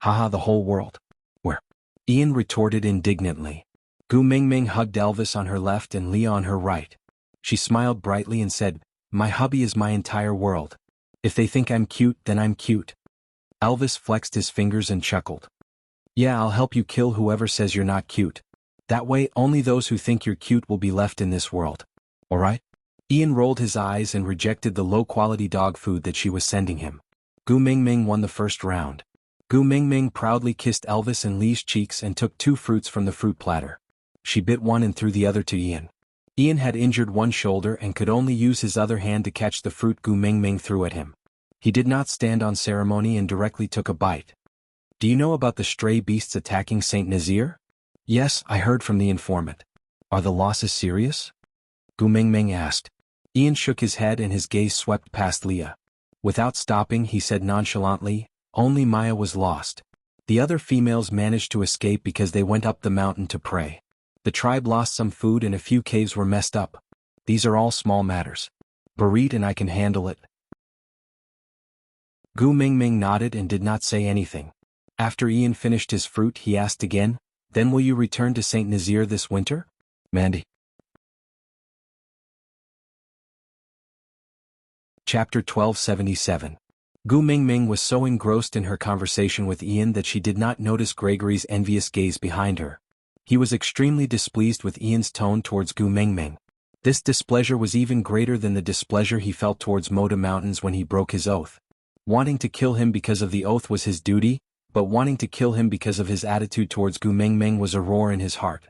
A: "Haha, the whole world. Where?" Ian retorted indignantly. Gu Mingming hugged Elvis on her left and Leah on her right. She smiled brightly and said, "My hubby is my entire world. If they think I'm cute, then I'm cute." Elvis flexed his fingers and chuckled. "Yeah, I'll help you kill whoever says you're not cute. That way, only those who think you're cute will be left in this world. Alright?" Ian rolled his eyes and rejected the low-quality dog food that she was sending him. Gu Mingming won the first round. Gu Mingming proudly kissed Elvis and Lee's cheeks and took 2 fruits from the fruit platter. She bit one and threw the other to Ian. Ian had injured one shoulder and could only use his other hand to catch the fruit Gu Mingming threw at him. He did not stand on ceremony and directly took a bite. "Do you know about the stray beasts attacking Saint Nazir?" "Yes, I heard from the informant." "Are the losses serious?" Gu Mingming asked. Ian shook his head and his gaze swept past Leah. Without stopping, he said nonchalantly, "Only Maya was lost. The other females managed to escape because they went up the mountain to pray. The tribe lost some food and a few caves were messed up. These are all small matters. Barit and I can handle it." Gu Mingming nodded and did not say anything. After Ian finished his fruit, he asked again, "Then will you return to Saint Nazir this winter, Mandy?" Chapter 1277. Gu Mingming was so engrossed in her conversation with Ian that she did not notice Gregory's envious gaze behind her. He was extremely displeased with Ian's tone towards Gu Mingming. This displeasure was even greater than the displeasure he felt towards Moda Mountains when he broke his oath. Wanting to kill him because of the oath was his duty, but wanting to kill him because of his attitude towards Gu Mingming was a roar in his heart.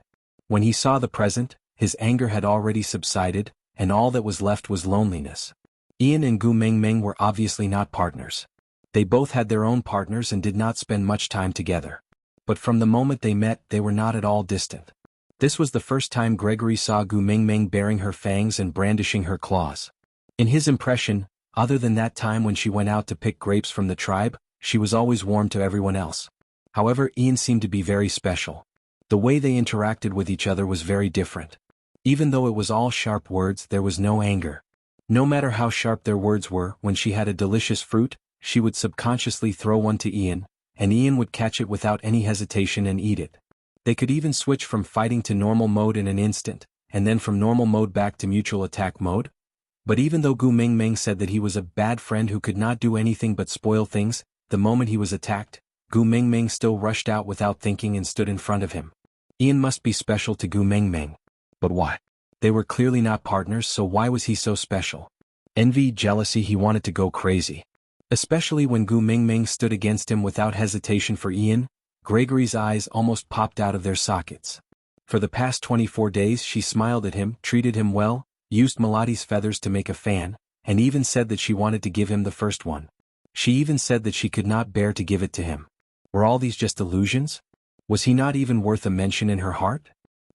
A: When he saw the present, his anger had already subsided, and all that was left was loneliness. Ian and Gu Mingming were obviously not partners. They both had their own partners and did not spend much time together. But from the moment they met, they were not at all distant. This was the first time Gregory saw Gu Mingming baring her fangs and brandishing her claws. In his impression, other than that time when she went out to pick grapes from the tribe, she was always warm to everyone else. However, Ian seemed to be very special. The way they interacted with each other was very different. Even though it was all sharp words, there was no anger. No matter how sharp their words were, when she had a delicious fruit, she would subconsciously throw one to Ian, and Ian would catch it without any hesitation and eat it. They could even switch from fighting to normal mode in an instant, and then from normal mode back to mutual attack mode. But even though Gu Mingming said that he was a bad friend who could not do anything but spoil things, the moment he was attacked, Gu Mingming still rushed out without thinking and stood in front of him. Ian must be special to Gu Mingming. But why? They were clearly not partners, so why was he so special? Envy, jealousy, he wanted to go crazy. Especially when Gu Mingming stood against him without hesitation for Ian, Gregory's eyes almost popped out of their sockets. For the past 24 days she smiled at him, treated him well, used Melodi's feathers to make a fan, and even said that she wanted to give him the first one. She even said that she could not bear to give it to him. Were all these just illusions? Was he not even worth a mention in her heart?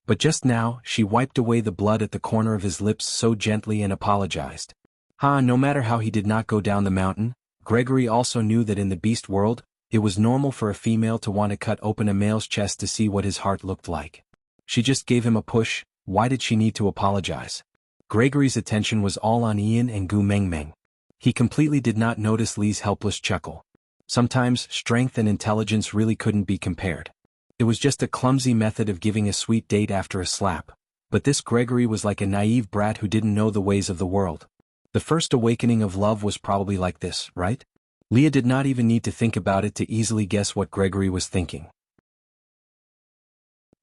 A: But just now, she wiped away the blood at the corner of his lips so gently and apologized. No matter how he did not go down the mountain, Gregory also knew that in the beast world, it was normal for a female to want to cut open a male's chest to see what his heart looked like. She just gave him a push. Why did she need to apologize? Gregory's attention was all on Ian and Gu Mengmeng. He completely did not notice Li's helpless chuckle. Sometimes, strength and intelligence really couldn't be compared. It was just a clumsy method of giving a sweet date after a slap. But this Gregory was like a naive brat who didn't know the ways of the world. The first awakening of love was probably like this, right? Leah did not even need to think about it to easily guess what Gregory was thinking.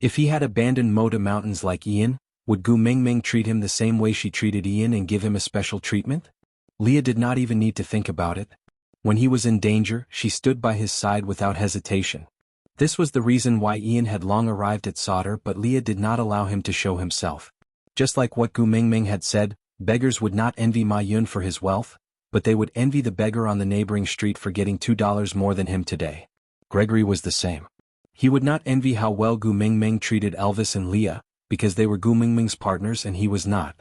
A: If he had abandoned Moda Mountains like Ian, would Gu Mingming treat him the same way she treated Ian and give him a special treatment? Leah did not even need to think about it. When he was in danger, she stood by his side without hesitation. This was the reason why Ian had long arrived at Sauter, but Leah did not allow him to show himself. Just like what Gu Mingming had said, beggars would not envy Ma Yun for his wealth, but they would envy the beggar on the neighboring street for getting $2 more than him today. Gregory was the same. He would not envy how well Gu Mingming treated Elvis and Leah, because they were Gu Mingming's partners and he was not.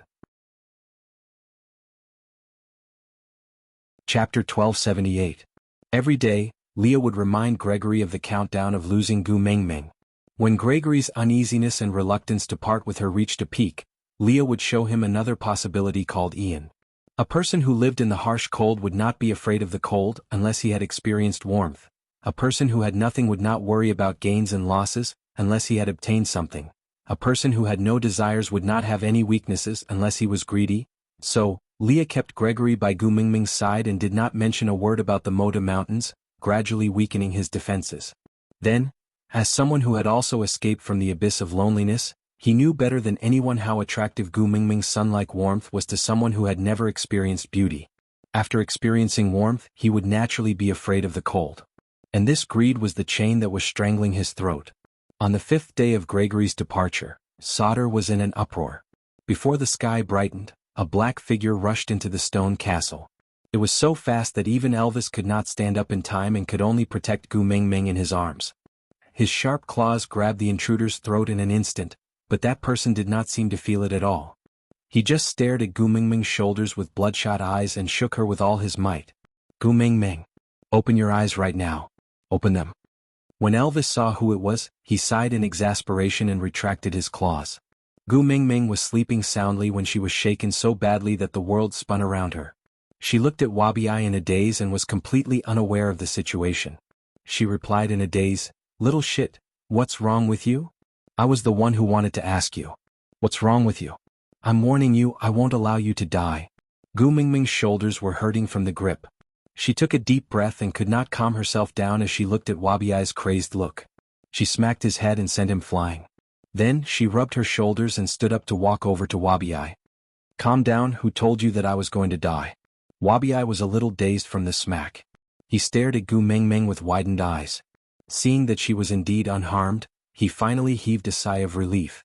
A: Chapter 1278. Every day, Leah would remind Gregory of the countdown of losing Gu Mingming. When Gregory's uneasiness and reluctance to part with her reached a peak, Leah would show him another possibility called Ian. A person who lived in the harsh cold would not be afraid of the cold unless he had experienced warmth. A person who had nothing would not worry about gains and losses unless he had obtained something. A person who had no desires would not have any weaknesses unless he was greedy. So, Leah kept Gregory by Gu Mingming's side and did not mention a word about the Moda Mountains, gradually weakening his defenses. Then, as someone who had also escaped from the abyss of loneliness, he knew better than anyone how attractive Gu Mingming's sun-like warmth was to someone who had never experienced beauty. After experiencing warmth, he would naturally be afraid of the cold. And this greed was the chain that was strangling his throat. On the 5th day of Gregory's departure, Sauter was in an uproar. Before the sky brightened, a black figure rushed into the stone castle. It was so fast that even Elvis could not stand up in time and could only protect Gu Mingming in his arms. His sharp claws grabbed the intruder's throat in an instant, but that person did not seem to feel it at all. He just stared at Gu Mingming's shoulders with bloodshot eyes and shook her with all his might. Gu Mingming, open your eyes right now. Open them. When Elvis saw who it was, he sighed in exasperation and retracted his claws. Gu Mingming was sleeping soundly when she was shaken so badly that the world spun around her. She looked at Wabiai in a daze and was completely unaware of the situation. She replied in a daze, "Little shit, what's wrong with you? I was the one who wanted to ask you. What's wrong with you? I'm warning you, I won't allow you to die." Gu Mingming's shoulders were hurting from the grip. She took a deep breath and could not calm herself down as she looked at Wabiai's crazed look. She smacked his head and sent him flying. Then, she rubbed her shoulders and stood up to walk over to Wabiai. "Calm down, who told you that I was going to die?" Wabiai was a little dazed from the smack. He stared at Gu Mingming with widened eyes. Seeing that she was indeed unharmed, he finally heaved a sigh of relief.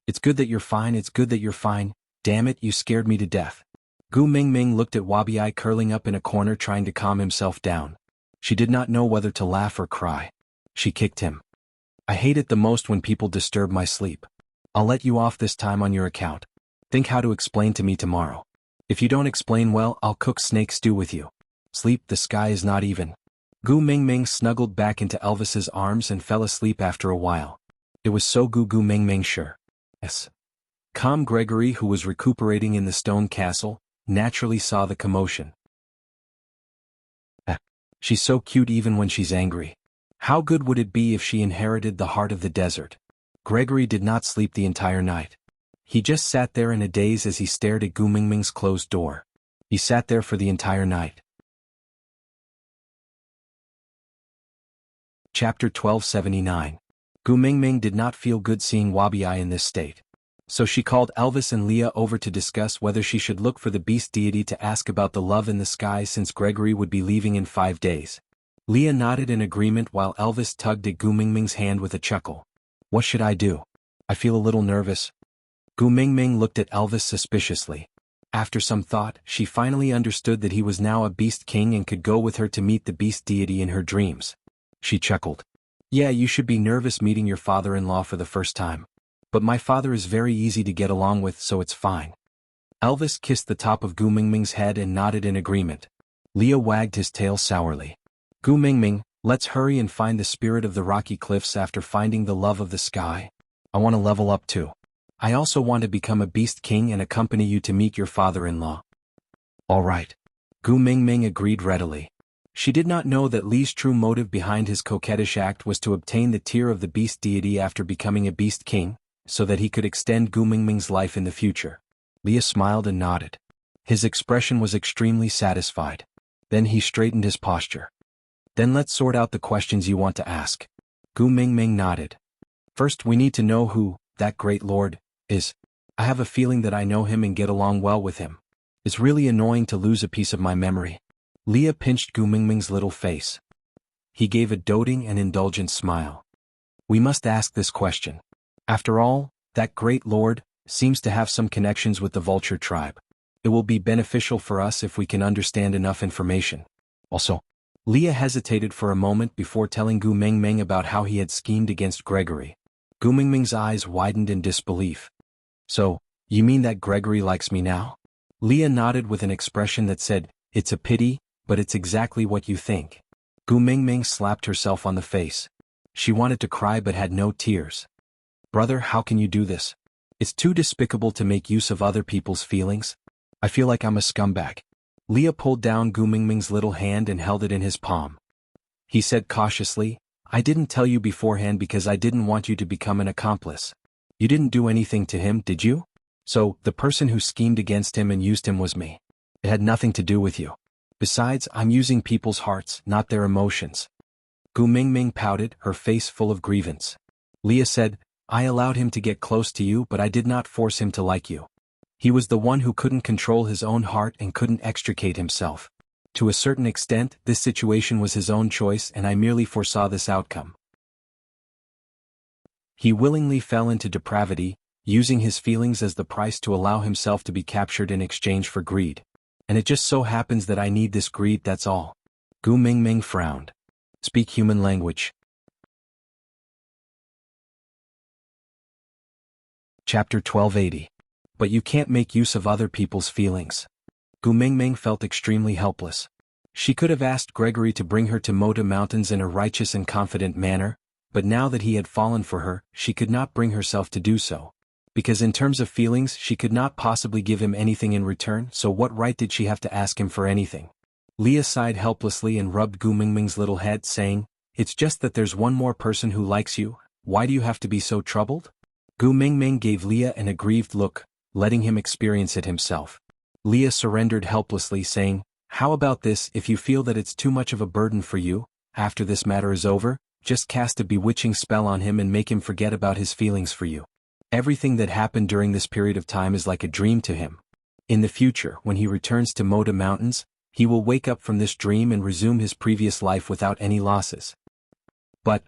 A: "It's good that you're fine, it's good that you're fine. Damn it, you scared me to death." Gu Mingming looked at Wabiai curling up in a corner trying to calm himself down. She did not know whether to laugh or cry. She kicked him. "I hate it the most when people disturb my sleep. I'll let you off this time on your account. Think how to explain to me tomorrow. If you don't explain well, I'll cook snake stew with you. Sleep, the sky is not even." Gu Mingming snuggled back into Elvis's arms and fell asleep after a while. It was so Gu Mingming sure. Yes. Calm Gregory, who was recuperating in the stone castle, naturally saw the commotion. She's so cute even when she's angry. How good would it be if she inherited the heart of the desert? Gregory did not sleep the entire night. He just sat there in a daze as he stared at Gu Mingming's closed door. He sat there for the entire night. Chapter 1279. Gu Mingming did not feel good seeing Wabiai in this state. So she called Elvis and Leah over to discuss whether she should look for the beast deity to ask about the love in the sky since Gregory would be leaving in 5 days. Leah nodded in agreement while Elvis tugged at Gu Mingming's hand with a chuckle. "What should I do? I feel a little nervous." Gu Mingming looked at Elvis suspiciously. After some thought, she finally understood that he was now a beast king and could go with her to meet the beast deity in her dreams. She chuckled. "Yeah, you should be nervous meeting your father-in-law for the first time. But my father is very easy to get along with, so it's fine." Elvis kissed the top of Gu Mingming's head and nodded in agreement. Leah wagged his tail sourly. "Gu Mingming, let's hurry and find the spirit of the rocky cliffs after finding the love of the sky. I want to level up too." I also want to become a beast king and accompany you to meet your father-in-law. All right. Gu Mingming agreed readily. She did not know that Li's true motive behind his coquettish act was to obtain the tear of the beast deity after becoming a beast king, so that he could extend Gu Mingming's life in the future. Li smiled and nodded. His expression was extremely satisfied. Then he straightened his posture. Then let's sort out the questions you want to ask. Gu Mingming nodded. First, we need to know who that great lord is. I have a feeling that I know him and get along well with him. It's really annoying to lose a piece of my memory. Leah pinched Gu Mingming's little face. He gave a doting and indulgent smile. We must ask this question. After all, that great lord seems to have some connections with the vulture tribe. It will be beneficial for us if we can understand enough information. Also, Leah hesitated for a moment before telling Gu Mingming about how he had schemed against Gregory. Gu Mingming's eyes widened in disbelief. So, you mean that Gregory likes me now? Leah nodded with an expression that said, it's a pity, but it's exactly what you think. Gu Mingming slapped herself on the face. She wanted to cry but had no tears. Brother, how can you do this? It's too despicable to make use of other people's feelings. I feel like I'm a scumbag. Leah pulled down Gu Mingming's little hand and held it in his palm. He said cautiously, I didn't tell you beforehand because I didn't want you to become an accomplice. You didn't do anything to him, did you? So, the person who schemed against him and used him was me. It had nothing to do with you. Besides, I'm using people's hearts, not their emotions. Gu Mingming pouted, her face full of grievance. Leah said, I allowed him to get close to you but I did not force him to like you. He was the one who couldn't control his own heart and couldn't extricate himself. To a certain extent, this situation was his own choice and I merely foresaw this outcome. He willingly fell into depravity, using his feelings as the price to allow himself to be captured in exchange for greed. And it just so happens that I need this greed, that's all. Gu Mingming frowned. Speak human language. Chapter 1280. But you can't make use of other people's feelings. Gu Mingming felt extremely helpless. She could have asked Gregory to bring her to Mota Mountains in a righteous and confident manner, but now that he had fallen for her, she could not bring herself to do so. Because in terms of feelings she could not possibly give him anything in return, so what right did she have to ask him for anything? Leah sighed helplessly and rubbed Gu Mingming's little head, saying, It's just that there's one more person who likes you, why do you have to be so troubled? Gu Mingming gave Leah an aggrieved look, letting him experience it himself. Leah surrendered helplessly, saying, How about this, if you feel that it's too much of a burden for you, after this matter is over, just cast a bewitching spell on him and make him forget about his feelings for you. Everything that happened during this period of time is like a dream to him. In the future, when he returns to Mota Mountains, he will wake up from this dream and resume his previous life without any losses. But,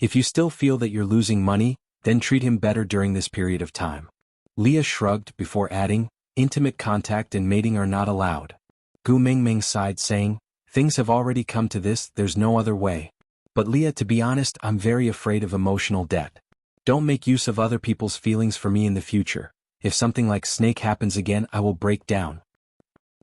A: if you still feel that you're losing money, then treat him better during this period of time. Leah shrugged before adding, Intimate contact and mating are not allowed. Gu Mingming sighed, saying, Things have already come to this, there's no other way. But Leah, to be honest, I'm very afraid of emotional debt. Don't make use of other people's feelings for me in the future. If something like Snake happens again, I will break down.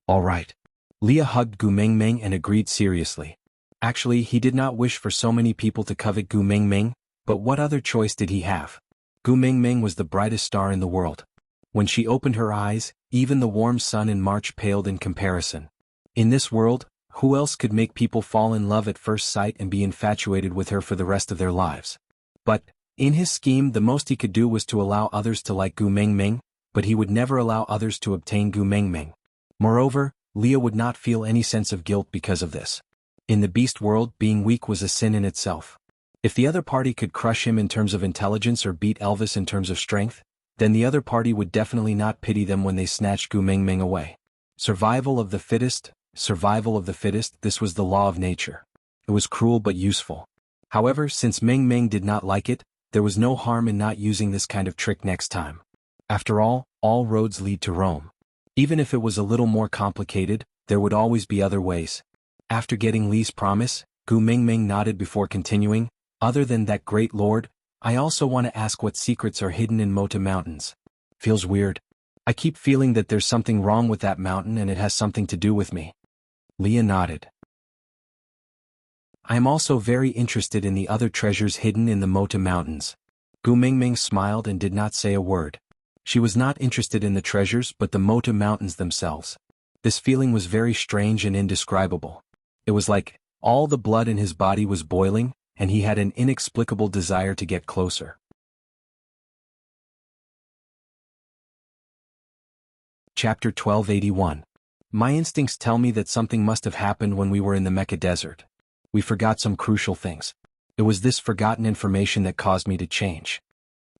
A: All right. Leah hugged Gu Mingming and agreed seriously. Actually, he did not wish for so many people to covet Gu Mingming, but what other choice did he have? Gu Mingming was the brightest star in the world. When she opened her eyes, even the warm sun in March paled in comparison. In this world, who else could make people fall in love at first sight and be infatuated with her for the rest of their lives? But, in his scheme, the most he could do was to allow others to like Gu Mingming, but he would never allow others to obtain Gu Mingming. Moreover, Leah would not feel any sense of guilt because of this. In the beast world, being weak was a sin in itself. If the other party could crush him in terms of intelligence or beat Elvis in terms of strength, then the other party would definitely not pity them when they snatched Gu Mingming away. Survival of the fittest, this was the law of nature. It was cruel but useful. However, since Mingming did not like it, there was no harm in not using this kind of trick next time. After all roads lead to Rome. Even if it was a little more complicated, there would always be other ways. After getting Li's promise, Gu Mingming nodded before continuing, Other than that great lord, I also want to ask what secrets are hidden in Mota Mountains. Feels weird. I keep feeling that there's something wrong with that mountain and it has something to do with me. Leah nodded. I am also very interested in the other treasures hidden in the Mota Mountains. Gu Mingming smiled and did not say a word. She was not interested in the treasures but the Mota mountains themselves. This feeling was very strange and indescribable. It was like all the blood in his body was boiling, and he had an inexplicable desire to get closer. Chapter 1281. My instincts tell me that something must have happened when we were in the Mecca desert. We forgot some crucial things. It was this forgotten information that caused me to change.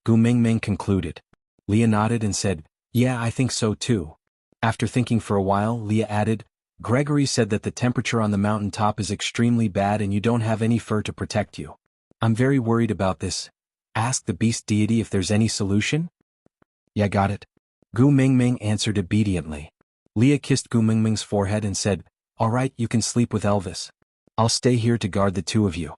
A: Gu Mingming concluded. Leah nodded and said, "Yeah, I think so too." After thinking for a while, Leah added, "Gregory said that the temperature on the mountain top is extremely bad and you don't have any fur to protect you. I'm very worried about this. Ask the beast deity if there's any solution?" "Yeah, got it." Gu Mingming answered obediently. Leah kissed Gu Mingming's forehead and said, "All right, you can sleep with Elvis. I'll stay here to guard the two of you."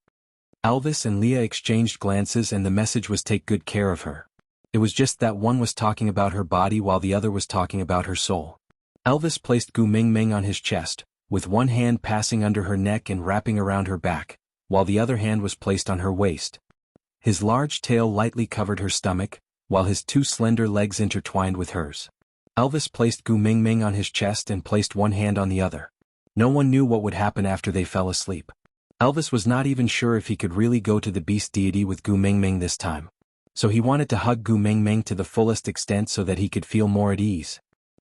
A: Elvis and Leah exchanged glances and the message was take good care of her. It was just that one was talking about her body while the other was talking about her soul. Elvis placed Gu Mingming on his chest, with one hand passing under her neck and wrapping around her back, while the other hand was placed on her waist. His large tail lightly covered her stomach, while his two slender legs intertwined with hers. Elvis placed Gu Mingming on his chest and placed one hand on the other. No one knew what would happen after they fell asleep. Elvis was not even sure if he could really go to the beast deity with Gu Mingming this time. So he wanted to hug Gu Mingming to the fullest extent so that he could feel more at ease.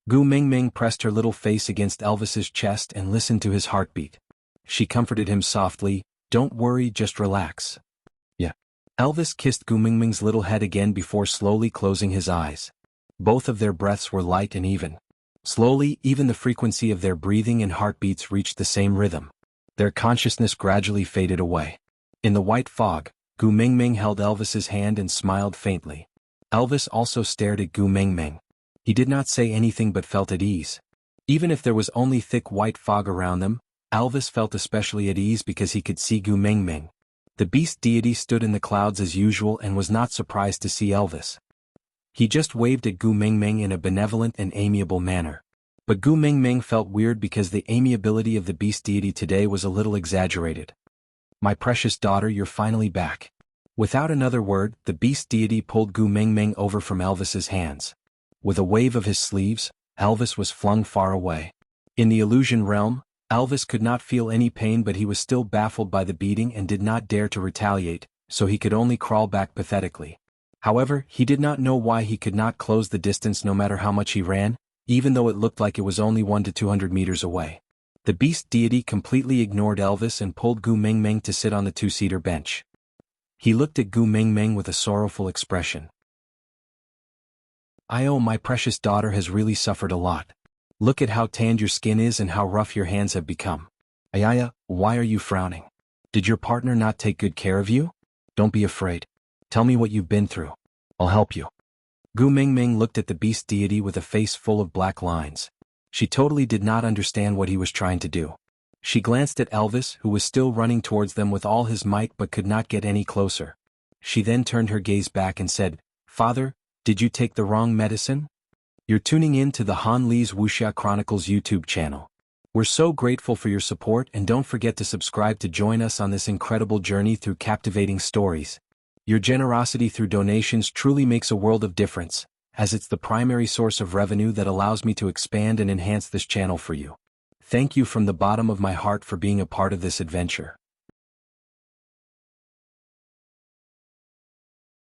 A: Gu Mingming pressed her little face against Elvis's chest and listened to his heartbeat. She comforted him softly, "Don't worry, just relax." "Yeah." Elvis kissed Gu Mingming's little head again before slowly closing his eyes. Both of their breaths were light and even. Slowly, even the frequency of their breathing and heartbeats reached the same rhythm. Their consciousness gradually faded away. In the white fog, Gu Mingming held Elvis's hand and smiled faintly. Elvis also stared at Gu Mingming. He did not say anything but felt at ease. Even if there was only thick white fog around them, Elvis felt especially at ease because he could see Gu Mingming. The beast deity stood in the clouds as usual and was not surprised to see Elvis. He just waved at Gu Mingming in a benevolent and amiable manner. But Gu Mingming felt weird because the amiability of the beast deity today was a little exaggerated. "My precious daughter, you're finally back." Without another word, the beast deity pulled Gu Mingming over from Elvis's hands. With a wave of his sleeves, Elvis was flung far away. In the illusion realm, Elvis could not feel any pain but he was still baffled by the beating and did not dare to retaliate, so he could only crawl back pathetically. However, he did not know why he could not close the distance no matter how much he ran, even though it looked like it was only 1 to 200 meters away. The beast deity completely ignored Elvis and pulled Gu Mingming to sit on the two-seater bench. He looked at Gu Mingming with a sorrowful expression. "Oh, my precious daughter has really suffered a lot. Look at how tanned your skin is and how rough your hands have become. Ayaya, why are you frowning? Did your partner not take good care of you? Don't be afraid. Tell me what you've been through. I'll help you." Gu Mingming looked at the beast deity with a face full of black lines. She totally did not understand what he was trying to do. She glanced at Elvis, who was still running towards them with all his might but could not get any closer. She then turned her gaze back and said, "Father, did you take the wrong medicine?" You're tuning in to the Han Lee's Wuxia Chronicles YouTube channel. We're so grateful for your support and don't forget to subscribe to join us on this incredible journey through captivating stories. Your generosity through donations truly makes a world of difference, as it's the primary source of revenue that allows me to expand and enhance this channel for you. Thank you from the bottom of my heart for being a part of this adventure.